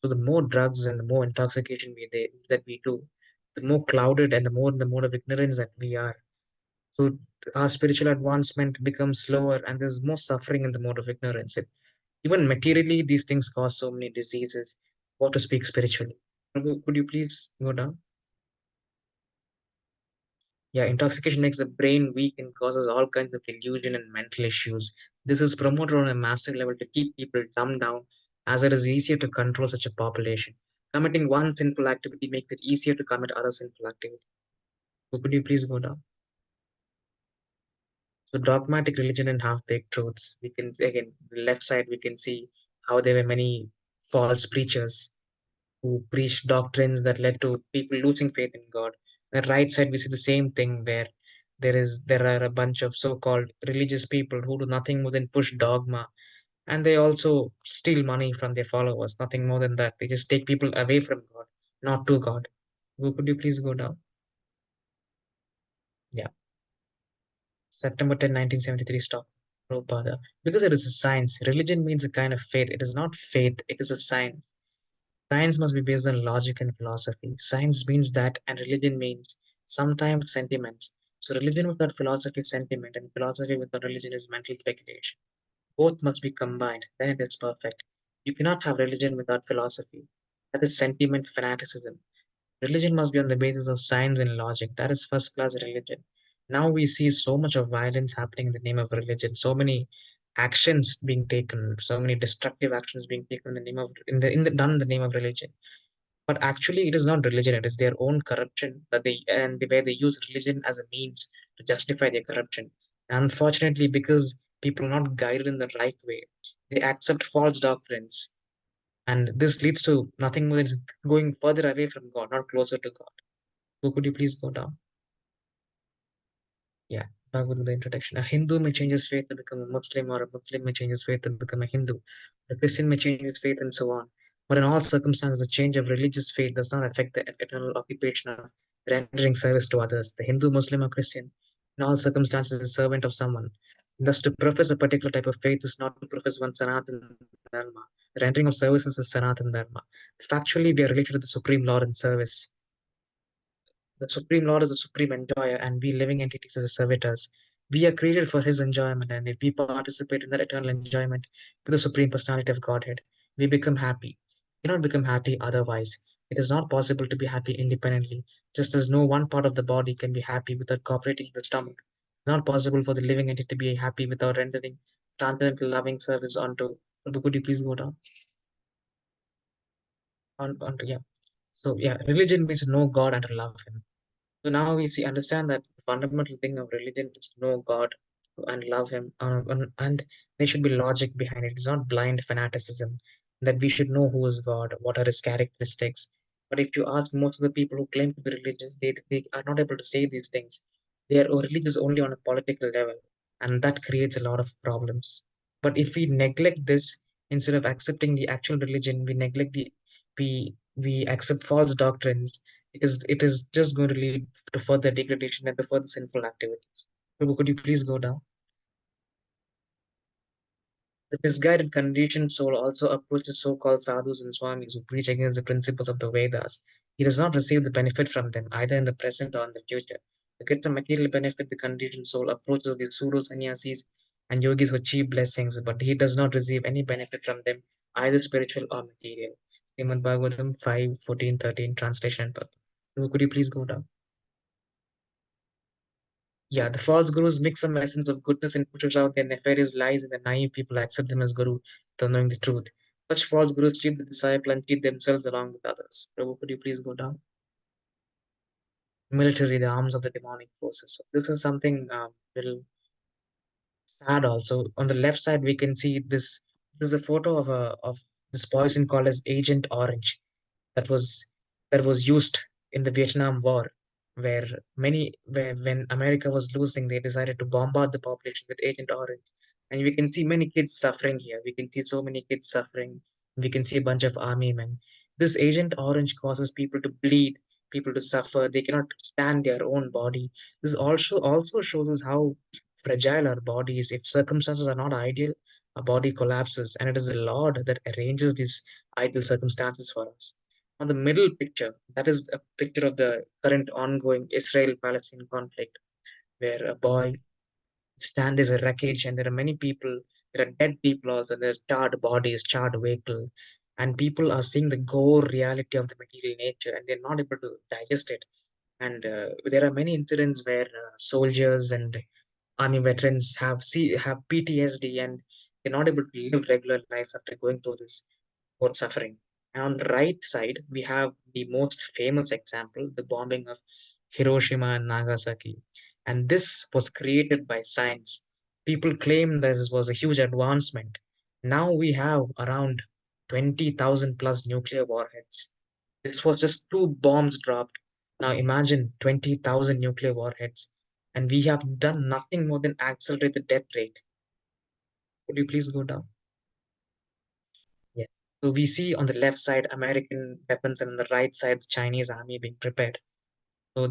So the more drugs and the more intoxication that we do, the more clouded and the more in the mode of ignorance that we are. So our spiritual advancement becomes slower, and there's more suffering in the mode of ignorance. Even materially, these things cause so many diseases. What to speak spiritually? Prabhu, could you please go down? Yeah, intoxication makes the brain weak and causes all kinds of illusion and mental issues. This is promoted on a massive level to keep people dumbed down, as it is easier to control such a population. Committing one sinful activity makes it easier to commit other sinful activity. So could you please go down? So dogmatic religion and half-baked truths. We can again, the left side we can see how there were many false preachers who preached doctrines that led to people losing faith in God. The right side we see the same thing where there are a bunch of so-called religious people who do nothing more than push dogma, and they also steal money from their followers. Nothing more than that. They just take people away from God, not to God. Could you please go down? Yeah. September 10, 1973, stop. Prabhupada. Because it is a science. Religion means a kind of faith. It is not faith, it is a science. Science must be based on logic and philosophy. Science means that, and religion means sometimes sentiments. So, religion without philosophy is sentiment, and philosophy without religion is mental speculation. Both must be combined, then it is perfect. You cannot have religion without philosophy. That is sentiment fanaticism. Religion must be on the basis of science and logic. That is first class religion. Now we see so much of violence happening in the name of religion, so many actions being taken, so many destructive actions being taken in the name of done in the name of religion. But actually, it is not religion; it is their own corruption that the way they use religion as a means to justify their corruption. And unfortunately, because people are not guided in the right way, they accept false doctrines, and this leads to nothing more than going further away from God, not closer to God. So could you please go down? Yeah, back with the introduction. A Hindu may change his faith to become a Muslim, or a Muslim may change his faith to become a Hindu. A Christian may change his faith, and so on. But in all circumstances, the change of religious faith does not affect the eternal occupation of rendering service to others. The Hindu, Muslim, or Christian, in all circumstances, is a servant of someone. Thus, to profess a particular type of faith is not to profess one Sanatan Dharma. The rendering of services is Sanatan Dharma. Factually, we are related to the Supreme Lord in service. The Supreme Lord is the supreme enjoyer, and we living entities are the servitors. We are created for His enjoyment, and if we participate in that eternal enjoyment with the Supreme Personality of Godhead, we become happy. We cannot become happy otherwise. It is not possible to be happy independently, just as no one part of the body can be happy without cooperating with the stomach. It's not possible for the living entity to be happy without rendering transcendental loving service onto. Could you please go down? Onto yeah. So yeah, religion means to know God and to love Him. So now we see understand that the fundamental thing of religion is to know God and love Him, and there should be logic behind it. It's not blind fanaticism that we should know who is God, what are His characteristics. But if you ask most of the people who claim to be religious, they are not able to say these things. They are religious only on a political level, and that creates a lot of problems. But if we neglect this instead of accepting the actual religion, we neglect the we accept false doctrines, it is just going to lead to further degradation and to further sinful activities. Prabhu, could you please go down? The misguided conditioned soul also approaches so-called sadhus and swamis who preach against the principles of the Vedas. He does not receive the benefit from them, either in the present or in the future. To get some material benefit, the conditioned soul approaches the pseudo sannyasis and yogis for cheap blessings, but he does not receive any benefit from them, either spiritual or material. Srimad Bhagavatam 5:14-13, translation and purport. Prabhu, could you please go down? Yeah, the false gurus mix some essence of goodness and pushes out their nefarious lies, and the naive people accept them as guru without knowing the truth. Such false gurus cheat the disciple and cheat themselves along with others. Prabhu, could you please go down? Military, the arms of the demonic forces. So this is something little sad also. On the left side, we can see this. This is a photo of this poison called as Agent Orange that was used in the Vietnam War, where when America was losing, they decided to bombard the population with Agent Orange, and we can see many kids suffering here. We can see so many kids suffering. We can see a bunch of army men. This Agent Orange causes people to bleed, people to suffer. They cannot stand their own body. This also shows us how fragile our body is. If circumstances are not ideal, our body collapses, and it is the Lord that arranges these ideal circumstances for us. On the middle picture, that is a picture of the current ongoing Israel-Palestine conflict, where a boy stand is a wreckage, and there are many people, there are dead people also, there's charred bodies, charred vehicle, and people are seeing the gore reality of the material nature, and they're not able to digest it. And there are many incidents where soldiers and army veterans have PTSD, and they're not able to live regular lives after going through this for suffering. And on the right side, we have the most famous example, the bombing of Hiroshima and Nagasaki. And this was created by science. People claim this was a huge advancement. Now we have around 20,000 plus nuclear warheads. This was just two bombs dropped. Now imagine 20,000 nuclear warheads. And we have done nothing more than accelerate the death rate. Could you please go down? Yes. So we see on the left side American weapons, and on the right side the Chinese army being prepared. So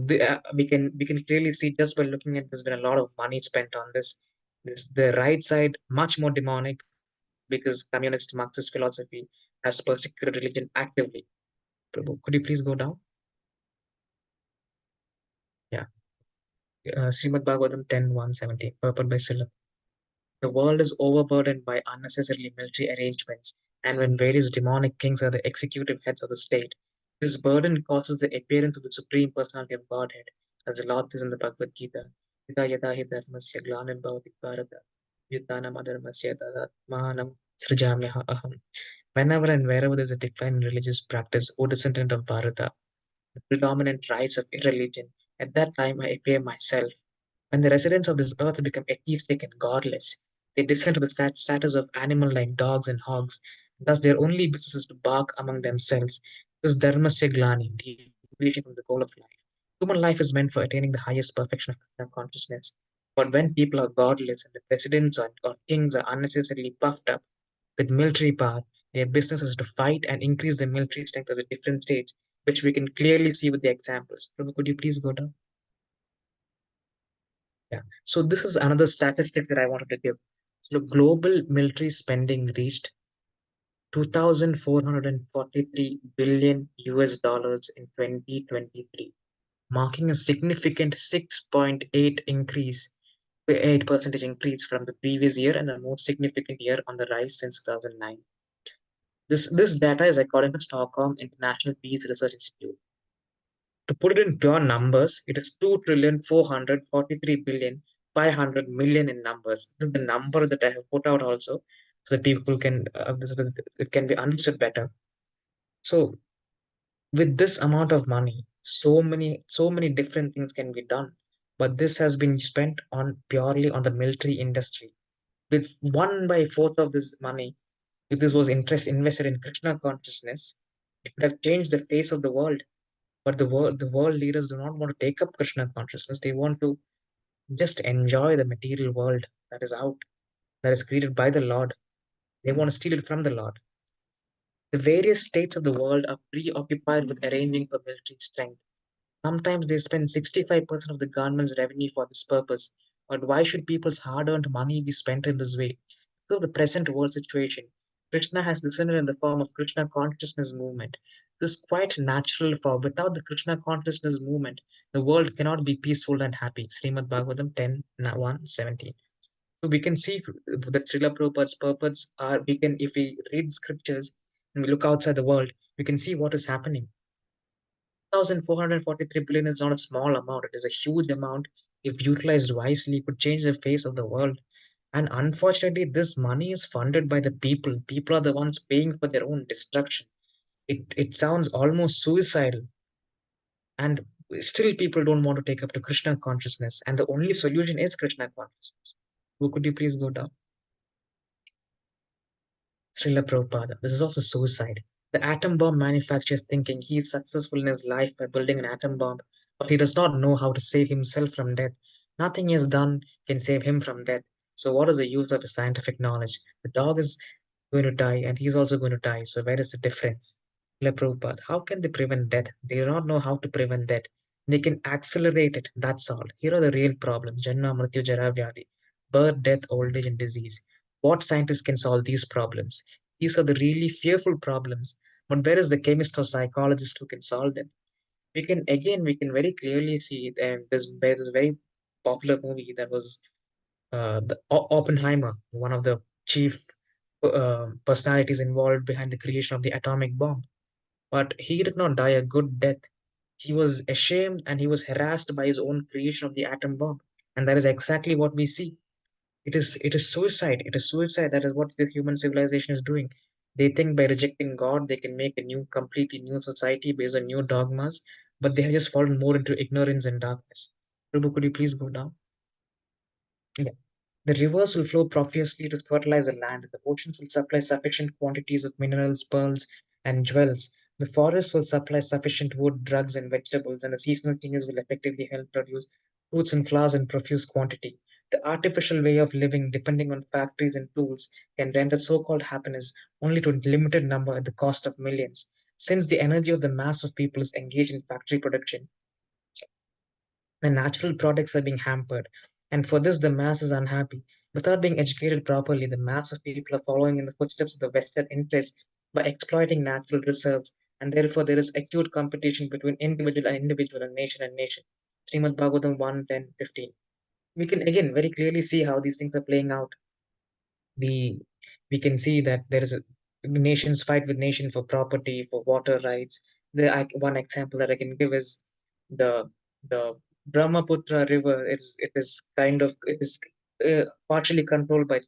we can clearly see just by looking at there's been a lot of money spent on this. The right side much more demonic because communist Marxist philosophy has persecuted religion actively. Prabhu, could you please go down? Yeah. Srimad Bhagavatam 10:117, purport by Srila. The world is overburdened by unnecessary military arrangements, and when various demonic kings are the executive heads of the state, this burden causes the appearance of the Supreme Personality of Godhead, as the Lord says in the Bhagavad Gita. Yata yata hi dharmasya glanirбhavati bharata, yuttanam adharmasya tadatmanam srijamyaha aham. Whenever and wherever there is a decline in religious practice, O descendant of Bharata, the predominant rites of irreligion, at that time I appear myself. When the residents of this earth become atheistic and godless, they descend to the status of animal like dogs and hogs. Thus, their only business is to bark among themselves. This is dharmasya glani, deviation from the goal of life. Human life is meant for attaining the highest perfection of Krishna consciousness. But when people are godless and the presidents or kings are unnecessarily puffed up with military power, their business is to fight and increase the military strength of the different states, which we can clearly see with the examples. Prabhu, could you please go down? Yeah. So this is another statistic that I wanted to give. So global military spending reached 2,443 billion US dollars in 2023, marking a significant 6.8 increase, 8% increase from the previous year and a more significant year on the rise since 2009. This data is according to Stockholm International Peace Research Institute. To put it in pure numbers, it is 2,443,500,000,000 in numbers. The number that I have put out also, so that people can so that it can be understood better. So with this amount of money, so many different things can be done. But this has been spent on purely on the military industry. With 1/4 of this money, if this was invested in Krishna consciousness, it would have changed the face of the world. But the world leaders do not want to take up Krishna consciousness. They want to just enjoy the material world that is out, that is created by the Lord. They want to steal it from the Lord. The various states of the world are preoccupied with arranging for military strength. Sometimes they spend 65% of the government's revenue for this purpose. But why should people's hard-earned money be spent in this way? So the present world situation, Krishna has descended in the form of Krishna consciousness movement. This is quite natural, for without the Krishna consciousness movement, the world cannot be peaceful and happy. Srimad Bhagavatam 10:1-17. So we can see that Srila Prabhupada's purports are, if we read scriptures and we look outside the world, we can see what is happening. 1,443 billion is not a small amount. It is a huge amount. If utilized wisely, it could change the face of the world. And unfortunately, this money is funded by the people. People are the ones paying for their own destruction. It sounds almost suicidal. And still people don't want to take up to Krishna consciousness. And the only solution is Krishna consciousness. Who could you please go down? Srila Prabhupada. This is also suicide. The atom bomb manufacturer is thinking he is successful in his life by building an atom bomb, but he does not know how to save himself from death. Nothing he has done can save him from death. So, what is the use of his scientific knowledge? The dog is going to die and he's also going to die. So, where is the difference? Srila Prabhupada, how can they prevent death? They do not know how to prevent death. They can accelerate it. That's all. Here are the real problems: Janma, Mrityu, Jara, Vyadi, birth, death, old age, and disease. What scientists can solve these problems? These are the really fearful problems. But where is the chemist or psychologist who can solve them? We can very clearly see there's a very popular movie that was Oppenheimer, one of the chief personalities involved behind the creation of the atomic bomb. But he did not die a good death. He was ashamed and he was harassed by his own creation of the atom bomb. And that is exactly what we see. It is suicide. It is suicide. That is what the human civilization is doing. They think by rejecting God they can make a completely new society based on new dogmas, but they have just fallen more into ignorance and darkness. Prabhu, could you please go down? Yeah. The rivers will flow profusely to fertilize the land. The oceans will supply sufficient quantities of minerals, pearls, and jewels. The forests will supply sufficient wood, drugs, and vegetables, and the seasonal changes will effectively help produce fruits and flowers in profuse quantity. The artificial way of living, depending on factories and tools, can render so-called happiness only to a limited number at the cost of millions. Since the energy of the mass of people is engaged in factory production, the natural products are being hampered, and for this the mass is unhappy. Without being educated properly, the mass of people are following in the footsteps of the Western interests by exploiting natural reserves, and therefore there is acute competition between individual and nation. Srimad Bhagavatam 1:10-15. We can again very clearly see how these things are playing out. We we can see that there is a nations fight with nation for property, for water rights. One example that I can give is the the Brahmaputra River. It is partially controlled by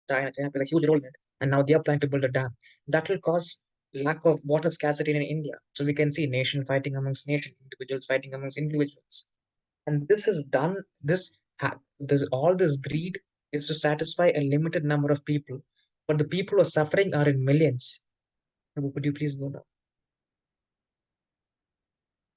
China. China plays a huge role in it, and now they are planning to build a dam. That will cause lack of water scarcity in India. So we can see nation fighting amongst nation, individuals fighting amongst individuals, and this is done. This all this greed is to satisfy a limited number of people, but the people who are suffering are in millions. Prabhu, could you please go now?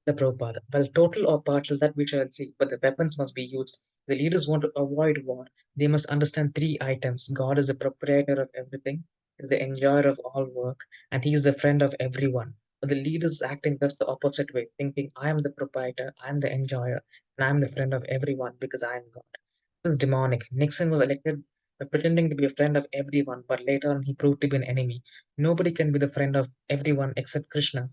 The Prabhupada. Well, total or partial, that we shall see, but the weapons must be used. The leaders want to avoid war. They must understand three items. God is the proprietor of everything, is the enjoyer of all work, and he is the friend of everyone. But the leaders acting just the opposite way, thinking, I am the proprietor, I am the enjoyer, and I am the friend of everyone because I am God. This is demonic. Nixon was elected by pretending to be a friend of everyone, but later on he proved to be an enemy. Nobody can be the friend of everyone except Krishna.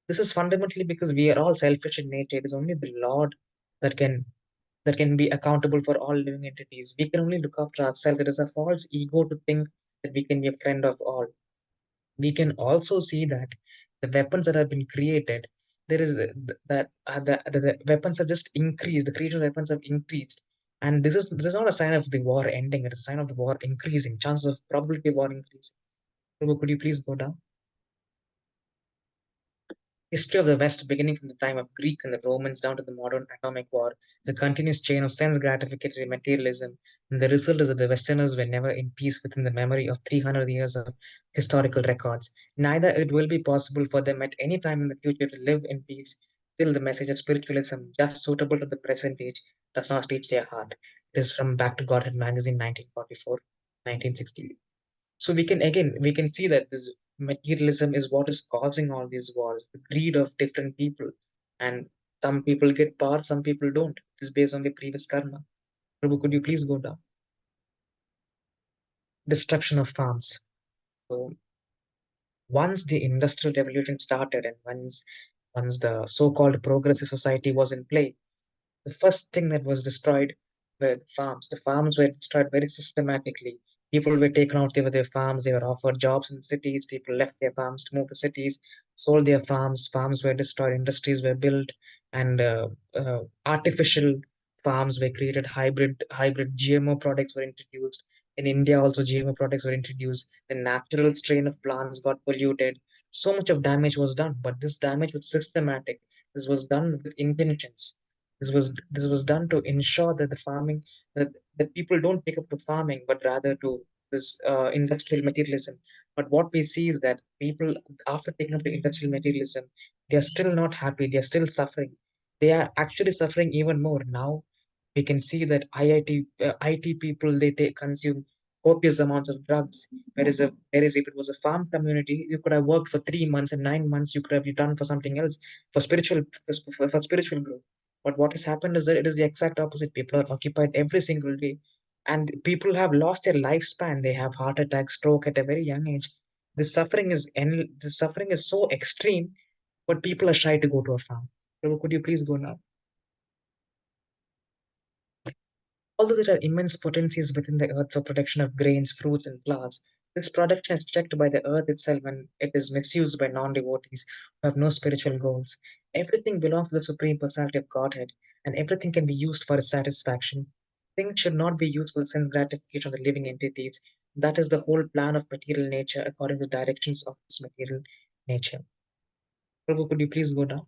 This is fundamentally because we are all selfish in nature. It is only the Lord that can be accountable for all living entities. We can only look after ourselves. It is a false ego to think that we can be a friend of all. We can also see that the weapons that have been created, there is the weapons have just increased. The creation of weapons have increased, and this is not a sign of the war ending. It is a sign of the war increasing. Chances of probability of war increasing. Prabhu, could you please go down? History of the West, beginning from the time of Greek and the Romans down to the modern atomic war, the continuous chain of sense gratificatory materialism, and the result is that the Westerners were never in peace within the memory of 300 years of historical records. Neither it will be possible for them at any time in the future to live in peace till the message of spiritualism, just suitable to the present age, does not reach their heart. It is from Back to Godhead magazine, 1944, 1960. So we can see that this materialism is what is causing all these wars, the greed of different people, and some people get power, some people don't. It is based on the previous karma. Prabhu, could you please go down? Destruction of farms. So once the industrial revolution started, and once the so-called progressive society was in play, the first thing that was destroyed were the farms. The farms were destroyed very systematically. People were taken out of their farms. They were offered jobs in cities. People left their farms to move to cities, sold their farms. Farms were destroyed. Industries were built, and artificial farms were created. Hybrid GMO products were introduced. In India, also GMO products were introduced. The natural strain of plants got polluted. So much of damage was done, but this damage was systematic. This was done with intentions. This was done to ensure that the farming that people don't pick up to farming, but rather to this industrial materialism. But what we see is that people, after taking up the industrial materialism, they are still not happy. They are still suffering. They are actually suffering even more now. We can see that IT people, they consume copious amounts of drugs. Whereas if it was a farm community, you could have worked for 3 months, and 9 months you could have done for something else, for spiritual growth. But what has happened is that it is the exact opposite. People are occupied every single day, and people have lost their lifespan. They have heart attack, stroke at a very young age. The suffering is so extreme, but people are shy to go to a farm. Prabhu, could you please go now? Although there are immense potencies within the earth for production of grains, fruits, and flowers, this production is checked by the earth itself when it is misused by non devotees who have no spiritual goals. Everything belongs to the Supreme Personality of Godhead, and everything can be used for his satisfaction. Things should not be used for the sense gratification of the living entities. That is the whole plan of material nature according to the directions of this material nature. Prabhu, could you please go down?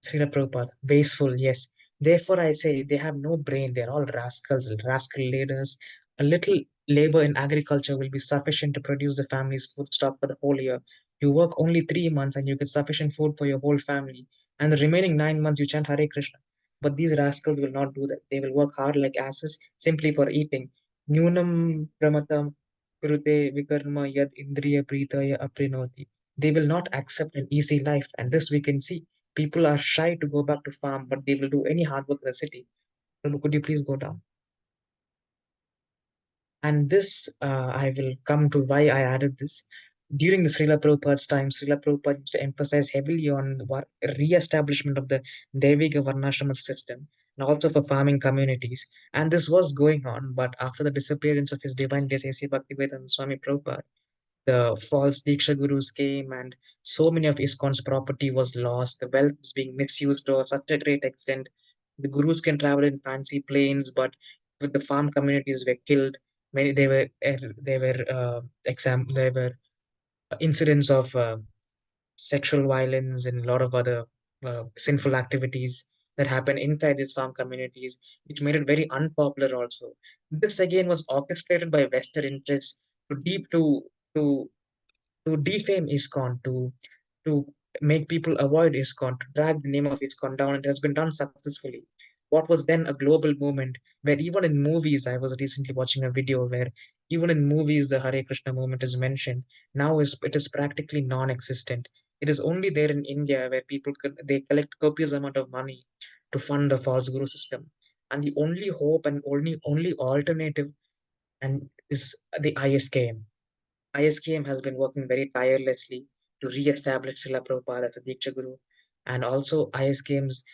Srila Prabhupada, wasteful, yes. Therefore, I say they have no brain. They're all rascals, rascal leaders. A little labor in agriculture will be sufficient to produce the family's food stock for the whole year. You work only 3 months and you get sufficient food for your whole family. And the remaining 9 months you chant Hare Krishna. But these rascals will not do that. They will work hard like asses simply for eating. Nunam pramatam kurute vikarma yad indriya pritaya aprinoti. They will not accept an easy life, and this we can see. People are shy to go back to farm, but they will do any hard work in the city. Prabhu, could you please go down? And this, I will come to why I added this. During the Srila Prabhupada's time, Srila Prabhupada used to emphasize heavily on re-establishment of the Devika Varnashrama system and also for farming communities. And this was going on, but after the disappearance of His Divine Grace A.C. Bhaktivedanta Swami Prabhupada, the false Diksha Gurus came and so many of ISKCON's property was lost. The wealth is being misused to such a great extent. The Gurus can travel in fancy planes, but with the farm communities were killed. Many there were incidents of sexual violence and a lot of other sinful activities that happen inside these farm communities, which made it very unpopular also. This again was orchestrated by Western interests to deep to defame ISKCON, to make people avoid ISKCON, to drag the name of ISKCON down. It has been done successfully. What was then a global movement, where even in movies, I was recently watching a video where even in movies the Hare Krishna movement is mentioned. Now it is practically non-existent. It is only there in India where they collect copious amount of money to fund the false guru system. And the only hope and only alternative and is the ISKM. ISKM has been working very tirelessly to re-establish Srila Prabhupada as a Diksha Guru. And also ISKM's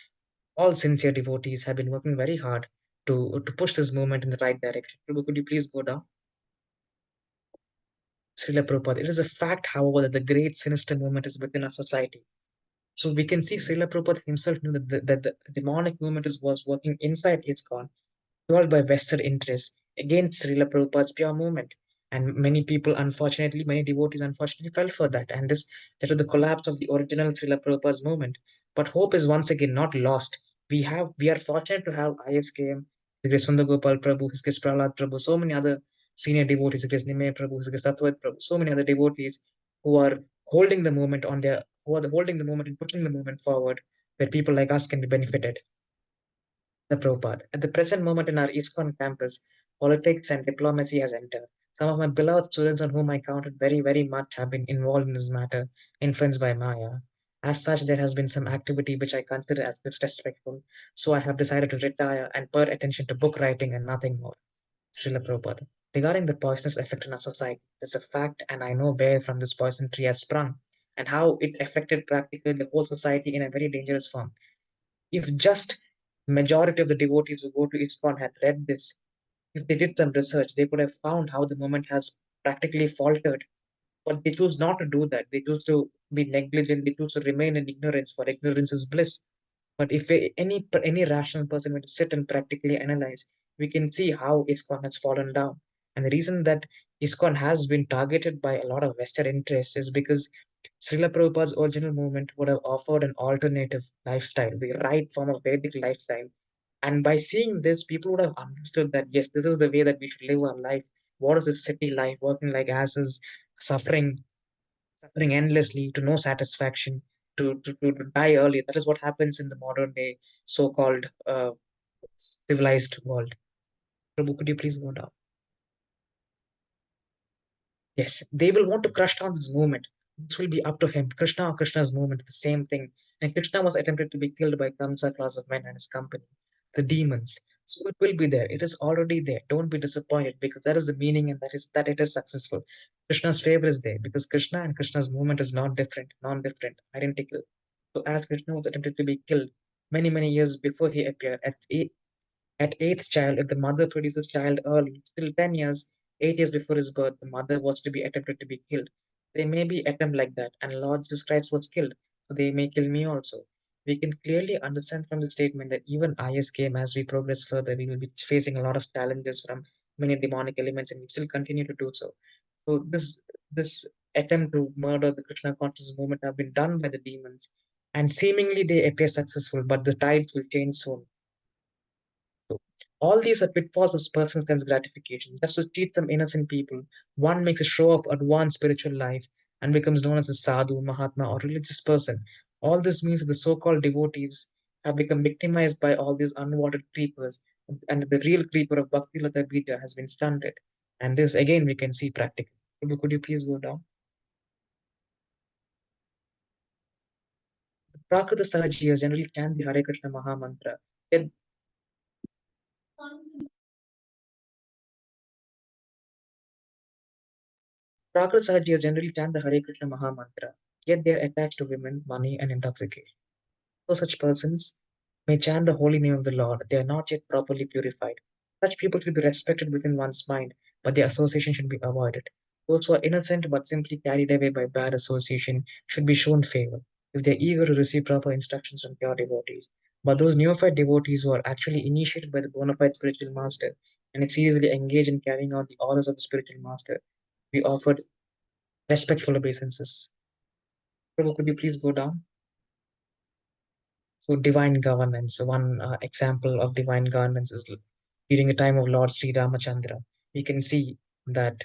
all sincere devotees have been working very hard to push this movement in the right direction. Prabhu, could you please go down? Srila Prabhupada. It is a fact, however, that the great sinister movement is within our society. So we can see Srila Prabhupada himself knew that the demonic movement was working inside ISKCON, fueled by Western interests against Srila Prabhupada's pure movement. And many people, unfortunately, many devotees, unfortunately, fell for that. And this led to the collapse of the original Srila Prabhupada's movement. But hope is once again not lost. We are fortunate to have ISKM, His Grace Sundar Gopal Prabhu, His Grace Prahlad Prabhu, so many other senior devotees, His Grace Nimay Prabhu, His Grace Tatwat Prabhu, so many other devotees who are holding the movement holding the movement and pushing the movement forward, where people like us can be benefited. The Prabhupada. At the present moment in our ISKCON campus, politics and diplomacy has entered. Some of my beloved students on whom I counted very, very much have been involved in this matter, influenced by Maya. As such, there has been some activity which I consider as disrespectful, so I have decided to retire and pay attention to book writing and nothing more. Srila Prabhupada. Regarding the poisonous effect in our society, it is a fact, and I know where from this poison tree has sprung and how it affected practically the whole society in a very dangerous form. If just majority of the devotees who go to ISKCON had read this, if they did some research, they could have found how the movement has practically faltered. But they choose not to do that. They choose to be negligent. They choose to remain in ignorance, for ignorance is bliss. But if any rational person were to sit and practically analyze, we can see how ISKCON has fallen down. And the reason that ISKCON has been targeted by a lot of Western interests is because Srila Prabhupada's original movement would have offered an alternative lifestyle, the right form of Vedic lifestyle. And by seeing this, people would have understood that yes, this is the way that we should live our life. What is this city life? Working like asses, suffering endlessly to no satisfaction, to die early. That is what happens in the modern day so-called civilized world. Prabhu, could you please go down? Yes, they will want to crush down this movement. This will be up to him. Krishna or Krishna's movement, the same thing. And Krishna was attempted to be killed by Kamsa class of men and his company, the demons. So it will be there. It is already there. Don't be disappointed because that is the meaning and that is that it is successful. Krishna's favor is there because Krishna and Krishna's movement is not different, non-different, identical. So as Krishna was attempted to be killed many, many years before he appeared, at eighth child, if the mother produces child early, still 10 years, 8 years before his birth, the mother was to be attempted to be killed. They may be attempt like that, and Lord Jesus Christ was killed, so they may kill me also. We can clearly understand from the statement that even ISKM, as we progress further, we will be facing a lot of challenges from many demonic elements, and we still continue to do so. So this attempt to murder the Krishna consciousness movement have been done by the demons, and seemingly they appear successful, but the tides will change soon. So all these are pitfalls of personal sense gratification. Just to cheat some innocent people, one makes a show of advanced spiritual life and becomes known as a sadhu, mahatma, or religious person. All this means that the so-called devotees have become victimized by all these unwanted creepers, and the real creeper of Bhakti Lata Bija has been stunted. And this again we can see practically. Prabhu, could you please go down? Prakrita Sahajiyas generally chant the Hare Krishna Maha Mantra. Yet Prakrita Sahajiyas generally chant the Hare Krishna Maha Mantra, yet they are attached to women, money, and intoxication. So such persons may chant the holy name of the Lord, they are not yet properly purified. Such people should be respected within one's mind, but their association should be avoided. Those who are innocent but simply carried away by bad association should be shown favor if they are eager to receive proper instructions from pure devotees. But those neophyte devotees who are actually initiated by the bona fide spiritual master and seriously engaged in carrying out the orders of the spiritual master, be offered respectful obeisances. Prabhu, could you please go down? So divine governance. One example of divine governance is during the time of Lord Sri Ramachandra. We can see that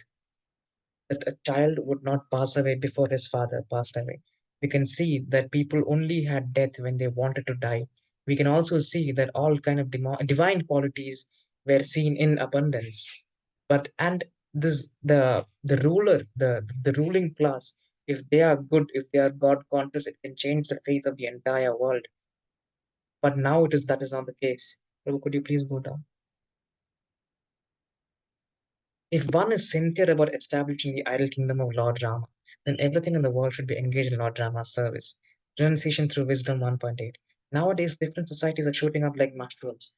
a child would not pass away before his father passed away. We can see that people only had death when they wanted to die. We can also see that all kind of divine qualities were seen in abundance. But and this the ruler, the ruling class, if they are good, if they are God conscious, it can change the face of the entire world. But now that is not the case. Prabhu, could you please go down? If one is sincere about establishing the idol kingdom of Lord Rama, then everything in the world should be engaged in Lord Rama's service. Renunciation through wisdom 1.8. Nowadays, different societies are shooting up like mushrooms.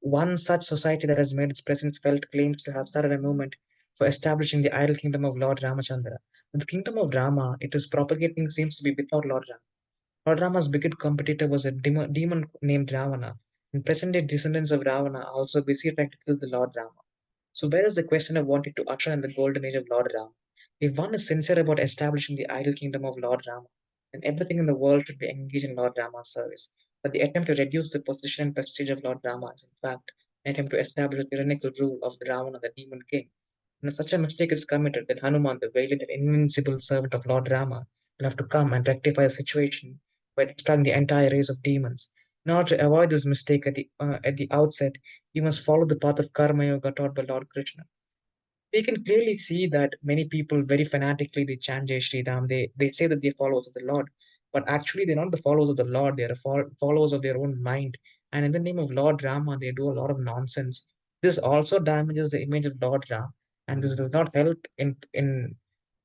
One such society that has made its presence felt claims to have started a movement for establishing the idol kingdom of Lord Ramachandra. The kingdom of Rama it is propagating seems to be without Lord Rama. Lord Rama's biggest competitor was a demon named Ravana, and present-day descendants of Ravana are also busy trying to kill the Lord Rama. So where is the question of wanting to usher in the golden age of Lord Rama? If one is sincere about establishing the idol kingdom of Lord Rama, then everything in the world should be engaged in Lord Rama's service. But the attempt to reduce the position and prestige of Lord Rama is in fact an attempt to establish the tyrannical rule of the Ravana, the demon king. And if such a mistake is committed, then Hanuman, the valiant and invincible servant of Lord Rama, will have to come and rectify the situation by destroying the entire race of demons. In order to avoid this mistake at the outset, you must follow the path of karma yoga taught by Lord Krishna. We can clearly see that many people very fanatically they chant Jai Shri Ram. They say that they're followers of the Lord, but actually they're not the followers of the Lord. They are followers of their own mind. And in the name of Lord Rama, they do a lot of nonsense. This also damages the image of Lord Ram, and this does not help in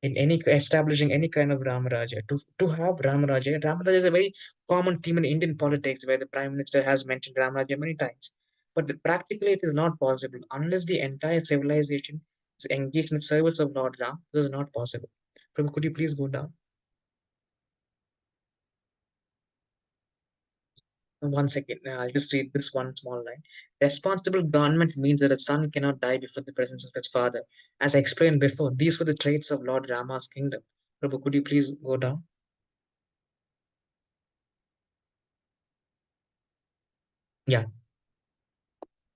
any establishing any kind of Ramaraja. To have Ramaraja is a very common theme in Indian politics, where the Prime Minister has mentioned Ramaraja many times. But practically, it is not possible unless the entire civilization is engaged in the service of Lord Ram. This is not possible. Prabhu, could you please go down? One second. I'll just read this one small line. Responsible government means that a son cannot die before the presence of his father. As I explained before, these were the traits of Lord Rama's kingdom. Prabhu, could you please go down? Yeah.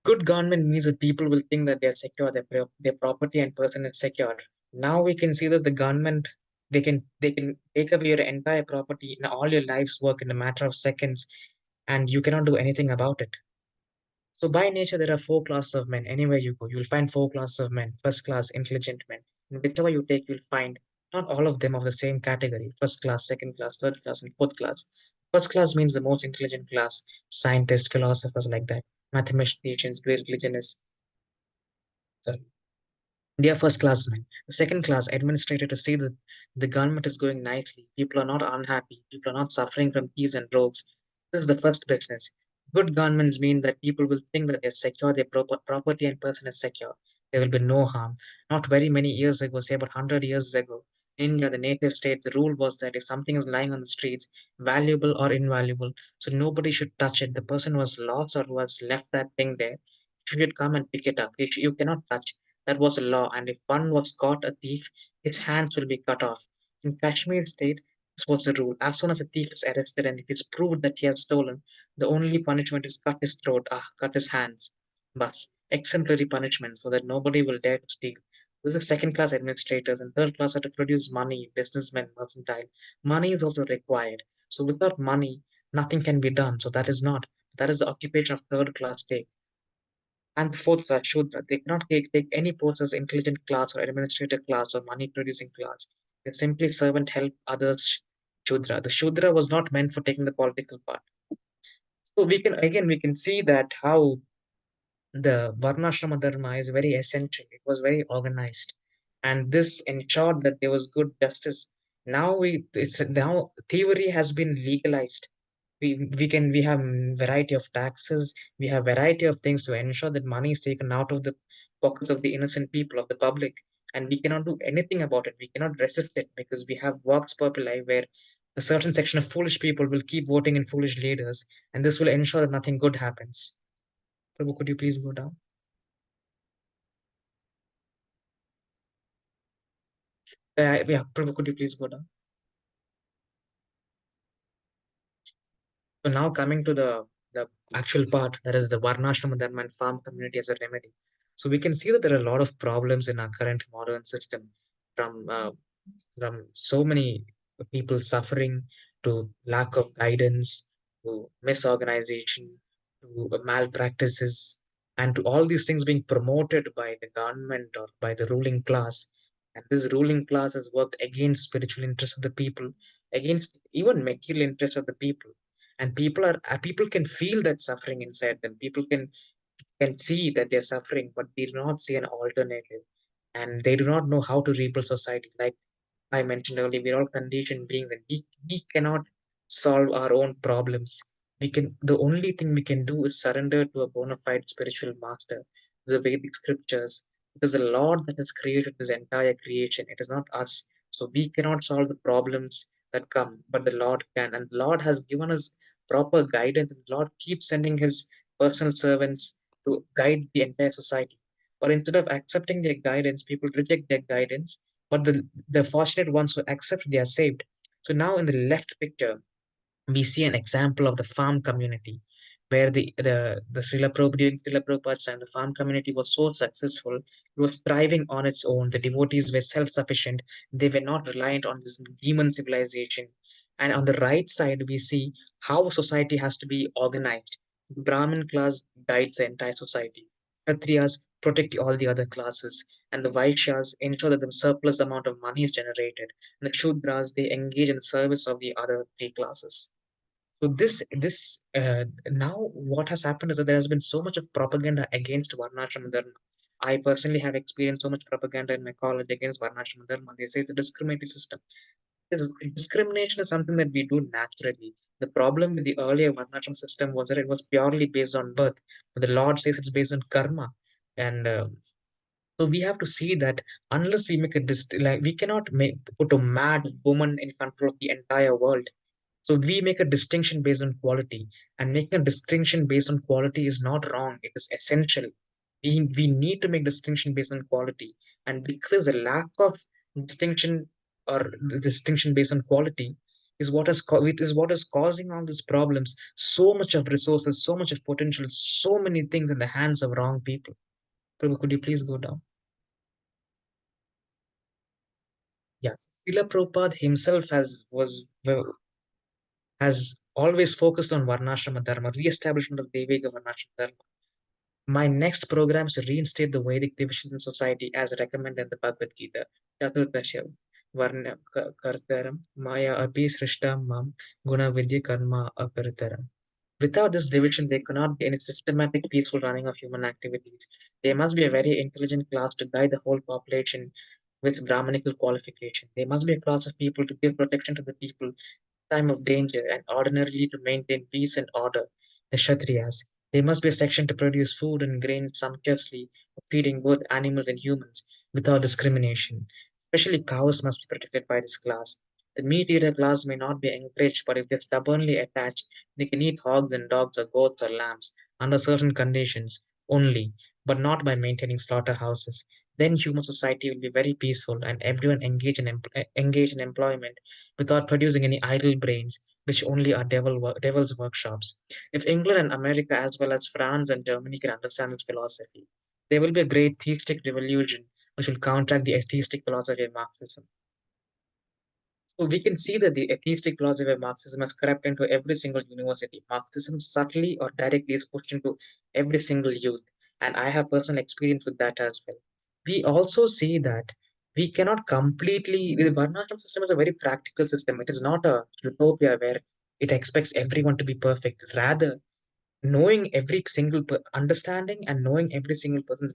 Good government means that people will think that they are secure, their property and person is secure. Now we can see that the government they can take away your entire property and all your life's work in a matter of seconds, and you cannot do anything about it. So by nature, there are four classes of men. Anywhere you go, you'll find four classes of men. First class, intelligent men. And whichever you take, you'll find not all of them of the same category. First class, second class, third class, and fourth class. First class means the most intelligent class, scientists, philosophers like that, mathematicians, great religionists. Sorry. They are first class men. The second class, administrator, to see that the government is going nicely. People are not unhappy. People are not suffering from thieves and rogues. This is the first business. Good governments mean that people will think that they're secure, their property and person is secure. There will be no harm. Not very many years ago, say about 100 years ago, in India, the native states, the rule was that if something is lying on the streets, valuable or invaluable, so nobody should touch it. The person who was lost or who has left that thing there should come and pick it up. You cannot touch. That was a law, and if one was caught a thief, his hands will be cut off. In Kashmir state, this was the rule. As soon as a thief is arrested and it is proved that he has stolen, the only punishment is cut his throat, cut his hands. But exemplary punishment so that nobody will dare to steal. This is second class administrators, and third class are to produce money, businessmen, mercantile. Money is also required. So without money, nothing can be done. So that is the occupation of third class take. And the fourth class, Shudra, they cannot take any post as intelligent class or administrative class or money producing class. They simply serve and help others. Shudra. The Shudra was not meant for taking the political part. So we can see that how the Varnashrama Dharma is very essential. It was very organized, and this ensured that there was good justice. Now thievery has been legalized. We have variety of taxes. We have variety of things to ensure that money is taken out of the pockets of the innocent people of the public, and we cannot do anything about it. We cannot resist it because we have vox populi where a certain section of foolish people will keep voting in foolish leaders, and this will ensure that nothing good happens. Prabhu, could you please go down? Yeah, Prabhu, could you please go down? So now coming to the actual part, that is the Varnashrama Dharma and farm community as a remedy. So we can see that there are a lot of problems in our current modern system, from so many people suffering to lack of guidance to misorganization to malpractices and to all these things being promoted by the government or by the ruling class. And this ruling class has worked against spiritual interests of the people, against even material interests of the people. And people can feel that suffering inside them. People can see that they're suffering, but they do not see an alternative, and they do not know how to rebuild society. Like I mentioned earlier, we're all conditioned beings, and we cannot solve our own problems. The only thing we can do is surrender to a bona fide spiritual master, the Vedic scriptures. It is the Lord that has created this entire creation. It is not us. So we cannot solve the problems that come, but the Lord can. And the Lord has given us proper guidance. And the Lord keeps sending his personal servants to guide the entire society. But instead of accepting their guidance, people reject their guidance, but the fortunate ones who accept, they are saved. So now in the left picture, we see an example of the farm community where the during Srila Prabhupada's time, the farm community was so successful, it was thriving on its own. The devotees were self-sufficient, they were not reliant on this demon civilization. And on the right side, we see how a society has to be organized. Brahmin class guides the entire society. Kshatriyas protect all the other classes, and the Vaishyas ensure that the surplus amount of money is generated. And the Shudras, they engage in the service of the other three classes. So now what has happened is that there has been so much of propaganda against Varnashram Dharma. I personally have experienced so much propaganda in my college against Varnashram Dharma. They say it's a discriminatory system. Discrimination is something that we do naturally. The problem with the earlier Varnashram system was that it was purely based on birth, but the Lord says it's based on karma, and so we have to see that unless we make we cannot put a mad woman in control of the entire world. So we make a distinction based on quality, and making a distinction based on quality is not wrong. It is essential. We need to make distinction based on quality, and because there's a lack of distinction or the distinction based on quality is what is causing all these problems. So much of resources, so much of potential, so many things in the hands of wrong people. Prabhu, could you please go down? Yeah, Srila Prabhupada himself has always focused on Varnashrama Dharma, re-establishment of Devika Varnashrama Dharma. My next program is to reinstate the Vedic divisions in society as recommended in the Bhagavad Gita. Chaturtasya Varna Kartaram Maya Api Srishta Mam Guna Vidya Karma Akartaram. Without this division, there cannot be any systematic, peaceful running of human activities. There must be a very intelligent class to guide the whole population with Brahmanical qualification. There must be a class of people to give protection to the people time of danger and ordinarily to maintain peace and order, the Kshatriyas. There must be a section to produce food and grain sumptuously, feeding both animals and humans without discrimination. Especially cows must be protected by this class. The meat eater class may not be encouraged, but if they're stubbornly attached, they can eat hogs and dogs or goats or lambs under certain conditions only, but not by maintaining slaughterhouses. Then human society will be very peaceful and everyone engage in employment without producing any idle brains, which only are devil's workshops. If England and America, as well as France and Germany, can understand this philosophy, there will be a great theistic revolution which will counteract the atheistic philosophy of Marxism. So we can see that the atheistic philosophy of Marxism has crept into every single university. Marxism subtly or directly is pushed into every single youth. And I have personal experience with that as well. We also see that we cannot completely, the Varnashram system is a very practical system. It is not a utopia where it expects everyone to be perfect. Rather, knowing every single understanding and knowing every single person's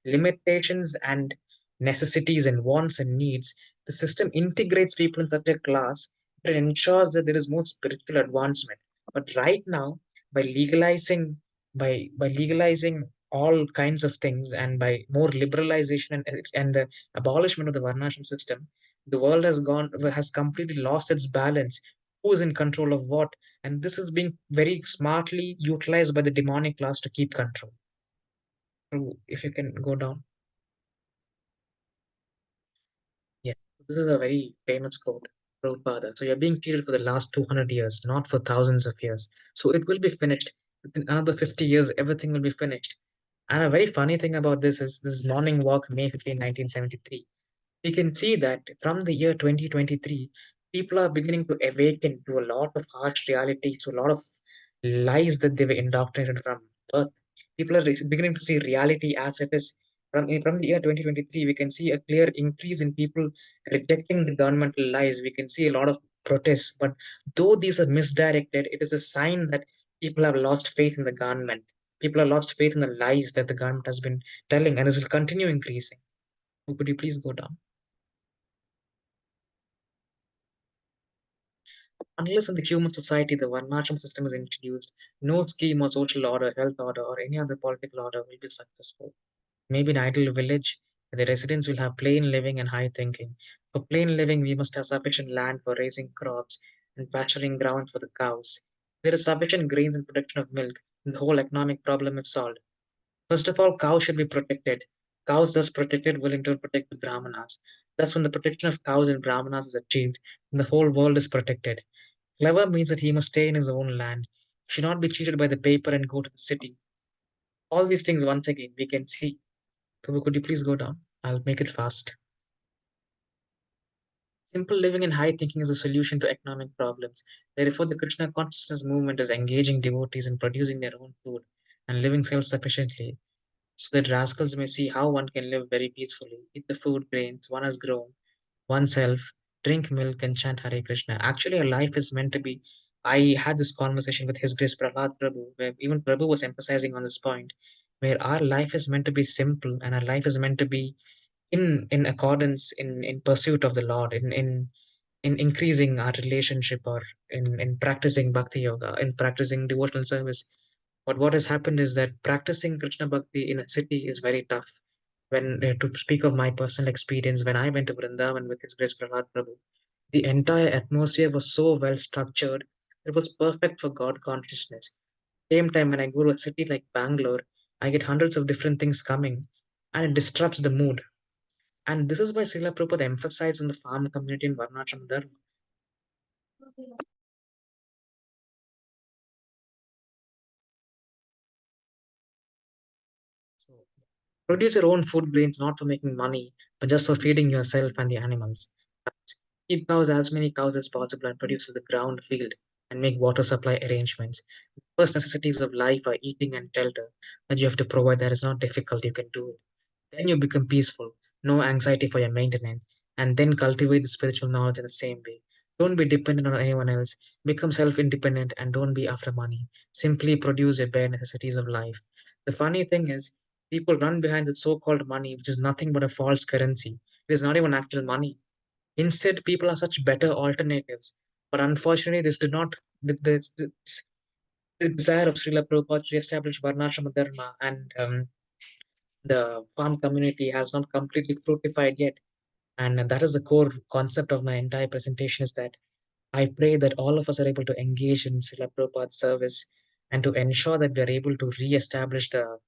limitations and necessities and wants and needs, the system integrates people in such a class that it ensures that there is more spiritual advancement. But right now, by legalizing by legalizing all kinds of things and by more liberalization and the abolishment of the varnashram system, the world has completely lost its balance. Who is in control of what? And this is being very smartly utilized by the demonic class to keep control. So if you can go down. Yes, this is a very famous quote, Prabhupada. So you're being treated for the last 200 years, not for thousands of years. So it will be finished. Within another 50 years, everything will be finished. And a very funny thing about this is this morning walk, May 15, 1973. We can see that from the year 2023, people are beginning to awaken to a lot of harsh realities, to a lot of lies that they were indoctrinated from birth. People are beginning to see reality as it is. From the year 2023, we can see a clear increase in people rejecting the governmental lies. We can see a lot of protests. But though these are misdirected, it is a sign that people have lost faith in the government. People have lost faith in the lies that the government has been telling, and this will continue increasing. Could you please go down? Unless in the human society the Varnashram system is introduced, no scheme or social order, health order, or any other political order will be successful. Maybe in an ideal village, the residents will have plain living and high thinking. For plain living, we must have sufficient land for raising crops and pasturing ground for the cows. There is sufficient grains and production of milk, and the whole economic problem is solved. First of all, cows should be protected. Cows thus protected will in turn protect the Brahmanas. Thus, when the protection of cows and Brahmanas is achieved, then the whole world is protected. Clever means that he must stay in his own land. He should not be cheated by the paper and go to the city. All these things, once again, we can see. Prabhu, could you please go down? I'll make it fast. Simple living and high thinking is a solution to economic problems. Therefore, the Krishna consciousness movement is engaging devotees in producing their own food and living self sufficiently, so that rascals may see how one can live very peacefully, eat the food grains one has grown, oneself, drink milk, and chant Hare Krishna. Actually, a life is meant to be. I had this conversation with His Grace Prahlad Prabhu, where even Prabhu was emphasizing on this point, where our life is meant to be simple and our life is meant to be in accordance, in pursuit of the Lord, in increasing our relationship, or in practicing bhakti yoga, in practicing devotional service. But what has happened is that practicing Krishna Bhakti in a city is very tough. When to speak of my personal experience, when I went to Vrindavan with His Grace Prahlad Prabhu, the entire atmosphere was so well structured. It was perfect for God consciousness. Same time, when I go to a city like Bangalore, I get hundreds of different things coming, and it disrupts the mood. And this is why Srila Prabhupada emphasized in the farm community in Varnashram Dharma. So, produce your own food grains not for making money, but just for feeding yourself and the animals. Keep cows as many cows as possible and produce to the ground field and make water supply arrangements. First necessities of life are eating and shelter that you have to provide. That is not difficult, you can do it. Then you become peaceful, no anxiety for your maintenance, and then cultivate the spiritual knowledge in the same way. Don't be dependent on anyone else. Become self independent and don't be after money. Simply produce your bare necessities of life. The funny thing is, people run behind the so called money, which is nothing but a false currency. It is not even actual money. Instead, people are such better alternatives. But unfortunately, this did not, the desire of Srila Prabhupada to establish Varnashrama Dharma and the farm community has not completely fructified yet. And that is the core concept of my entire presentation, is that I pray that all of us are able to engage in Srila Prabhupada's service and to ensure that we are able to re-establish the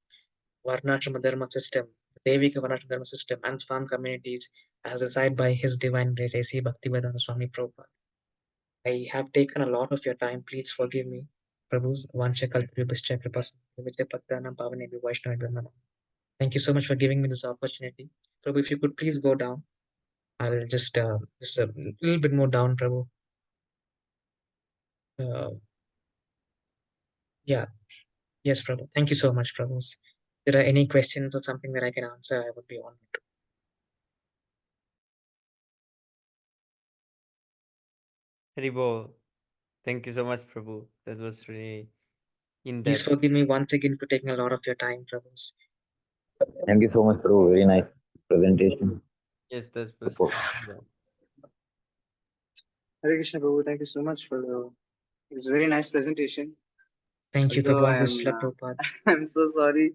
Varnashrama Dharma system, the Devika Varnashrama Dharma system, and farm communities as decided by His Divine Grace, A.C. Bhaktivedanta Swami Prabhupada. I have taken a lot of your time. Please forgive me. Prabhu's Vancha Kalpibhischa Kripasan Vijay Pattanam Pavanebi Vaishnavi Brahmanam. Thank you so much for giving me this opportunity. Prabhu, if you could please go down. I'll just a little bit more down, Prabhu. Yeah. Yes, Prabhu. Thank you so much, Prabhu. If there are any questions or something that I can answer, I would be honored to. Haribo. Thank you so much, Prabhu. That was really in Please depth. forgive me once again for taking a lot of your time, Prabhu. Thank you so much, bro. Very nice presentation. Yes, that was. Support. Hare Krishna Prabhu, thank you so much for it was a very nice presentation. Thank you, Although Prabhu. I Always am Srila Prabhupada. I'm so sorry.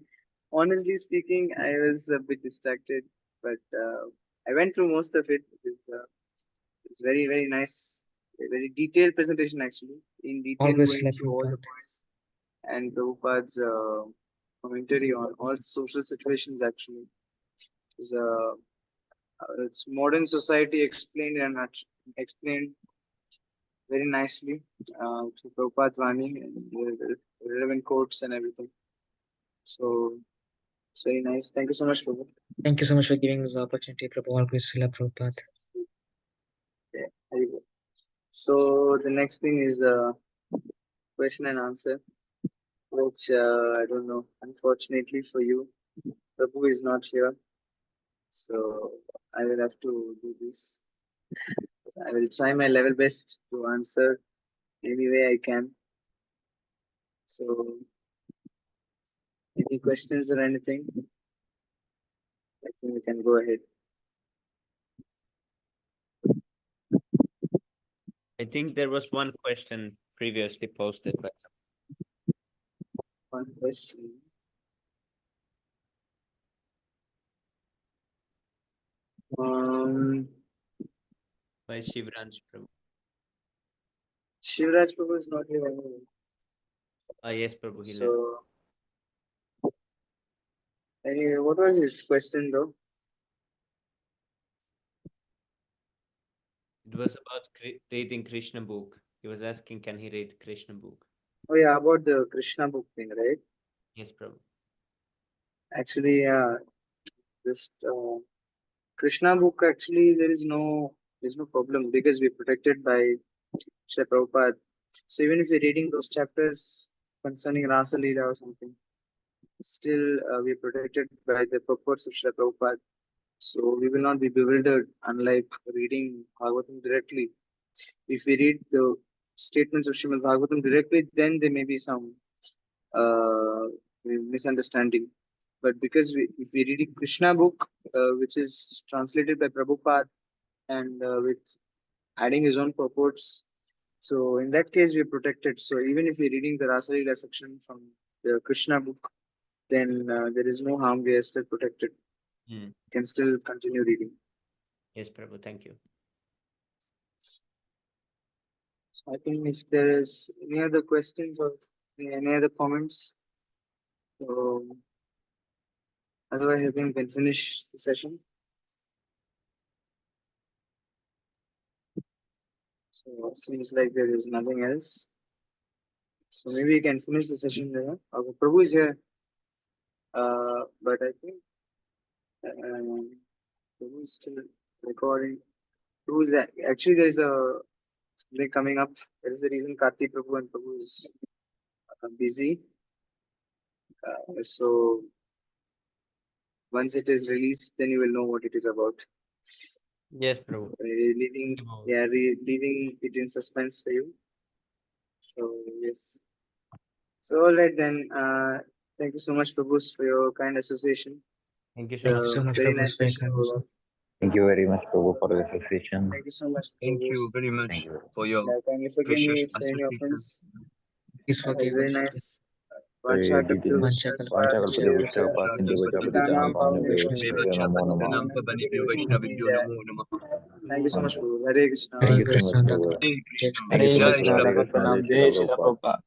Honestly speaking, I was a bit distracted, but I went through most of it. It's very very nice, a very detailed presentation actually. In detail, Always going Srila through all the Prabhupada. points and Prabhupada's commentary on all social situations actually. Is it's modern society explained and explained very nicely through Prabhupada Vani and the relevant quotes and everything. So it's very nice. Thank you so much, Prabhu. Thank you so much for giving this opportunity, Prabhu. Always Srila Prabhupada. Yeah, there you go. So the next thing is question and answer, which I don't know. Unfortunately for you, Prabhu is not here, so I will have to do this. So I will try my level best to answer any way I can. So, any questions or anything? I think we can go ahead. I think there was one question previously posted by One question. by Shivranj Prabhu. Shivraj Prabhu is not here anymore. Yes, Prabhu. He left. So, anyway, what was his question though? It was about reading Krishna book. He was asking, can he read Krishna book? Oh yeah, about the Krishna book thing, right? Yes, Prabhu. Actually, just Krishna book. Actually, there's no problem because we're protected by Srila Prabhupada. So even if we're reading those chapters concerning Rasa Leela or something, still we're protected by the purports of Srila Prabhupada. So we will not be bewildered, unlike reading Bhagavatam directly. If we read the statements of Srimad Bhagavatam directly, then there may be some misunderstanding. But because if we read Krishna book, which is translated by Prabhupada and with adding his own purports, so in that case we're protected. So even if we're reading the Rasa Leela section from the Krishna book, then there is no harm. We are still protected. Can still continue reading. Yes, Prabhu. Thank you. So I think if there is any other questions or any other comments, so otherwise I think we can finish the session. So seems like there is nothing else. So maybe we can finish the session there. Prabhu is here, but I think Prabhu is still recording. Prabhu is actually there is a something coming up. That is the reason Karthi Prabhu and Prabhu is busy. So once it is released, then you will know what it is about. Yes, Prabhu. Leaving it in suspense for you. So yes. So all right then. Thank you so much, Prabhu, for your kind association. Thank you Thank you so much, Very Prabhu, nice for your session. kindness. Thank you very much, Prabhu, for the association. Thank you so much. Thank Prabhu. you very much Thank you. for your Kindly forgive precious me for any association. offense. Please It was forgive very us. nice. Didi Vanchakalpatra Sindhu Patitanam Pavanebhyo Namo Namaha. Thank you so much, Prabhu. Hare Krishna. Thank Hare you so much, Krishna. Prabhu. Jai Thank you Hare so much, Krishna, Prabhu. Hare Bhagavad Krishna, Pranam, Jai Jai Shri Srila Prabhupada. Prabhupada.